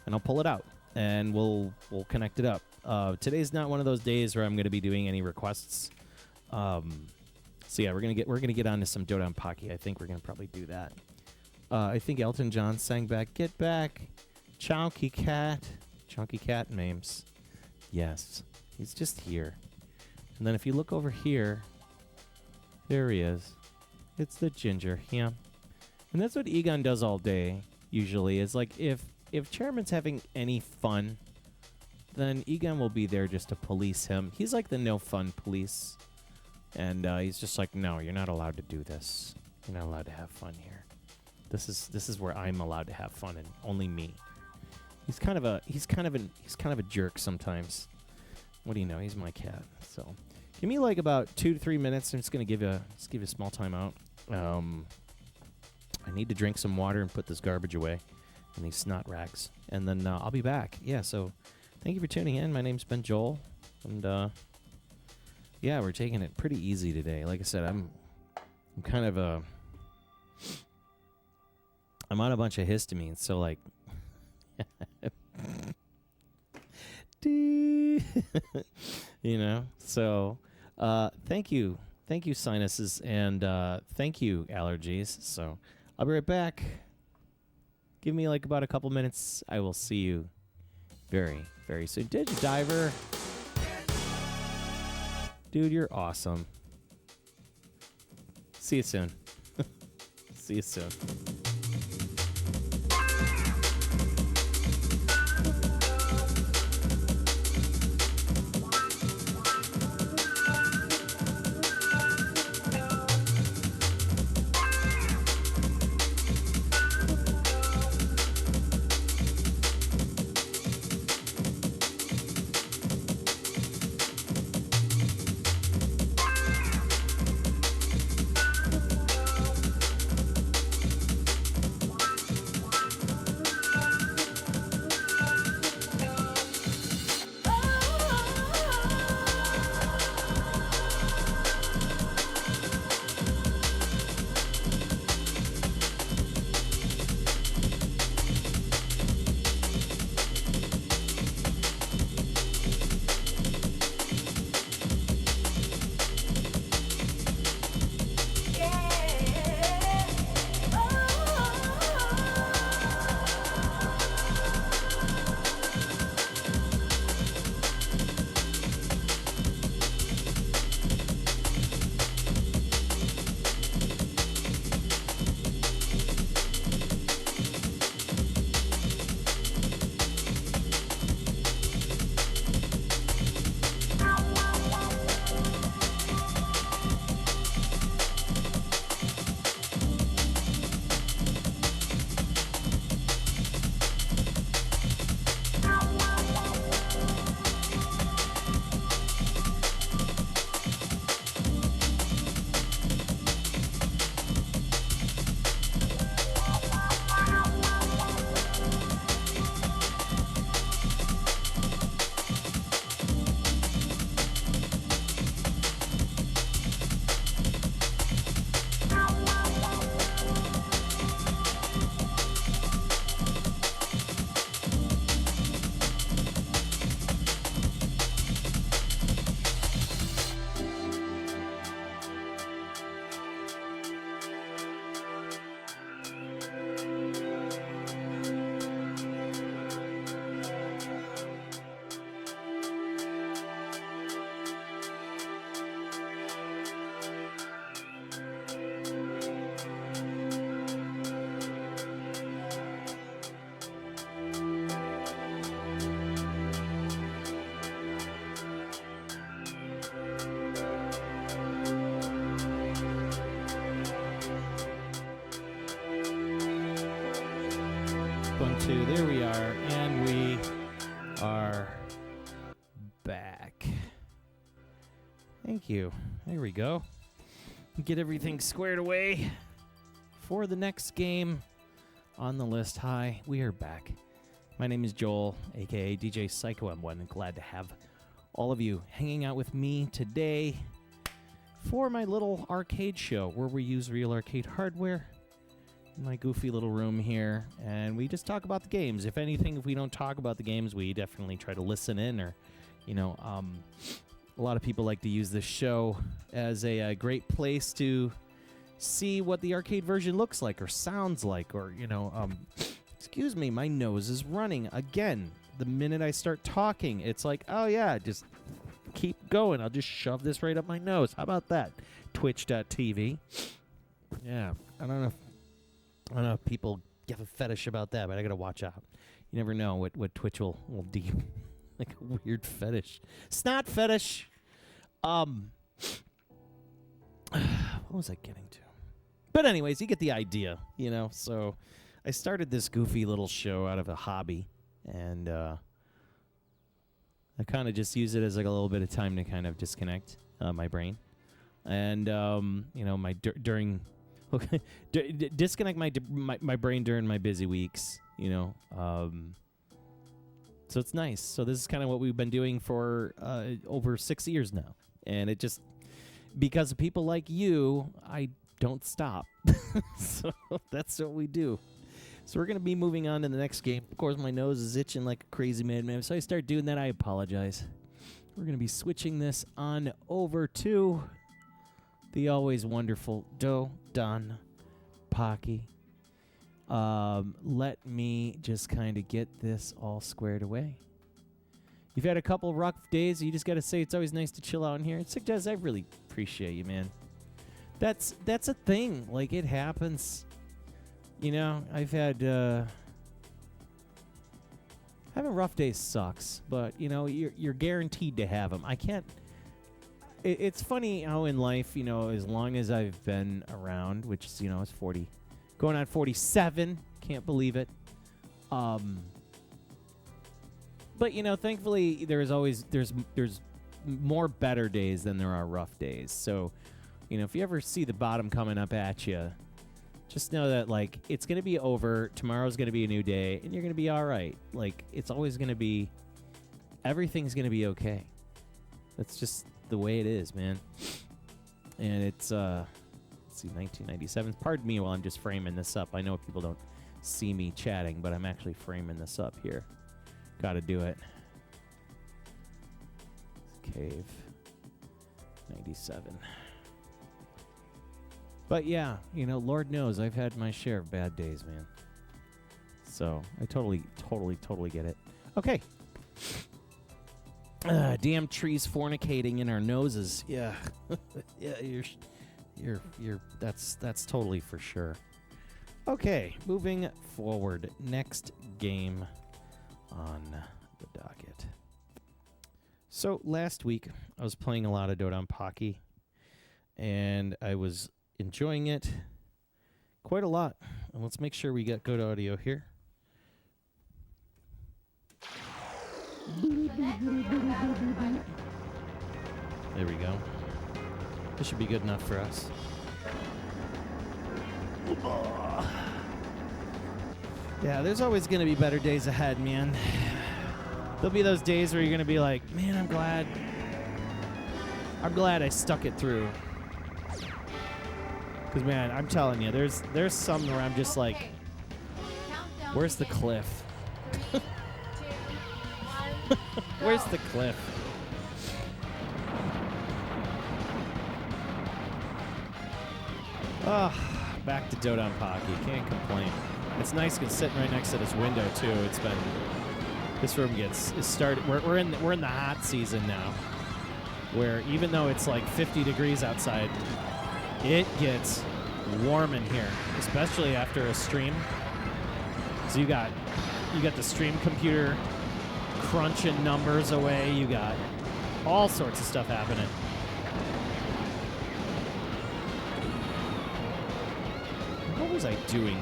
and I'll pull it out and we'll connect it up. Today's not one of those days where I'm going to be doing any requests. So yeah, we're gonna get on to some DoDonpachi. I think we're gonna probably do that. I think Elton John sang back, "Get back, Chonky Cat." Chonky Cat names. Yes, he's just here. And then if you look over here, There he is. It's the ginger, yeah. And that's what Egon does all day, usually. Is like, if Chairman's having any fun, then Egon will be there just to police him. He's like the no-fun police. And he's just like, no, you're not allowed to do this. You're not allowed to have fun here. This is where I'm allowed to have fun, and only me. He's kind of a jerk sometimes. What do you know? He's my cat. So, give me like about 2 to 3 minutes. I'm just gonna give you a small time out. I need to drink some water and put this garbage away, and these snot rags, and then I'll be back. Yeah. So, thank you for tuning in. My name's Ben Joel, and yeah, we're taking it pretty easy today. Like I said, I'm kind of I'm on a bunch of histamines, so like, you know. So, thank you, sinuses, and thank you, allergies. So, I'll be right back. Give me like about a couple minutes. I will see you very, very soon. Did you, Diver? Dude, you're awesome. See you soon. See you soon. There we are, and we are back. Thank you. There we go. Get everything squared away for the next game on the list. Hi, we are back. My name is Joel, aka DJ Psycho M1, and glad to have all of you hanging out with me today for my little arcade show where we use real arcade hardware in my goofy little room here, and we just talk about the games. If anything, if we don't talk about the games, we definitely try to listen in, or, a lot of people like to use this show as a great place to see what the arcade version looks like or sounds like, or, excuse me, my nose is running again. The minute I start talking, it's like, oh yeah, just keep going. I'll just shove this right up my nose. How about that? Twitch.tv. Yeah, I don't know if people have a fetish about that, but I got to watch out. You never know what Twitch will deem like a weird fetish. Snot fetish. What was I getting to? But anyways, you get the idea, you know. So I started this goofy little show out of a hobby, and I kind of just use it as like a little bit of time to kind of disconnect my brain, and you know, disconnect my brain during my busy weeks, you know. So it's nice. So this is kind of what we've been doing for over 6 years now, and it just because of people like you, I don't stop. So that's what we do. So we're going to be moving on to the next game. Of course, my nose is itching like a crazy madman. So I start doing that. I apologize. We're going to be switching this on over to the always wonderful DoDonpachi. Let me just kind of get this all squared away. You've had a couple rough days. You just got to say it's always nice to chill out in here. Sick Jazz, I really appreciate you, man. That's a thing. Like, it happens. You know, I've had having rough days sucks, but you know, you're guaranteed to have them. I can't. It's funny how in life, you know, as long as I've been around, which is, you know, is 40, going on 47. Can't believe it. But you know, thankfully, there's more better days than there are rough days. So, you know, if you ever see the bottom coming up at you, just know that, like, it's going to be over. Tomorrow's going to be a new day, and you're going to be all right. Like, it's always going to be, everything's going to be okay. That's just the way it is, man. And it's, let's see, 1997. Pardon me while I'm just framing this up. I know people don't see me chatting, but I'm actually framing this up here. Got to do it. Cave. 97. But yeah, you know, Lord knows I've had my share of bad days, man. So I totally get it. Okay. Damn trees fornicating in our noses. Yeah. Yeah, that's totally for sure. Okay, moving forward. Next game on the docket. So last week I was playing a lot of DoDonpachi, and I was enjoying it quite a lot. And let's make sure we get good audio here. There we go. This should be good enough for us. Yeah, there's always going to be better days ahead, man. There'll be those days where you're going to be like, man, I'm glad I stuck it through. Because, man, I'm telling you, there's some where I'm just like, where's the cliff? Where's the cliff? Oh, back to DoDonpachi. Can't complain. It's nice because sitting right next to this window too. It's been, this room is started. We're in the hot season now, where even though it's like 50 degrees outside, it gets warm in here, especially after a stream. So you got the stream computer crunching numbers away. You got all sorts of stuff happening. What was I doing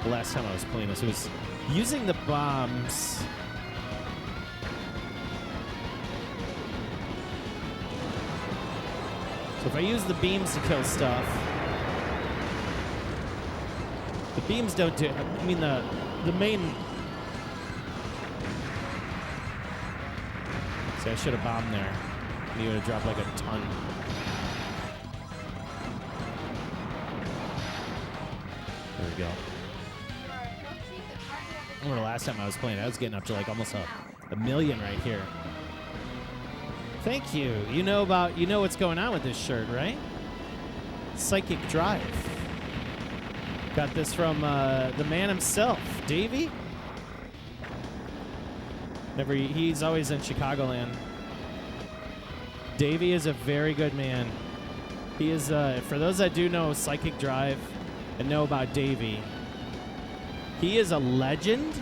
the last time I was playing this? It was using the bombs. So if I use the beams to kill stuff, the beams don't do, I mean the main, see, I should have bombed there. He would have dropped like a ton. There we go. I remember the last time I was playing, I was getting up to like almost a million right here. Thank you. You know what's going on with this shirt, right? Psychic Drive. Got this from the man himself, Davey. He's always in Chicagoland. Davey is a very good man. He is, for those that do know Psychic Drive and know about Davey, he is a legend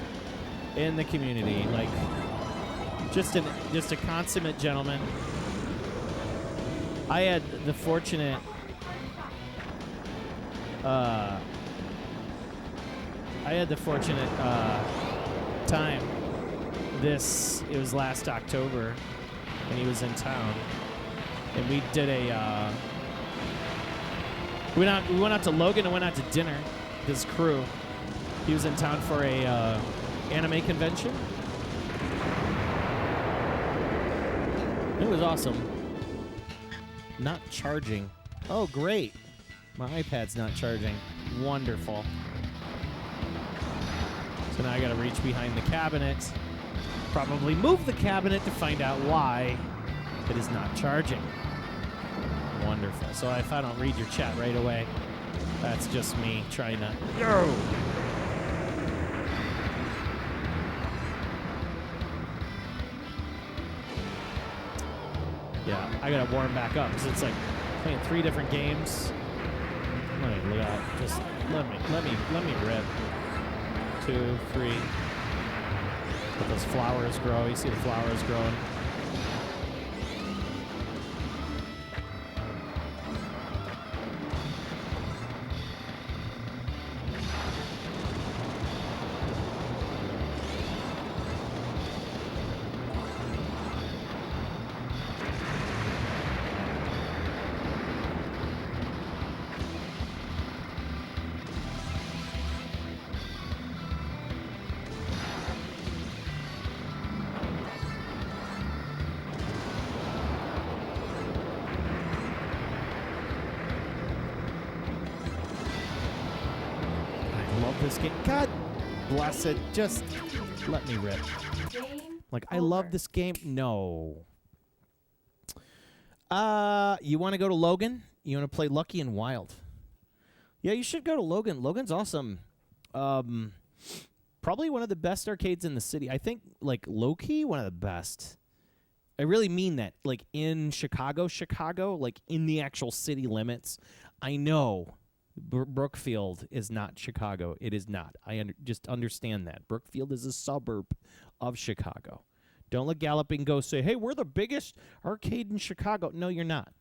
in the community. Like, just a consummate gentleman. I had the fortunate time. It was last October, and he was in town, and we did we went out to Logan and went out to dinner. His crew. He was in town for a anime convention. It was awesome. Not charging. Oh, great. My iPad's not charging. Wonderful. So now I gotta reach behind the cabinet. Probably move the cabinet to find out why it is not charging. Wonderful. So if I don't read your chat right away, that's just me trying to... Yo! Yeah, I gotta warm back up because it's like playing 3 different games. Let me look out. Just let me rip. 2, 3. Let those flowers grow. You see the flowers growing. This game. God bless it. Just let me rip. Like, I love this game. No. You want to go to Logan? You want to play Lucky and Wild? Yeah, you should go to Logan. Logan's awesome. Probably one of the best arcades in the city. I think, like, low-key, one of the best. I really mean that. Like, in Chicago, like, in the actual city limits. I know Brookfield is not Chicago. It is not. Just understand that. Brookfield is a suburb of Chicago. Don't let Galloping Ghost say, hey, we're the biggest arcade in Chicago. No, you're not.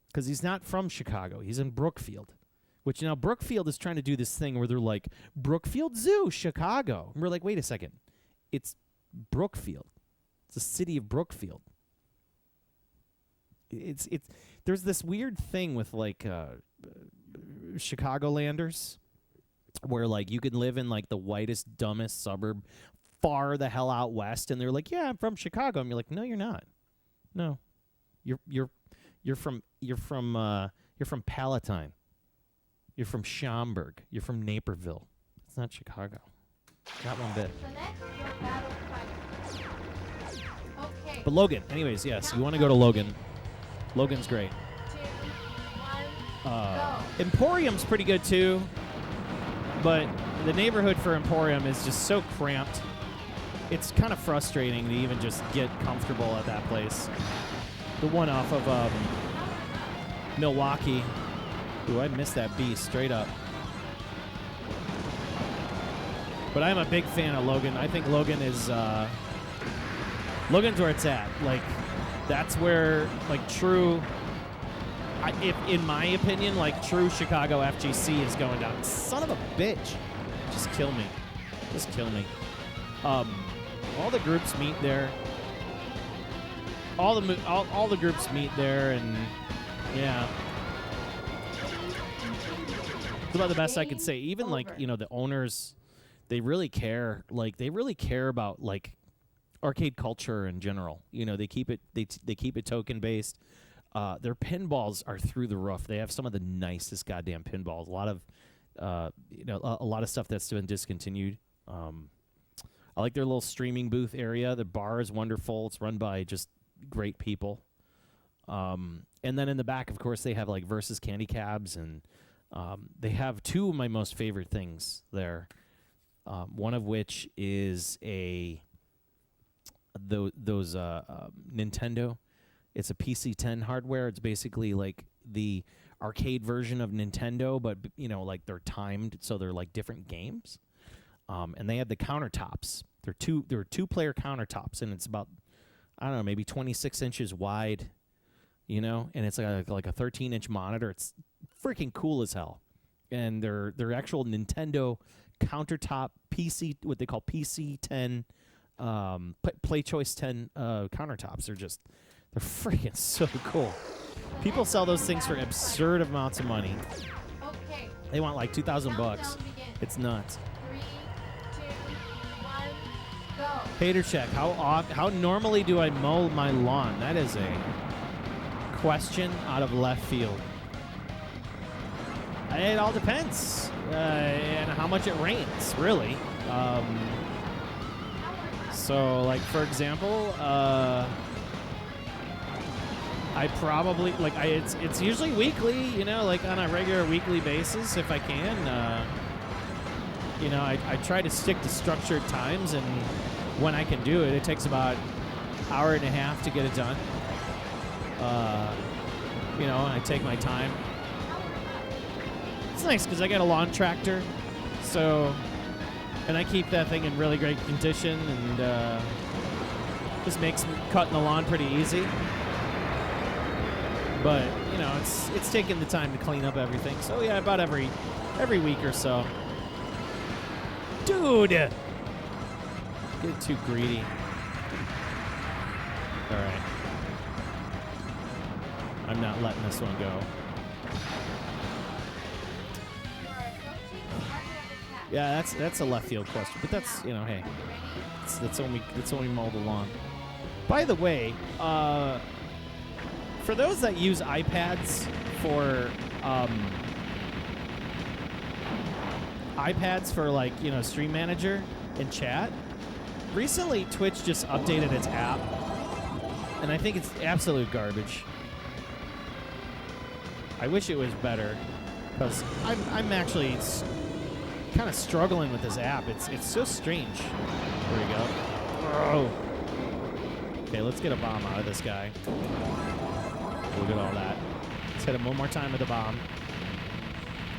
Because he's not from Chicago. He's in Brookfield. Which now Brookfield is trying to do this thing where they're like, Brookfield Zoo, Chicago. And we're like, wait a second. It's Brookfield. It's the city of Brookfield. There's this weird thing with like Chicagolanders where like you can live in like the whitest, dumbest suburb far the hell out west, and they're like, yeah, I'm from Chicago. And you're like, no, you're not. No. You're from Palatine. You're from Schaumburg. You're from Naperville. It's not Chicago. Not one bit. Okay. But Logan, anyways, yes, you want to go to Logan. Logan's great. 2, 1, go. Emporium's pretty good too, but the neighborhood for Emporium is just so cramped. It's kind of frustrating to even just get comfortable at that place. The one off of Milwaukee. Ooh, I missed that beast straight up. But I'm a big fan of Logan. I think Logan is Logan's where it's at. Like, that's where like true. If in my opinion, like true Chicago FGC is going down. Son of a bitch! Just kill me. Just kill me. All the groups meet there. All the groups meet there, and yeah. It's about the best I could say. Even like, you know, the owners, they really care. Like, they really care about like arcade culture in general. You know, they keep it token based. Their pinballs are through the roof. They have some of the nicest goddamn pinballs. A lot of a lot of stuff that's been discontinued. I like their little streaming booth area. The bar is wonderful. It's run by just great people. And then in the back, of course, they have like Versus Candy Cabs, and they have two of my most favorite things there. One of which is those Nintendo. It's a PC-10 hardware. It's basically like the arcade version of Nintendo, but like they're timed, so they're like different games. And they had the countertops. They're two-player countertops, and it's about, I don't know, maybe 26 inches wide, and it's like a 13-inch monitor. It's freaking cool as hell. And they're actual Nintendo countertop PC, what they call PC-10, Play Choice 10 countertops. They're freaking so cool. People sell those things for absurd amounts of money. Okay. They want like $2,000 bucks. Countdown begins. It's nuts. 3, 2, 1, go. Hater check. How normally do I mow my lawn? That is a question out of left field. It all depends, and how much it rains, really. So, like for example, I probably it's usually weekly, like on a regular weekly basis if I can. I try to stick to structured times, and when I can do it, it takes about an hour and a half to get it done. And I take my time. It's nice because I got a lawn tractor, and I keep that thing in really great condition, and just makes cutting the lawn pretty easy. But it's taking the time to clean up everything. So yeah, about every week or so. Dude, get too greedy. All right, I'm not letting this one go. Yeah, that's a left field question, but that's hey, that's only mow the lawn. By the way, for those that use iPads for like Stream Manager and chat, recently Twitch just updated its app, and I think it's absolute garbage. I wish it was better, because I'm actually kind of struggling with this app. It's so strange. There we go. Oh. Okay, let's get a bomb out of this guy. Look at all that. Let's hit him one more time with a bomb.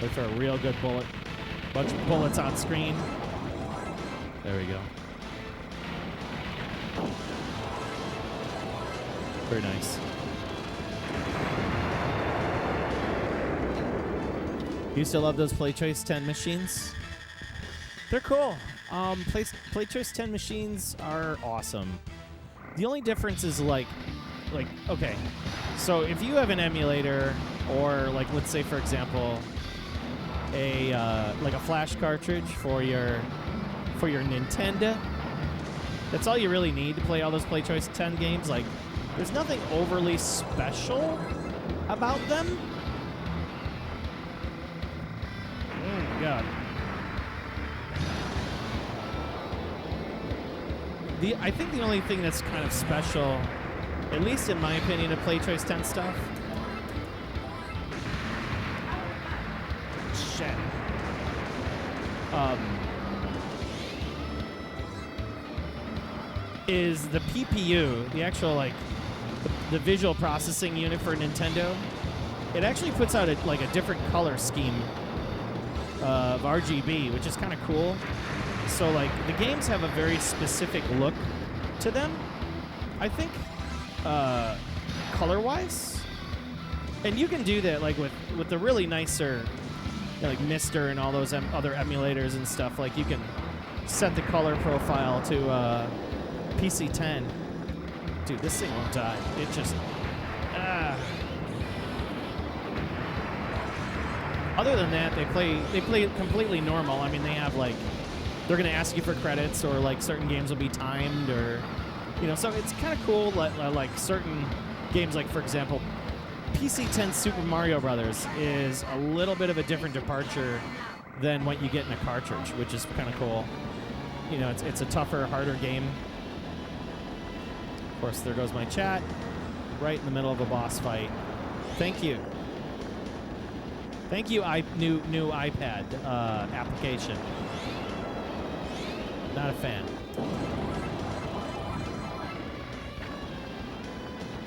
Look for a real good bullet. Bunch of bullets on screen. There we go. Very nice. Used to love those Play Choice 10 machines. They're cool. Play Choice 10 machines are awesome. The only difference is like okay, so if you have an emulator, or like let's say for example a flash cartridge for your Nintendo, that's all you really need to play all those Play Choice 10 games. Like there's nothing overly special about them. Oh my god. I think the only thing that's kind of special, at least in my opinion, of Play Choice 10 stuff, is the PPU, the actual the visual processing unit for Nintendo. It actually puts out a different color scheme of RGB, which is kind of cool. So the games have a very specific look to them, I think, color-wise. And you can do that with the really nicer, like Mister and all those other emulators and stuff. Like you can set the color profile to PC-10. Dude, this thing won't die. It just Other than that, they play completely normal. I mean, they have they're gonna ask you for credits, or certain games will be timed, or so it's kind of cool. Like certain games, like for example, PC-10 Super Mario Brothers is a little bit of a different departure than what you get in a cartridge, which is kind of cool. It's a tougher, harder game. Of course, there goes my chat, right in the middle of a boss fight. Thank you. Thank you, new iPad application. Not a fan.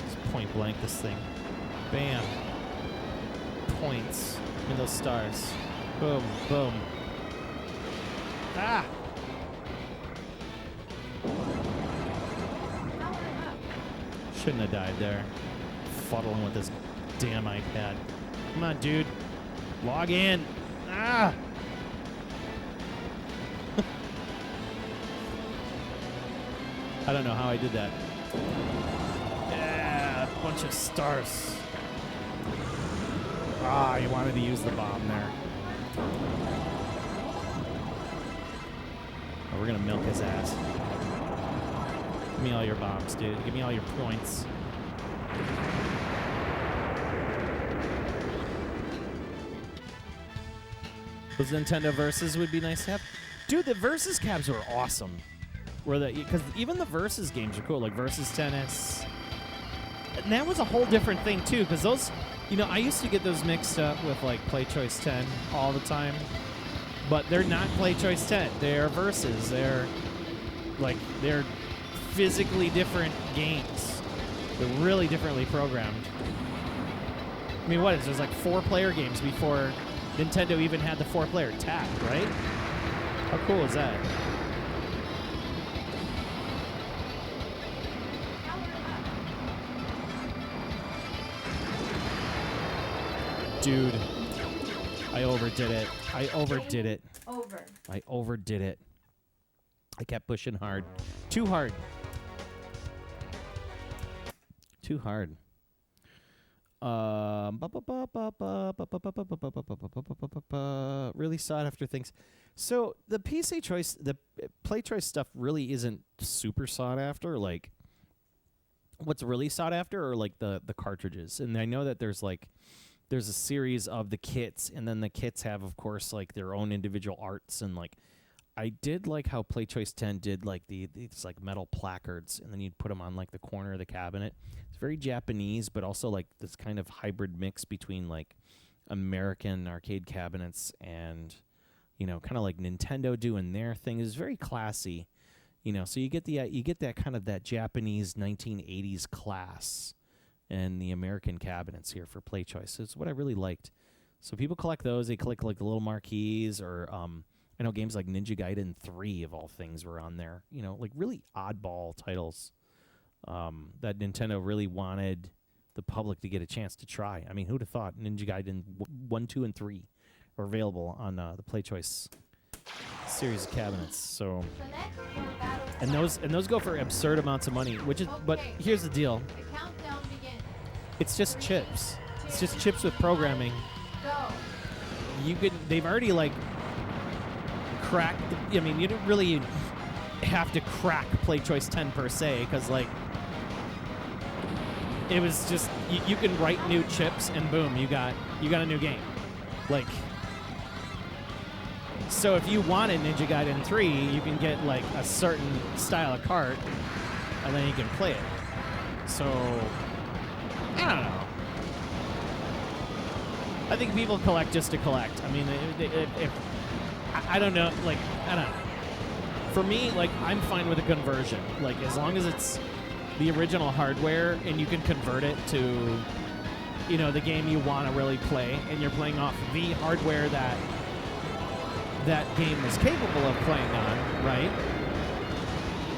Let's point blank this thing. Bam. Points. Give me those stars. Boom, boom. Ah! Shouldn't have died there. Fuddling with this damn iPad. Come on, dude. Log in. Ah! I don't know how I did that. Yeah, a bunch of stars. Ah, you wanted to use the bomb there. Oh, we're gonna milk his ass. Give me all your bombs, dude. Give me all your points. Those Nintendo Versus would be nice to have. Dude, the Versus cabs were awesome. Because even the Versus games are cool, like Versus Tennis. And that was a whole different thing, too, because those, you know, I used to get those mixed up with, like, Play Choice 10 all the time. But they're not Play Choice 10. They're Versus. They're physically different games. They're really differently programmed. I mean, what is there's like 4-player games before Nintendo even had the 4-player tap, right? How cool is that? Dude, I overdid it. I overdid it. Over. I overdid it. I kept pushing hard. Too hard. Too hard. Really sought after things. So the PC choice, the Play Choice stuff really isn't super sought after. Like, what's really sought after are like the cartridges. And I know that there's a series of the kits, and then the kits have, of course, like their own individual arts. And like, I did like how Play Choice 10 did like these like metal placards, and then you'd put them on like the corner of the cabinet. It's very Japanese, but also like this kind of hybrid mix between like American arcade cabinets and, you know, kind of like Nintendo doing their thing. It's very classy, you know. So you get that kind of that Japanese 1980s class and the American cabinets here for Play Choice. It's what I really liked. So people collect those. They collect like the little marquees, or I know games like Ninja Gaiden 3 of all things were on there. You know, like really oddball titles that Nintendo really wanted the public to get a chance to try. I mean, who'd have thought Ninja Gaiden 1, 2, and 3 are available on the Play Choice series of cabinets. So, and those go for absurd amounts of money. Which is, but here's the deal. The countdown begins. It's just chips. It's just chips with programming. Go. They've already like cracked. I mean, you don't really have to crack Play Choice 10 per se, because like it was just you can write new chips and boom, you got a new game. Like, so if you wanted Ninja Gaiden 3, you can get like a certain style of cart, and then you can play it. So I don't know. I think people collect just to collect. I mean, if I don't know, like, I don't know. For me, like, I'm fine with a conversion. Like, as long as it's the original hardware and you can convert it to, you know, the game you want to really play, and you're playing off the hardware that that game is capable of playing on, right?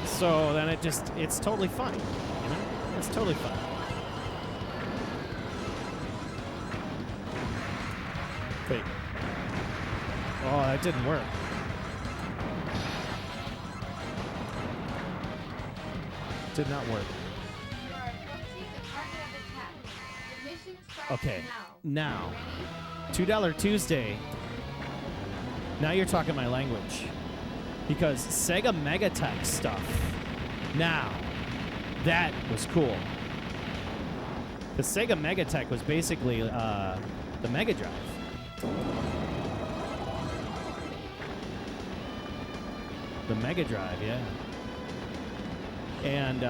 So then it's totally fine, you know? It's totally fine. Wait. Oh, that didn't work. Did not work. You are approaching the target of attack. The mission starts Okay. now. Now, $2 Tuesday. Now you're talking my language. Because Sega Megatech stuff. Now, that was cool. The Sega Megatech was basically the Mega Drive. The Mega Drive, yeah. And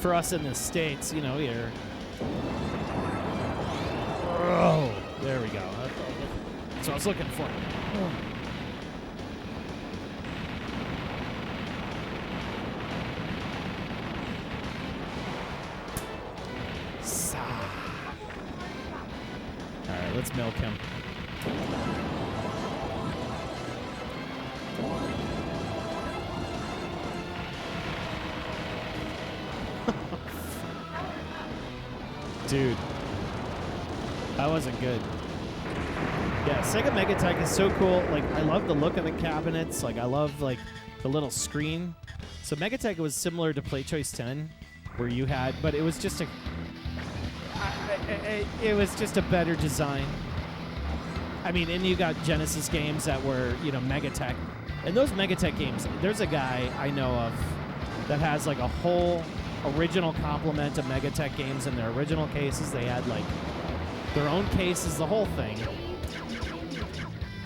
for us in the States, you know, here. Oh, there we go. That's what I was looking for. Let's milk him. Dude. That wasn't good. Yeah, Sega Megatech is so cool. Like, I love the look of the cabinets. Like, I love, like, the little screen. So Megatech was similar to PlayChoice 10, where you had, but it was just a, it was just a better design. I mean, and you got Genesis games that were, you know, Megatech. And those Megatech games, there's a guy I know of that has, like, a whole original complement of Megatech games in their original cases. They had, like, their own cases, the whole thing.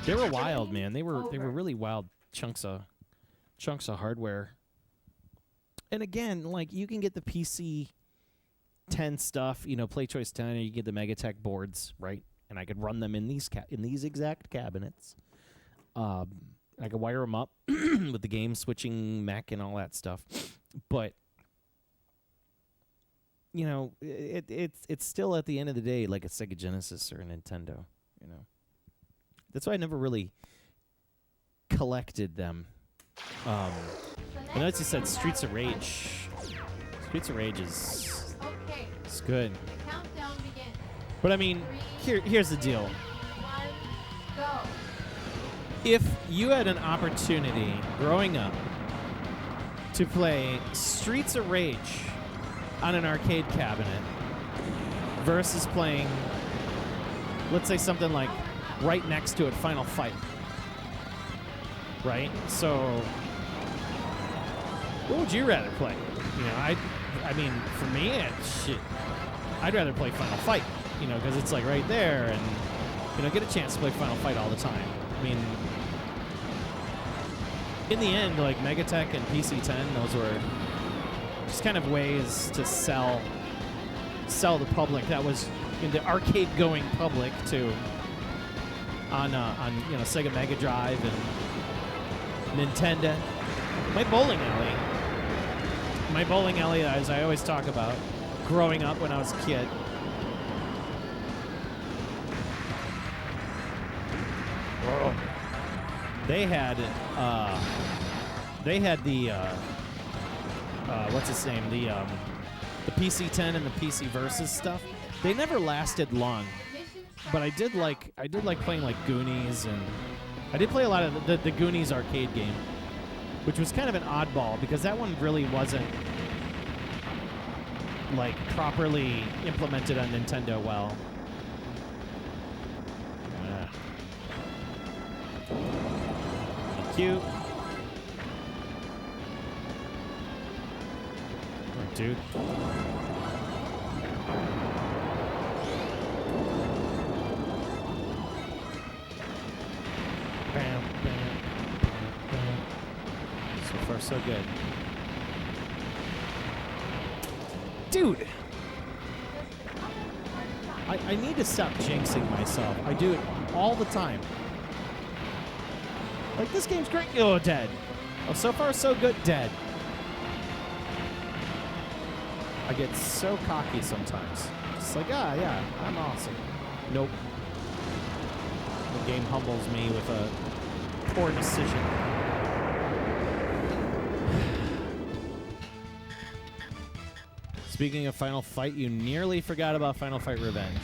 They were wild, man. They were really wild chunks of hardware. And again, like, you can get the PC 10 stuff, you know, PlayChoice 10, or you get the Megatech boards, right? And I could run them in these exact cabinets. I could wire them up with the game switching mech and all that stuff. But you know, it's still at the end of the day like a Sega Genesis or a Nintendo, you know. That's why I never really collected them. I noticed you said Streets of Rage. Streets of Rage is Okay, it's good. the countdown begins. But I mean, here's the deal. 1, go. If you had an opportunity growing up to play Streets of Rage on an arcade cabinet versus playing, let's say, something like right next to it, Final Fight, right? So what would you rather play? You know, I mean, for me, I'd rather play Final Fight, you know, because it's like right there, and you know, get a chance to play Final Fight all the time. I mean, in the end, like Megatech and PC-10, those were just kind of ways to sell the public that was in the arcade-going public to on you know, Sega Mega Drive and Nintendo. My bowling alley, as I always talk about, growing up when I was a kid. Whoa. They had the what's its name? The PC-10 and the PC Versus stuff. They never lasted long, but I did like playing like Goonies, and I did play a lot of the Goonies arcade game, which was kind of an oddball because that one really wasn't like properly implemented on Nintendo well. Cute. Oh, dude. Bam, bam, bam. So far, so good. Dude! I need to stop jinxing myself. I do it all the time. Like, this game's great. Oh, dead. Oh, so far, so good. Dead. I get so cocky sometimes. It's like, yeah, I'm awesome. Nope. The game humbles me with a poor decision. Speaking of Final Fight, you nearly forgot about Final Fight Revenge.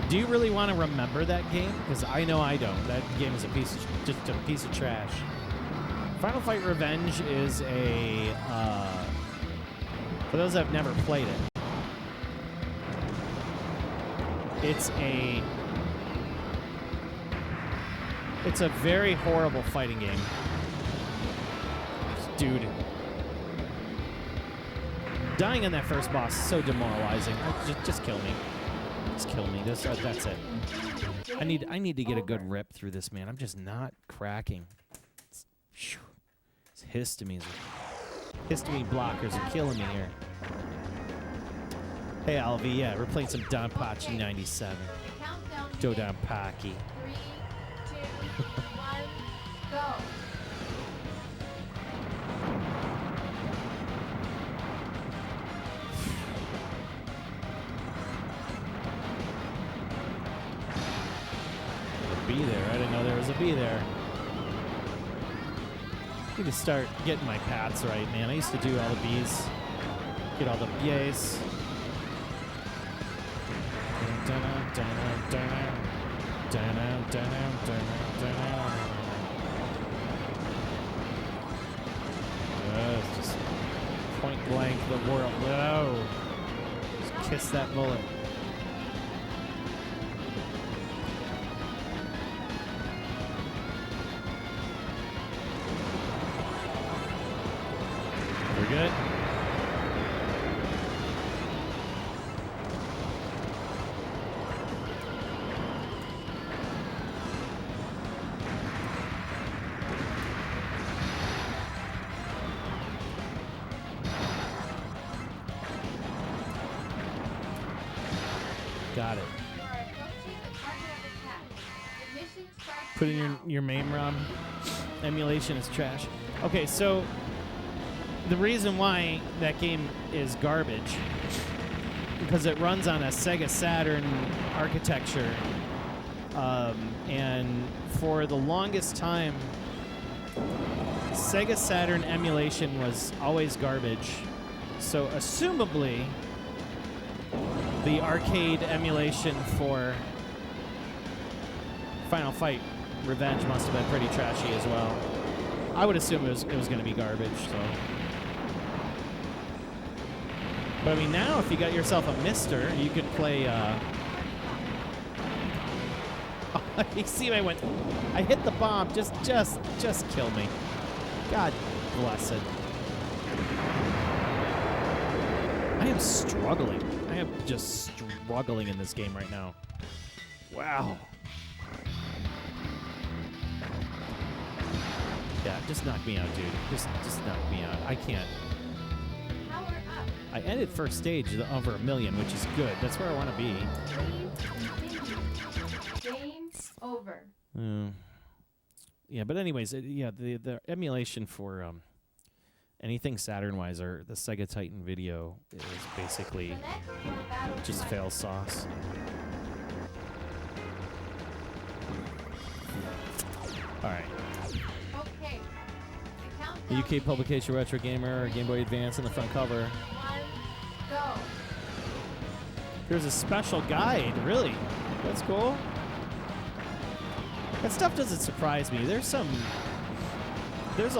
Do you really want to remember that game? Because I know I don't. That game is just a piece of trash. Final Fight Revenge is a, for those that have never played it, it's a very horrible fighting game. Dude. Dying on that first boss is so demoralizing. Just kill me. Just kill me. That's it. I need to get a good rip through this, man. I'm just not cracking. It's histamines. Histamine blockers are killing me here. Hey, Alvi, yeah, we're playing some DoDonpachi 97. DoDonpachi. 3, 2, 1, go. bee there. I didn't know there was a bee there. I need to start getting my paths right, man. I used to do all the bees. Get all the yays. It's just point blank the world. No. Just kiss that bullet. We're good. Got it. You are approaching the target of attack. The mission starts Put in now. your MAME ROM. Emulation is trash. Okay, so the reason why that game is garbage because it runs on a Sega Saturn architecture, and for the longest time, Sega Saturn emulation was always garbage. So assumably, the arcade emulation for Final Fight Revenge must have been pretty trashy as well. I would assume it was going to be garbage. So, but I mean, now if you got yourself a Mister, you could play. You see, I hit the bomb. Just kill me. God bless it. I am struggling. I am just struggling in this game right now. Wow. Yeah, just knock me out, dude. Just knock me out. I can't. Power up. I ended first stage over 1 million, which is good. That's where I want to be. Please continue. Game over. Yeah, but anyways, the emulation for anything Saturn-wise or the Sega Titan Video is basically Select your battle just type. fail sauce. All right. Okay. The countdown The UK begins. publication Retro Gamer, Game Boy Advance on the front cover. 1, go. There's a special guide, really. That's cool. That stuff doesn't surprise me. There's a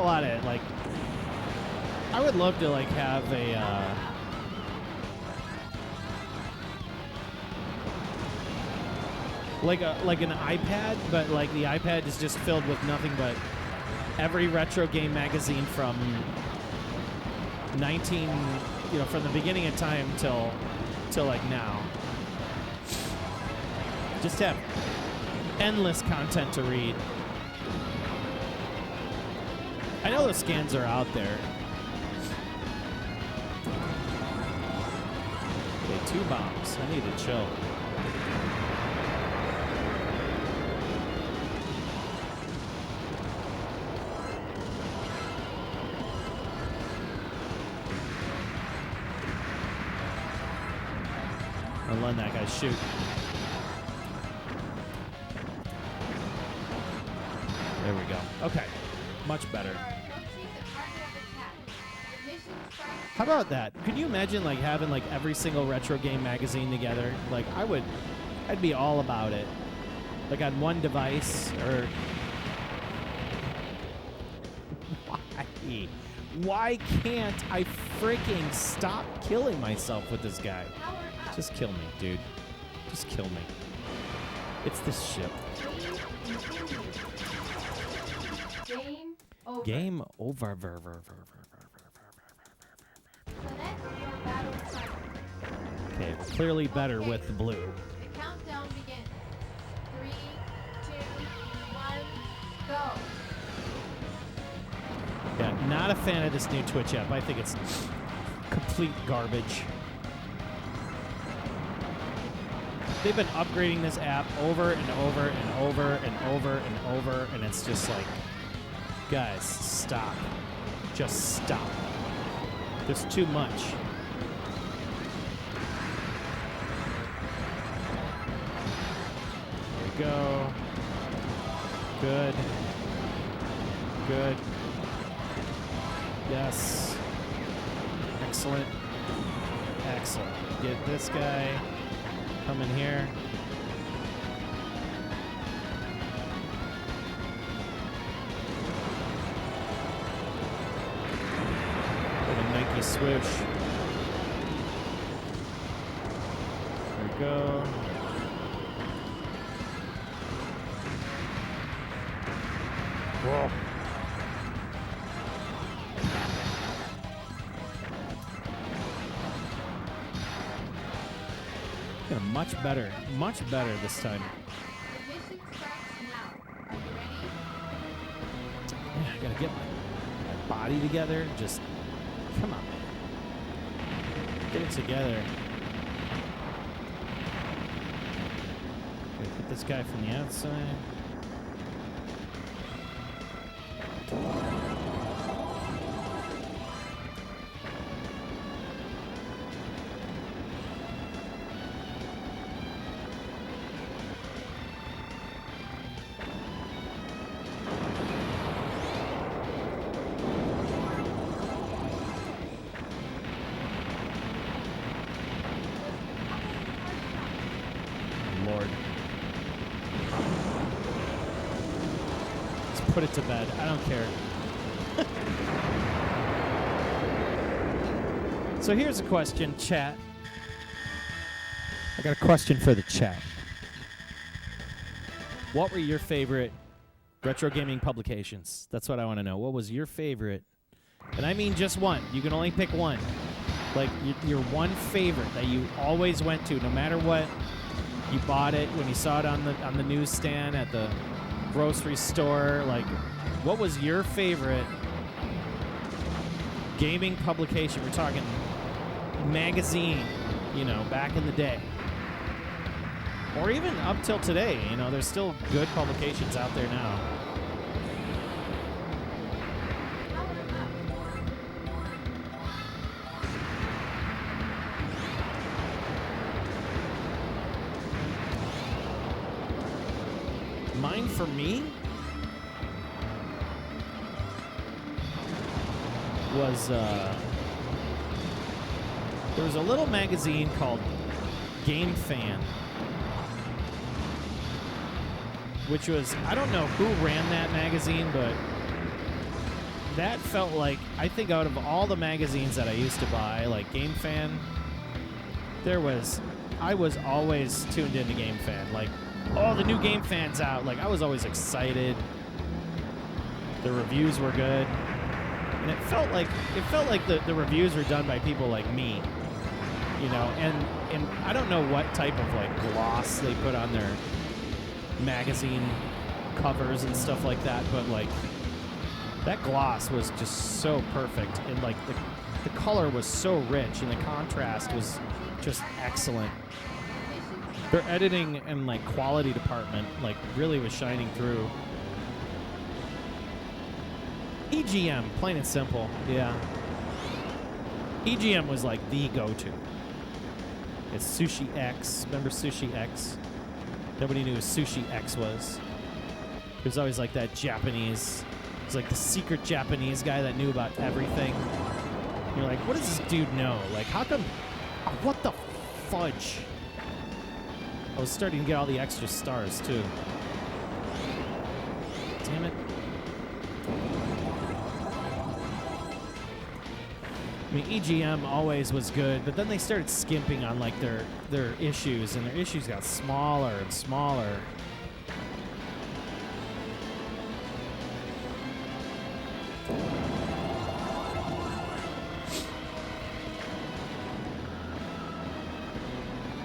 lot of, like, I would love to, like, have a, like an iPad, but, like, the iPad is just filled with nothing but every retro game magazine from from the beginning of time till like now. Just have endless content to read. I know those scans are out there. Okay, 2 bombs. I need to chill. I'll let that guy shoot. There we go. Okay. Much better. You are approaching the target of attack. The mission starts How about that? Could you imagine like having like every single retro game magazine together? Like I'd be all about it. Like on one device or why can't I freaking stop killing myself with this guy? power up. Just kill me, dude. Just kill me. It's this ship. Please continue. Game over. Game over. Select your battle type. Okay, clearly better with the blue. The countdown begins. 3, 2, 1, go. Yeah, not a fan of this new Twitch app. I think it's complete garbage. They've been upgrading this app over and over and over and over and over, and it's just like, guys, stop. Just stop. There's too much. There we go. Good. Good. Yes. Excellent. Excellent. Get this guy. Come in here. With a Nike swoosh. There we go. Whoa. Yeah, much better this time. The mission starts now. Are you ready? Yeah, I gotta get my body together. Just, come on, man. Get it together. Okay, put this guy from the outside. Lord. Let's put it to bed. I don't care. So here's a question, chat. I got a question for the chat. What were your favorite retro gaming publications? That's what I want to know. What was your favorite? And I mean just one. You can only pick one. Like your one favorite that you always went to, no matter what. You bought it when you saw it on the newsstand at the grocery store. Like, what was your favorite gaming publication? We're talking magazine, back in the day. Or even up till today, there's still good publications out there now. Mine for me was there was a little magazine called Game Fan, which was, I don't know who ran that magazine, but that felt like, I think out of all the magazines that I used to buy, like Game Fan, I was always tuned into Game Fan. Like, oh, the new Game Fan's out. Like, I was always excited. The reviews were good. And it felt like the reviews were done by people like me. And I don't know what type of like gloss they put on their magazine covers and stuff like that, but like that gloss was just so perfect, and like the color was so rich, and the contrast was just excellent. Their editing and like quality department like really was shining through. EGM, plain and simple, yeah. EGM was like the go-to. It's Sushi X. Remember Sushi X? Nobody knew who Sushi X was. It was always like that Japanese. It was like the secret Japanese guy that knew about everything. And you're like, what does this dude know? Like, how come? Oh, what the fudge? I was starting to get all the extra stars too. Damn it. I mean, EGM always was good, but then they started skimping on like their issues, and their issues got smaller and smaller.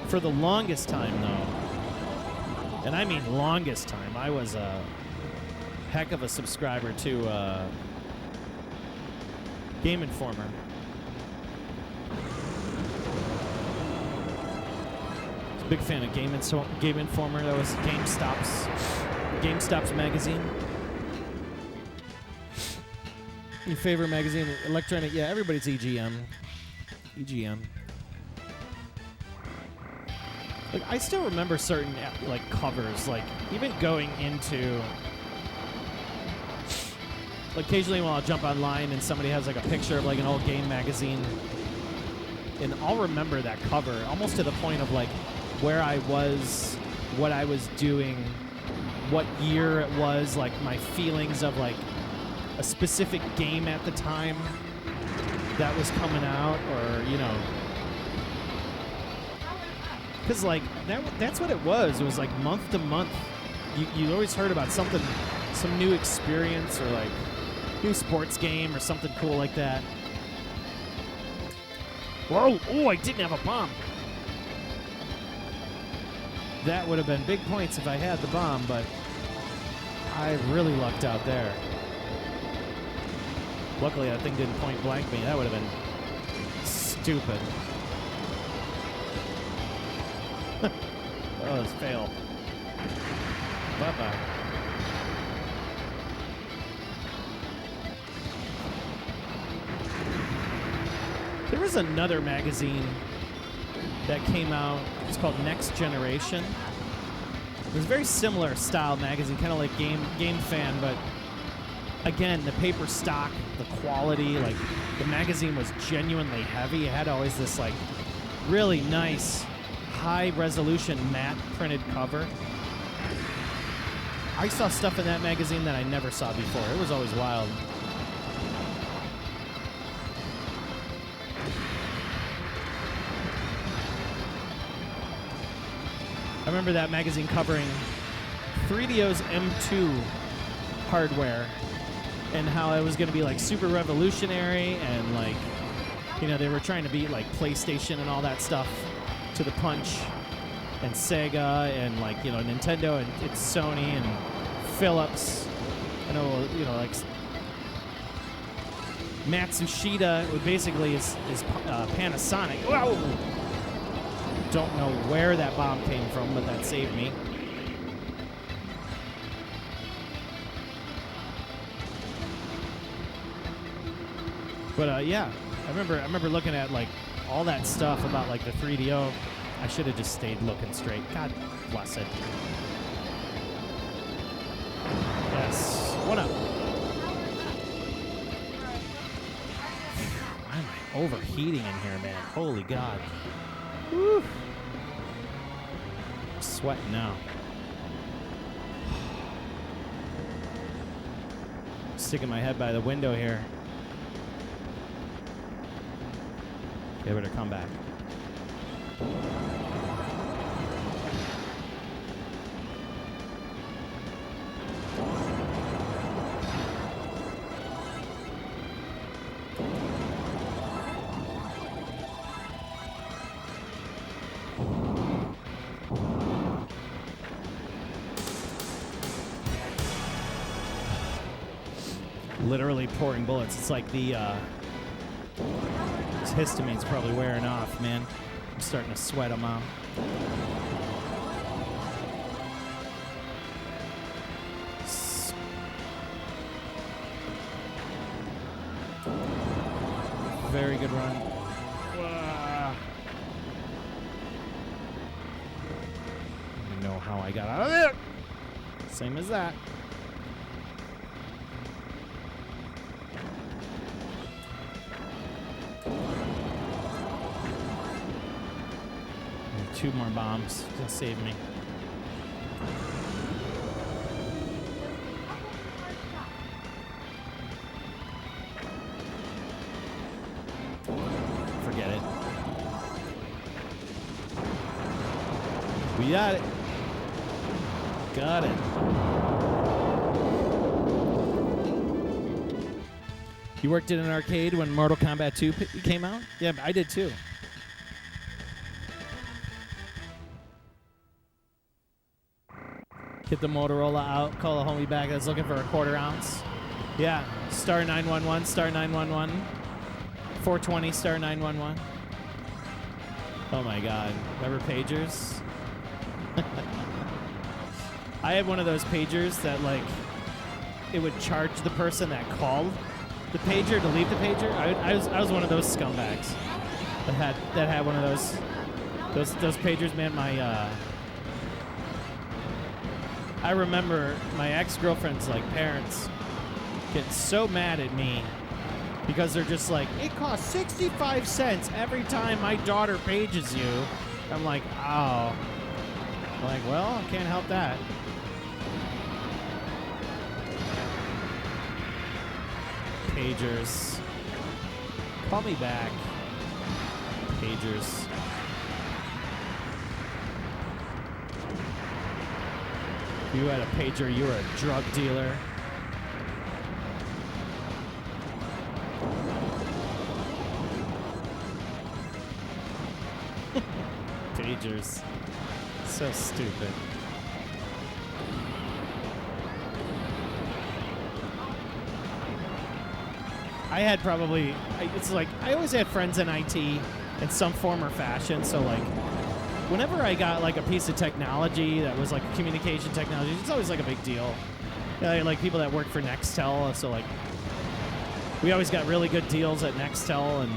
For the longest time, though, and I mean longest time, I was a heck of a subscriber to Game Informer. Big fan of Game Informer. That was GameStop's magazine. Your favorite magazine? Electronic? Yeah, everybody's EGM. EGM. Like, I still remember certain like covers. Like, even going into occasionally when I'll jump online and somebody has like a picture of like an old game magazine, and I'll remember that cover almost to the point of like where I was, what I was doing, what year it was, like my feelings of like a specific game at the time that was coming out, or you know, because like that's what it was. It was like month to month. You always heard about something, some new experience, or like new sports game or something cool like that. Whoa! Oh, I didn't have a bomb. That would have been big points if I had the bomb, but I really lucked out there. Luckily, that thing didn't point blank me. That would have been stupid. Oh, it's fail. Bye-bye. There was another magazine that came out. It's called Next Generation. It was a very similar style magazine, kind of like Game Fan, but again, the paper stock, the quality, like the magazine was genuinely heavy. It had always this like really nice, high resolution matte printed cover. I saw stuff in that magazine that I never saw before. It was always wild. I remember that magazine covering 3DO's M2 hardware and how it was going to be like super revolutionary, and like, you know, they were trying to beat like PlayStation and all that stuff to the punch, and Sega and like, you know, Nintendo and it's Sony and Philips. I know, you know, like Matsushita basically is Panasonic. Whoa! Don't know where that bomb came from, but that saved me. But yeah, I remember looking at like all that stuff about like the 3DO. I should have just stayed looking straight. God bless it. Yes. What up? Why am I overheating in here, man? Holy God. Woo. I'm sweating now. Sticking my head by the window here. Okay, better come back. Literally pouring bullets. It's like the this histamine's probably wearing off, man. I'm starting to sweat them out. Very good run. I don't know how I got out of there. Same as that. Two more bombs to save me. Forget it. We got it. Got it. You worked in an arcade when Mortal Kombat 2 came out? Yeah, I did too. Hit the Motorola out, call a homie back that's looking for a quarter ounce. Yeah, star 911, star 911. 420, star 911. Oh my God, remember pagers? I had one of those pagers that like, it would charge the person that called the pager to leave the pager. I was one of those scumbags that had one of those pagers, man. I remember my ex-girlfriend's like parents get so mad at me because they're just like, it costs 65 cents every time my daughter pages you. I'm like, oh. I'm like, well, I can't help that. Pagers. Call me back. Pagers. If you had a pager, you were a drug dealer. Pagers. So stupid. I had probably, it's like, I always had friends in IT in some form or fashion, so like, whenever I got like a piece of technology that was like communication technology, it's always like a big deal. Like people that work for Nextel, so like, we always got really good deals at Nextel, and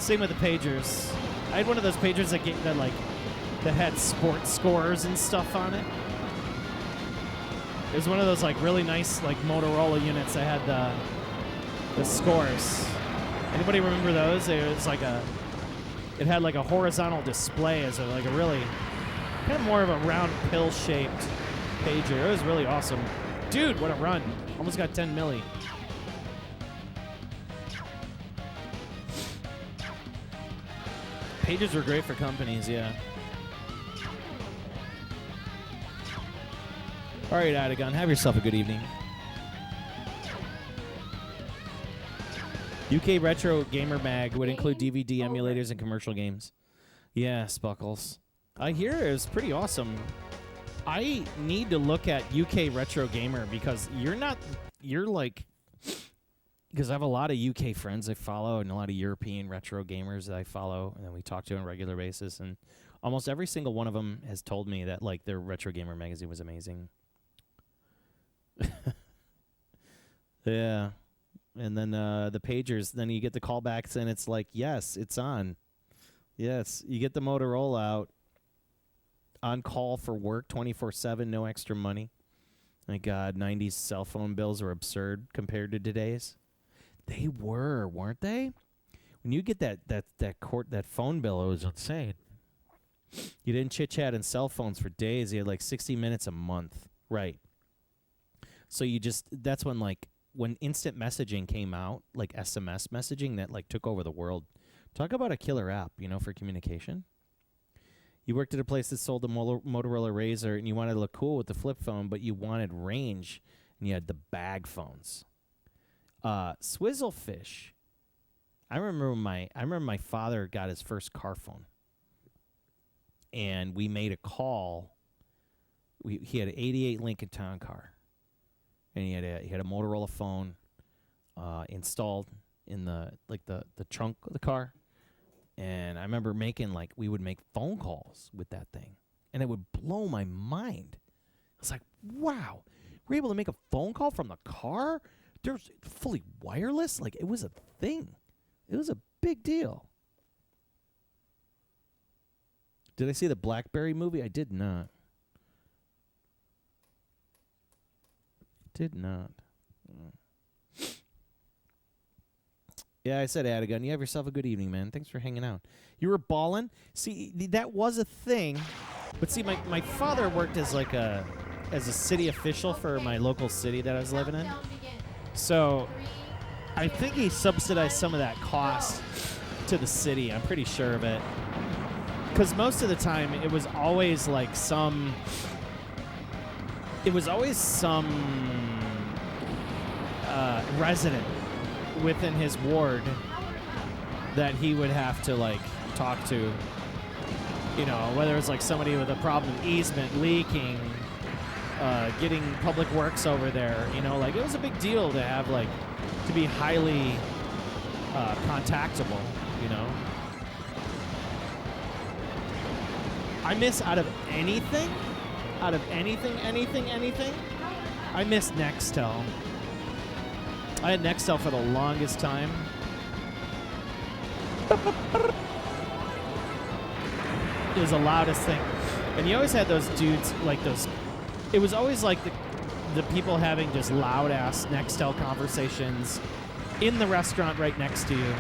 same with the pagers. I had one of those pagers that had sports scores and stuff on it. It was one of those like really nice like Motorola units that had the scores. Anybody remember those? It had like a horizontal display as like a really kind of more of a round pill-shaped pager. It was really awesome. Dude, what a run. Almost got 10 milli. Pagers were great for companies, yeah. All right, Adagon, have yourself a good evening. UK Retro Gamer Mag would include DVD emulators and commercial games. Yeah, Spuckles. I hear it's pretty awesome. I need to look at UK Retro Gamer because because I have a lot of UK friends I follow and a lot of European retro gamers that I follow and that we talk to on a regular basis, and almost every single one of them has told me that like their Retro Gamer magazine was amazing. Yeah. And then the pagers, then you get the callbacks, and it's like, yes, it's on. Yes, you get the Motorola out, on call for work 24/7, no extra money. My God, 90s cell phone bills are absurd compared to today's. They were, weren't they? When you get that phone bill, it was insane. You didn't chit-chat in cell phones for days. You had like 60 minutes a month. Right. So that's when instant messaging came out, like SMS messaging that like took over the world. Talk about a killer app, for communication. You worked at a place that sold the Motorola Razr, and you wanted to look cool with the flip phone, but you wanted range, and you had the bag phones. Swizzlefish. I remember my father got his first car phone, and we made a call. He had an '88 Lincoln Town Car. And he had a Motorola phone installed in the trunk of the car. And I remember we would make phone calls with that thing. And it would blow my mind. I was like, wow, we're able to make a phone call from the car? There's fully wireless? Like, it was a thing. It was a big deal. Did I see the BlackBerry movie? I did not. Did not. Yeah, I said Adagon. You have yourself a good evening, man. Thanks for hanging out. You were ballin'? See, that was a thing. But see, my father worked as a city official for my local city that I was living in. So I think he subsidized some of that cost to the city. I'm pretty sure of it. Because most of the time, it was always some resident within his ward that he would have to talk to, whether it's somebody with a problem, easement, leaking, getting public works over there, it was a big deal to have to be highly contactable, I miss out of anything, I miss Nextel. I had Nextel for the longest time. It was the loudest thing. And you always had those dudes, it was always the the people having just loud ass Nextel conversations in the restaurant right next to you.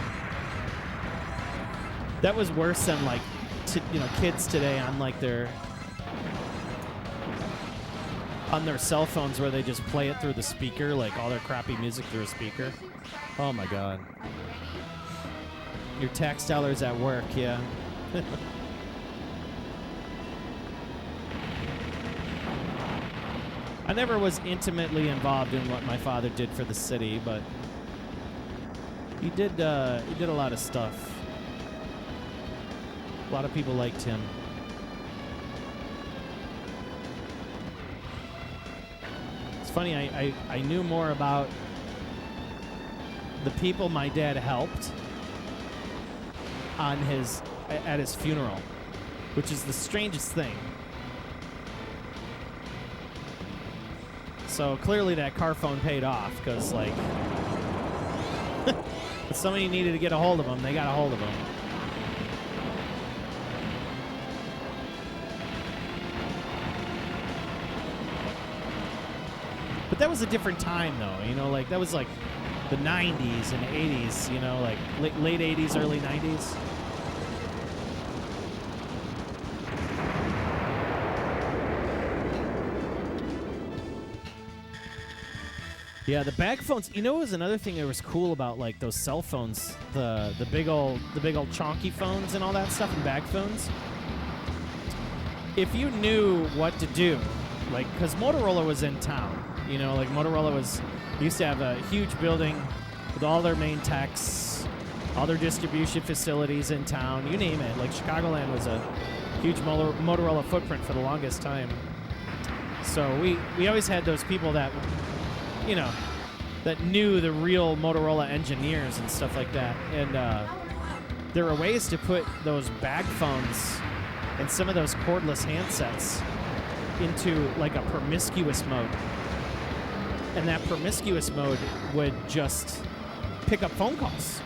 That was worse than like, kids today on like their cell phones where they just play it through the speaker, like all their crappy music through a speaker. Oh my God. Your tax dollars at work, yeah. I never was intimately involved in what my father did for the city, but he did a lot of stuff. A lot of people liked him. It's funny, I knew more about the people my dad helped at his funeral, which is the strangest thing. So clearly that car phone paid off, because like if somebody needed to get a hold of him, they got a hold of him. But that was a different time, though. Like that was like the 90s and 80s, like late 80s, early 90s. Yeah, the bag phones. It was another thing that was cool about like those cell phones, the big old chonky phones and all that stuff, and bag phones. If you knew what to do, like, because Motorola was in town, like Motorola used to have a huge building with all their main techs, all their distribution facilities in town, you name it. Like Chicagoland was a huge Motorola footprint for the longest time. So we always had those people that that knew the real Motorola engineers and stuff like that. And there were ways to put those bag phones and some of those cordless handsets into like a promiscuous mode. And that promiscuous mode would just pick up phone calls.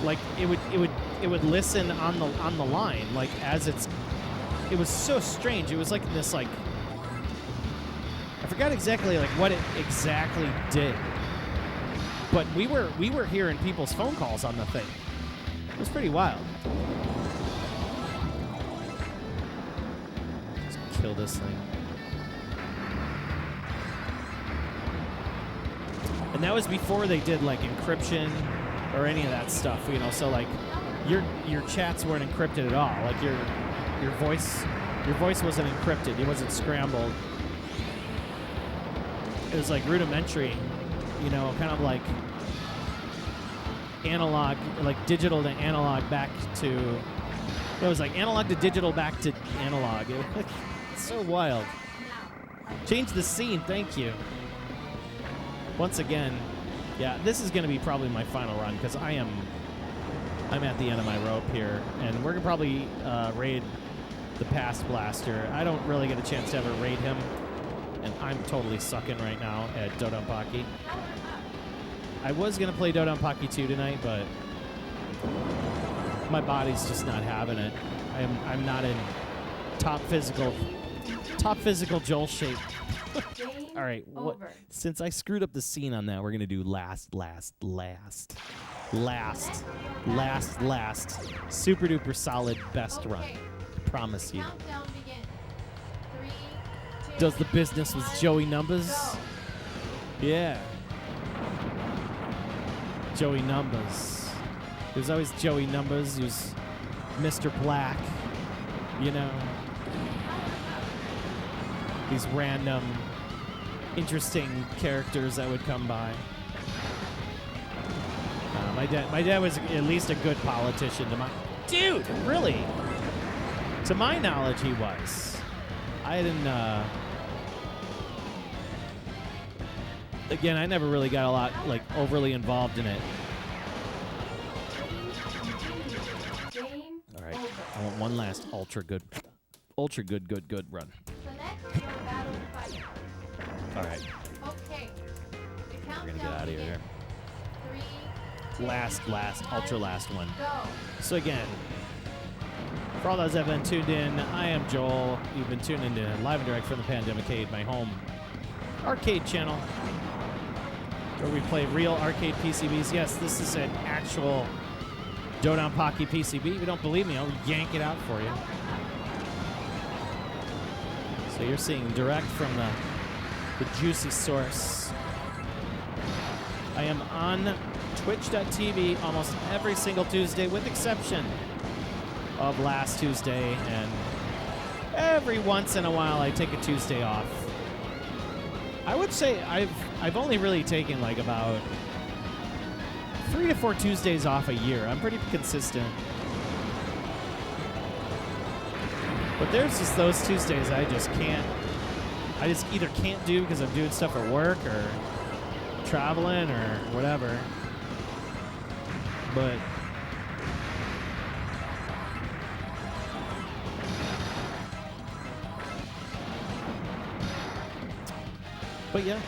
Like it would listen on the line, like as it was so strange. It was like this like, I forgot exactly like what it exactly did, but we were hearing people's phone calls on the thing. It was pretty wild. Let's kill this thing. And that was before they did like encryption or any of that stuff, So like your chats weren't encrypted at all. Like your voice wasn't encrypted. It wasn't scrambled. It was like rudimentary, kind of like analog, like digital to analog back to. It was like analog to digital back to analog. It's so wild. Change the scene, thank you. Once again, yeah, this is going to be probably my final run because I'm at the end of my rope here, and we're gonna probably raid the Past Blaster. I don't really get a chance to ever raid him. And I'm totally sucking right now at DoDonpachi. I was going to play DoDonpachi 2 tonight, but my body's just not having it. I'm not in top physical Joel shape. All right, since I screwed up the scene on that, we're going to do last. Super duper solid best run. Promise you. Countdown begins. 3, 2, Does the business with Joey Numbers. go. Yeah. Joey Numbers. It was always Joey Numbers. He was Mr. Black. These random, interesting characters that would come by. My dad was at least a good politician. Dude, really? To my knowledge, he was. I didn't. Again, I never really got a lot overly involved in it. Game All right, over. I want one last ultra good run. The next battle fight. All right, Okay. The we're countdown gonna get out of here. begins. 3, 2, Last, ultra last one. go. So again, for all those that have been tuned in, I am Joel. You've been tuned in to live and direct from the Pandemic Cave, my home arcade channel where we play real arcade PCBs. Yes, this is an actual DoDonpachi PCB. If you don't believe me, I'll yank it out for you. So you're seeing direct from the juicy source. I am on twitch.tv almost every single Tuesday, with exception of last Tuesday, and every once in a while I take a Tuesday off. I would say I've only really taken like about 3 to 4 Tuesdays off a year. I'm pretty consistent. But there's just those Tuesdays I just either can't do because I'm doing stuff at work or traveling or whatever. But yeah,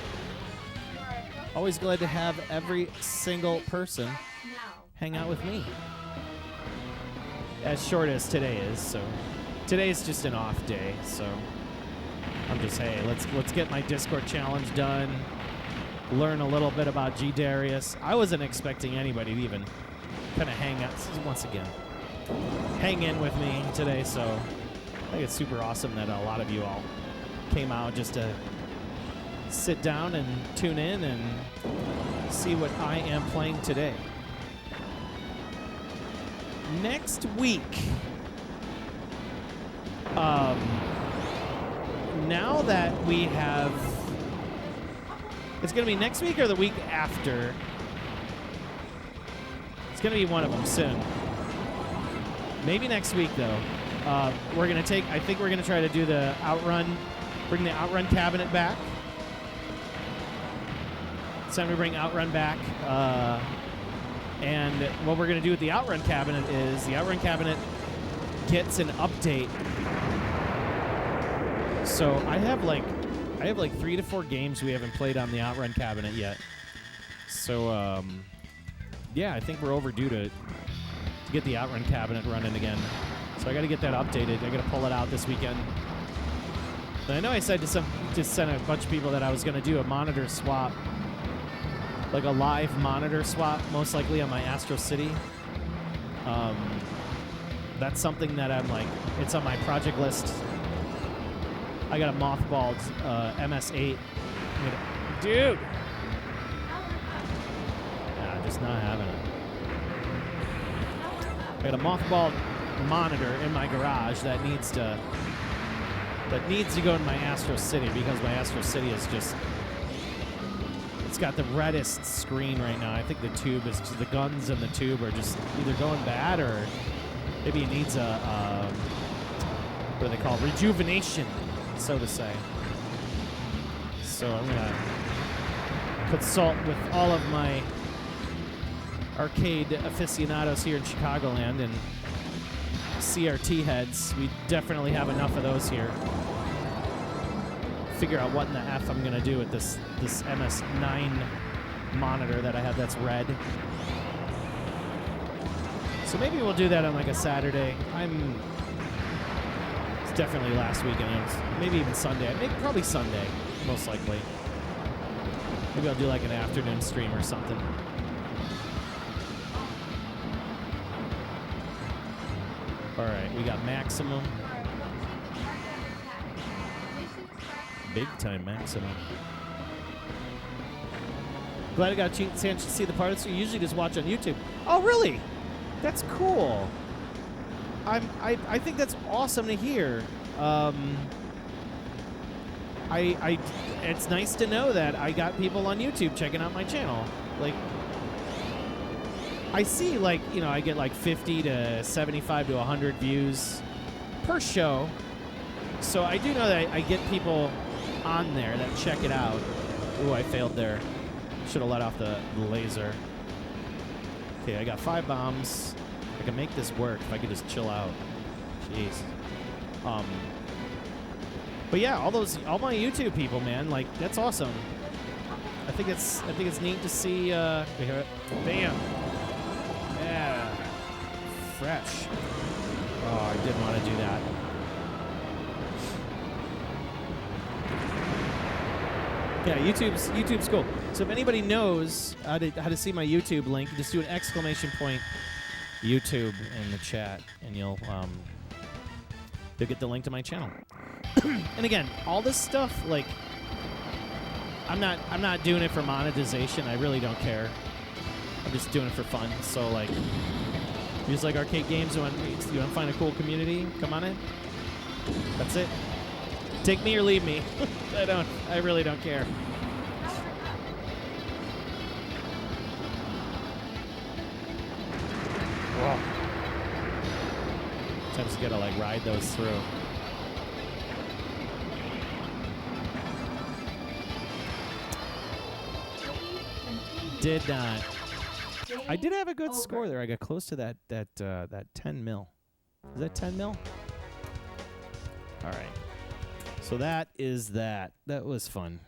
always glad to have every single person hang out with me. As short as today is, so today's just an off day, so I'm just, hey, let's get my Discord challenge done. Learn a little bit about G-Darius. I wasn't expecting anybody to even kind of hang out, once again, hang in with me today, so I think it's super awesome that a lot of you all came out just to sit down and tune in and see what I am playing today. Next week, now that we have, it's going to be next week or the week after. It's going to be one of them soon. Maybe next week, though. We're going to I think we're going to try to do the Outrun, bring the Outrun cabinet back. It's time to bring Outrun back. And what we're going to do with the Outrun cabinet is the Outrun cabinet gets an update. So I have like 3 to 4 games we haven't played on the Outrun cabinet yet. So yeah, I think we're overdue to get the Outrun cabinet running again. So I got to get that updated. I got to pull it out this weekend. And I know I said to send a bunch of people that I was going to do a monitor swap, like a live monitor swap, most likely on my Astro City. That's something that I'm like, it's on my project list. I got a mothballed MS8. Dude! Nah, just not having it. I got a mothballed monitor in my garage that needs to go in my Astro City, because my Astro City is just, it's got the reddest screen right now. I think the tube is, the guns and the tube are just either going bad, or maybe it needs a what do they call it? Rejuvenation, so to say. So I'm gonna consult with all of my arcade aficionados here in Chicagoland and CRT heads. We definitely have enough of those here. Figure out what in the F I'm gonna do with this MS9 monitor that I have that's red. So maybe we'll do that on like a Saturday. It's definitely last weekend. Maybe even Sunday. Maybe probably Sunday, most likely. Maybe I'll do like an afternoon stream or something. All right, we got Maximum. Big time Maximum. Glad I got a chance to see the parts. You usually just watch on YouTube. Oh, really? That's cool. I think that's awesome to hear. It's nice to know that I got people on YouTube checking out my channel. Like, I see, like, you know, I get like 50 to 75 to 100 views per show. So I do know that I get people on there that check it out. Ooh, I failed there. Should have let off the laser. Okay, I got 5 bombs. I can make this work if I could just chill out. Jeez. But yeah, all my YouTube people, man, like, that's awesome. I think it's neat to see. Bam. Yeah. Fresh. Oh, I didn't want to do that. Yeah, YouTube's cool. So if anybody knows how to see my YouTube link, just do an exclamation point YouTube in the chat, and you'll get the link to my channel. And again, all this stuff, like, I'm not doing it for monetization. I really don't care. I'm just doing it for fun. So like, you just like arcade games. You want to find a cool community? Come on in. That's it. Take me or leave me. I really don't care. Whoa. Sometimes you gotta like ride those through. Did not. I did have a good score there. I got close to that 10 mil. Is that 10 mil? All right. So that is that. That was fun.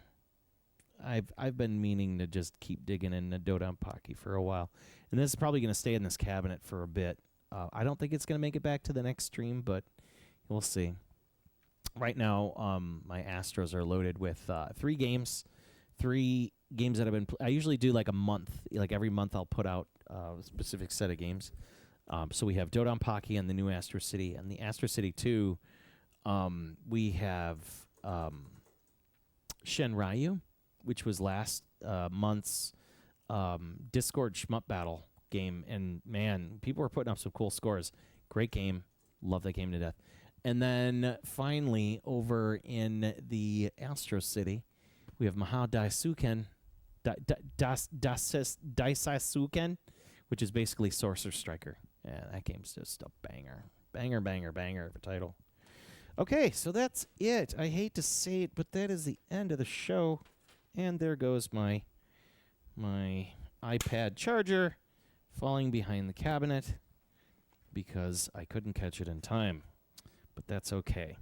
I've been meaning to just keep digging into DoDonpachi for a while, and this is probably going to stay in this cabinet for a bit. I don't think it's going to make it back to the next stream, but we'll see. Right now, my Astros are loaded with 3 games. 3 games that I've been. I usually do like a month. Like every month, I'll put out a specific set of games. So we have DoDonpachi and the new Astro City, and the Astro City 2. We have Shenryu, which was last month's Discord Shmup Battle game. And, man, people were putting up some cool scores. Great game. Love that game to death. And then, finally, over in the Astro City, we have Mahou Daisuken, Daisuken, which is basically Sorcerer Striker. Yeah, that game's just a banger. Banger, banger, banger of a title. Okay, so that's it. I hate to say it, but that is the end of the show. And there goes my iPad charger falling behind the cabinet because I couldn't catch it in time. But that's okay.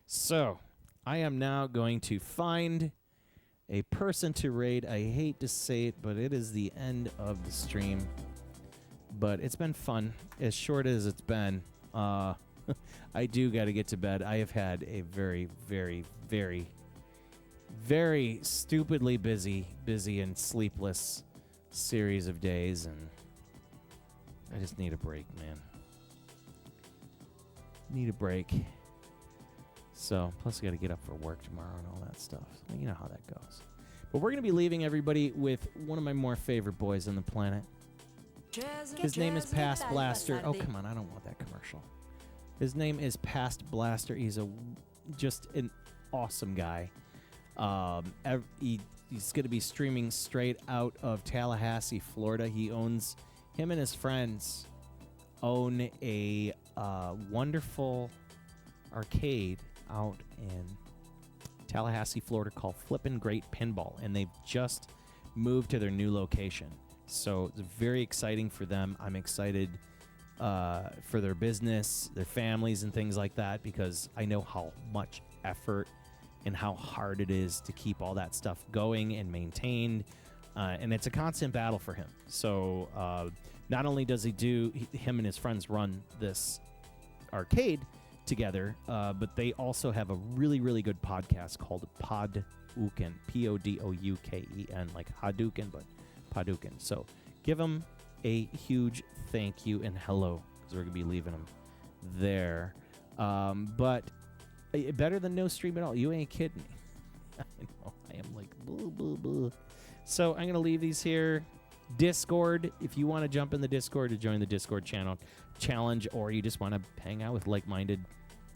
So, I am now going to find a person to raid. I hate to say it, but it is the end of the stream. But it's been fun, as short as it's been. I do got to get to bed. I have had a very, very, very, very stupidly busy and sleepless series of days, and I just need a break, man. Need a break. So, plus I got to get up for work tomorrow and all that stuff. You know how that goes. But we're going to be leaving everybody with one of my more favorite boys on the planet. His name is Past Blaster. Oh, come on. I don't want that commercial. His name is Past Blaster. He's just an awesome guy. He's going to be streaming straight out of Tallahassee, Florida. Him and his friends own a wonderful arcade out in Tallahassee, Florida called Flippin' Great Pinball, and they've just moved to their new location. So it's very exciting for them. I'm excited for their business, their families, and things like that, because I know how much effort and how hard it is to keep all that stuff going and maintained. And it's a constant battle for him. So not only does him and his friends run this arcade together, but they also have a really, really good podcast called Podouken, Podouken, like Hadouken, but Podouken. So give them a huge thank you and hello, because we're going to be leaving them there. But better than no stream at all. You ain't kidding me. I know. I am like, blah, blah, blah. So I'm going to leave these here. Discord, if you want to jump in the Discord to join the Discord challenge, or you just want to hang out with like-minded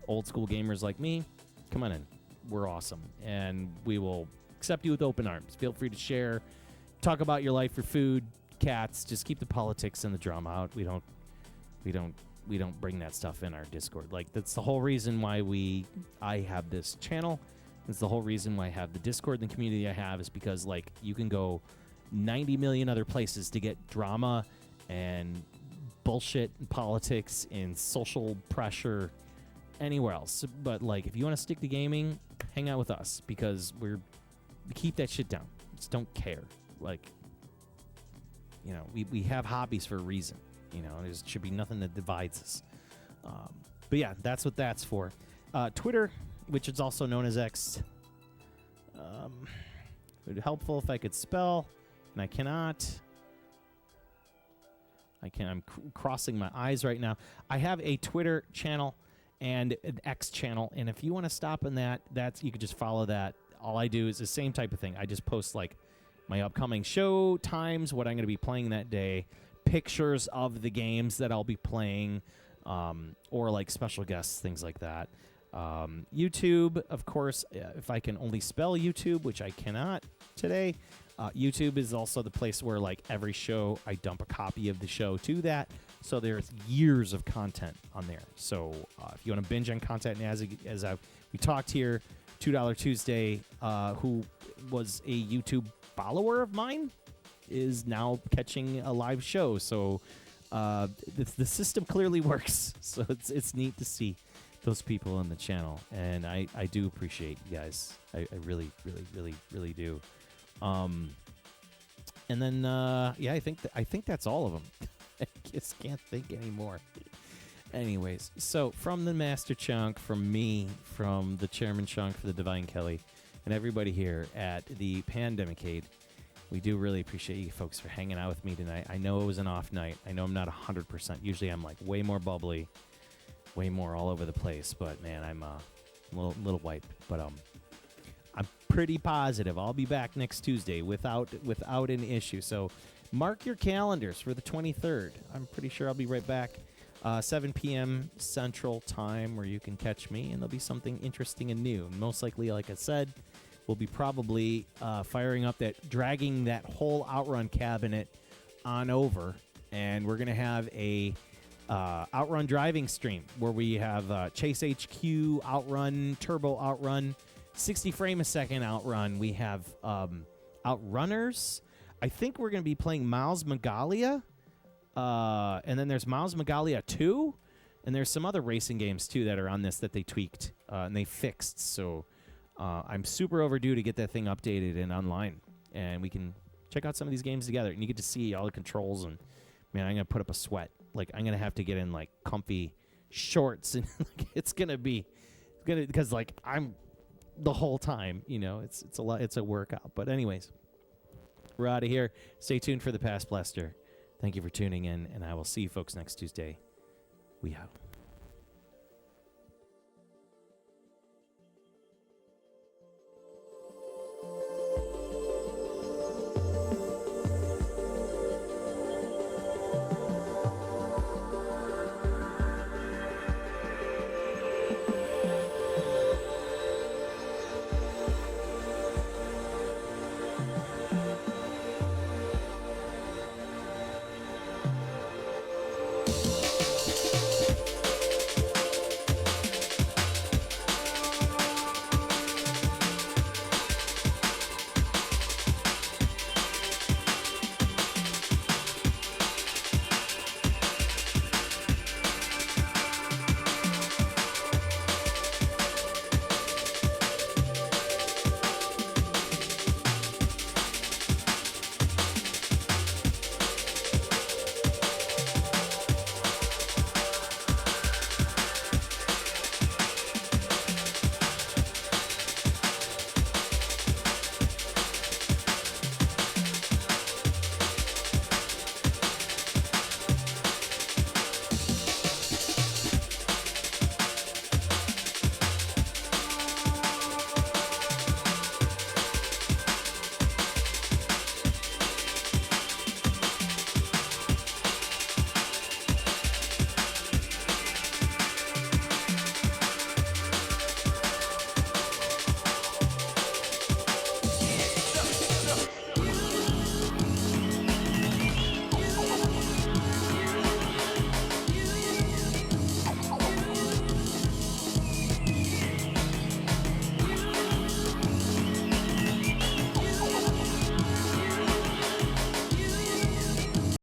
old school gamers like me, come on in. We're awesome, and we will accept you with open arms. Feel free to share, talk about your life, your food, cats. Just keep the politics and the drama out. We don't bring that stuff in our Discord. Like, that's the whole reason why I have this channel. It's the whole reason why I have the Discord and the community I have, is because, like, you can go 90 million other places to get drama and bullshit and politics and social pressure anywhere else. But, like, if you want to stick to gaming, hang out with us, because we keep that shit down. Just don't care. Like, you know, we have hobbies for a reason. You know, there should be nothing that divides us. But yeah, that's what that's for. Twitter, which is also known as X. It would be helpful if I could spell, and I cannot. I'm crossing my eyes right now. I have a Twitter channel and an X channel, and if you want to stop in that's you could just follow that. All I do is the same type of thing. I just post like my upcoming show times, what I'm going to be playing that day, pictures of the games that I'll be playing, or like special guests, things like that. YouTube, of course, if I can only spell YouTube, which I cannot today. YouTube is also the place where, like, every show, I dump a copy of the show to that. So there's years of content on there. So if you want to binge on content, and we talked here, $2 Tuesday, who was a YouTube follower of mine, is now catching a live show. So the system clearly works. So it's neat to see those people on the channel, and I do appreciate you guys. I really, really, really, really do. And then I think that's all of them. I just can't think anymore. Anyways, so from the Master Chunk, from me, from the Chairman Chunk for the Divine Kelly, and everybody here at the Pandemicade, we do really appreciate you folks for hanging out with me tonight. I know it was an off night. I know I'm not 100%. Usually I'm like way more bubbly, way more all over the place. But man, I'm a little wiped. But I'm pretty positive I'll be back next Tuesday without an issue. So mark your calendars for the 23rd. I'm pretty sure I'll be right back, 7 p.m. Central Time, where you can catch me, and there'll be something interesting and new. Most likely, like I said, we'll be probably dragging that whole Outrun cabinet on over, and we're gonna have a Outrun driving stream where we have Chase HQ Outrun, Turbo Outrun, 60 frame a second Outrun. We have Outrunners. I think we're going to be playing Miles Megalia. And then there's Miles Megalia 2. And there's some other racing games, too, that are on this that they tweaked and they fixed. So I'm super overdue to get that thing updated and online. And we can check out some of these games together. And you get to see all the controls. And, man, I'm going to put up a sweat. Like, I'm going to have to get in, like, comfy shorts. And it's going to be... Because, like, I'm... the whole time, it's a lot. It's a workout. But anyways, we're out of here. Stay tuned for the Past Blaster. Thank you for tuning in, and I will see you folks next Tuesday. We out.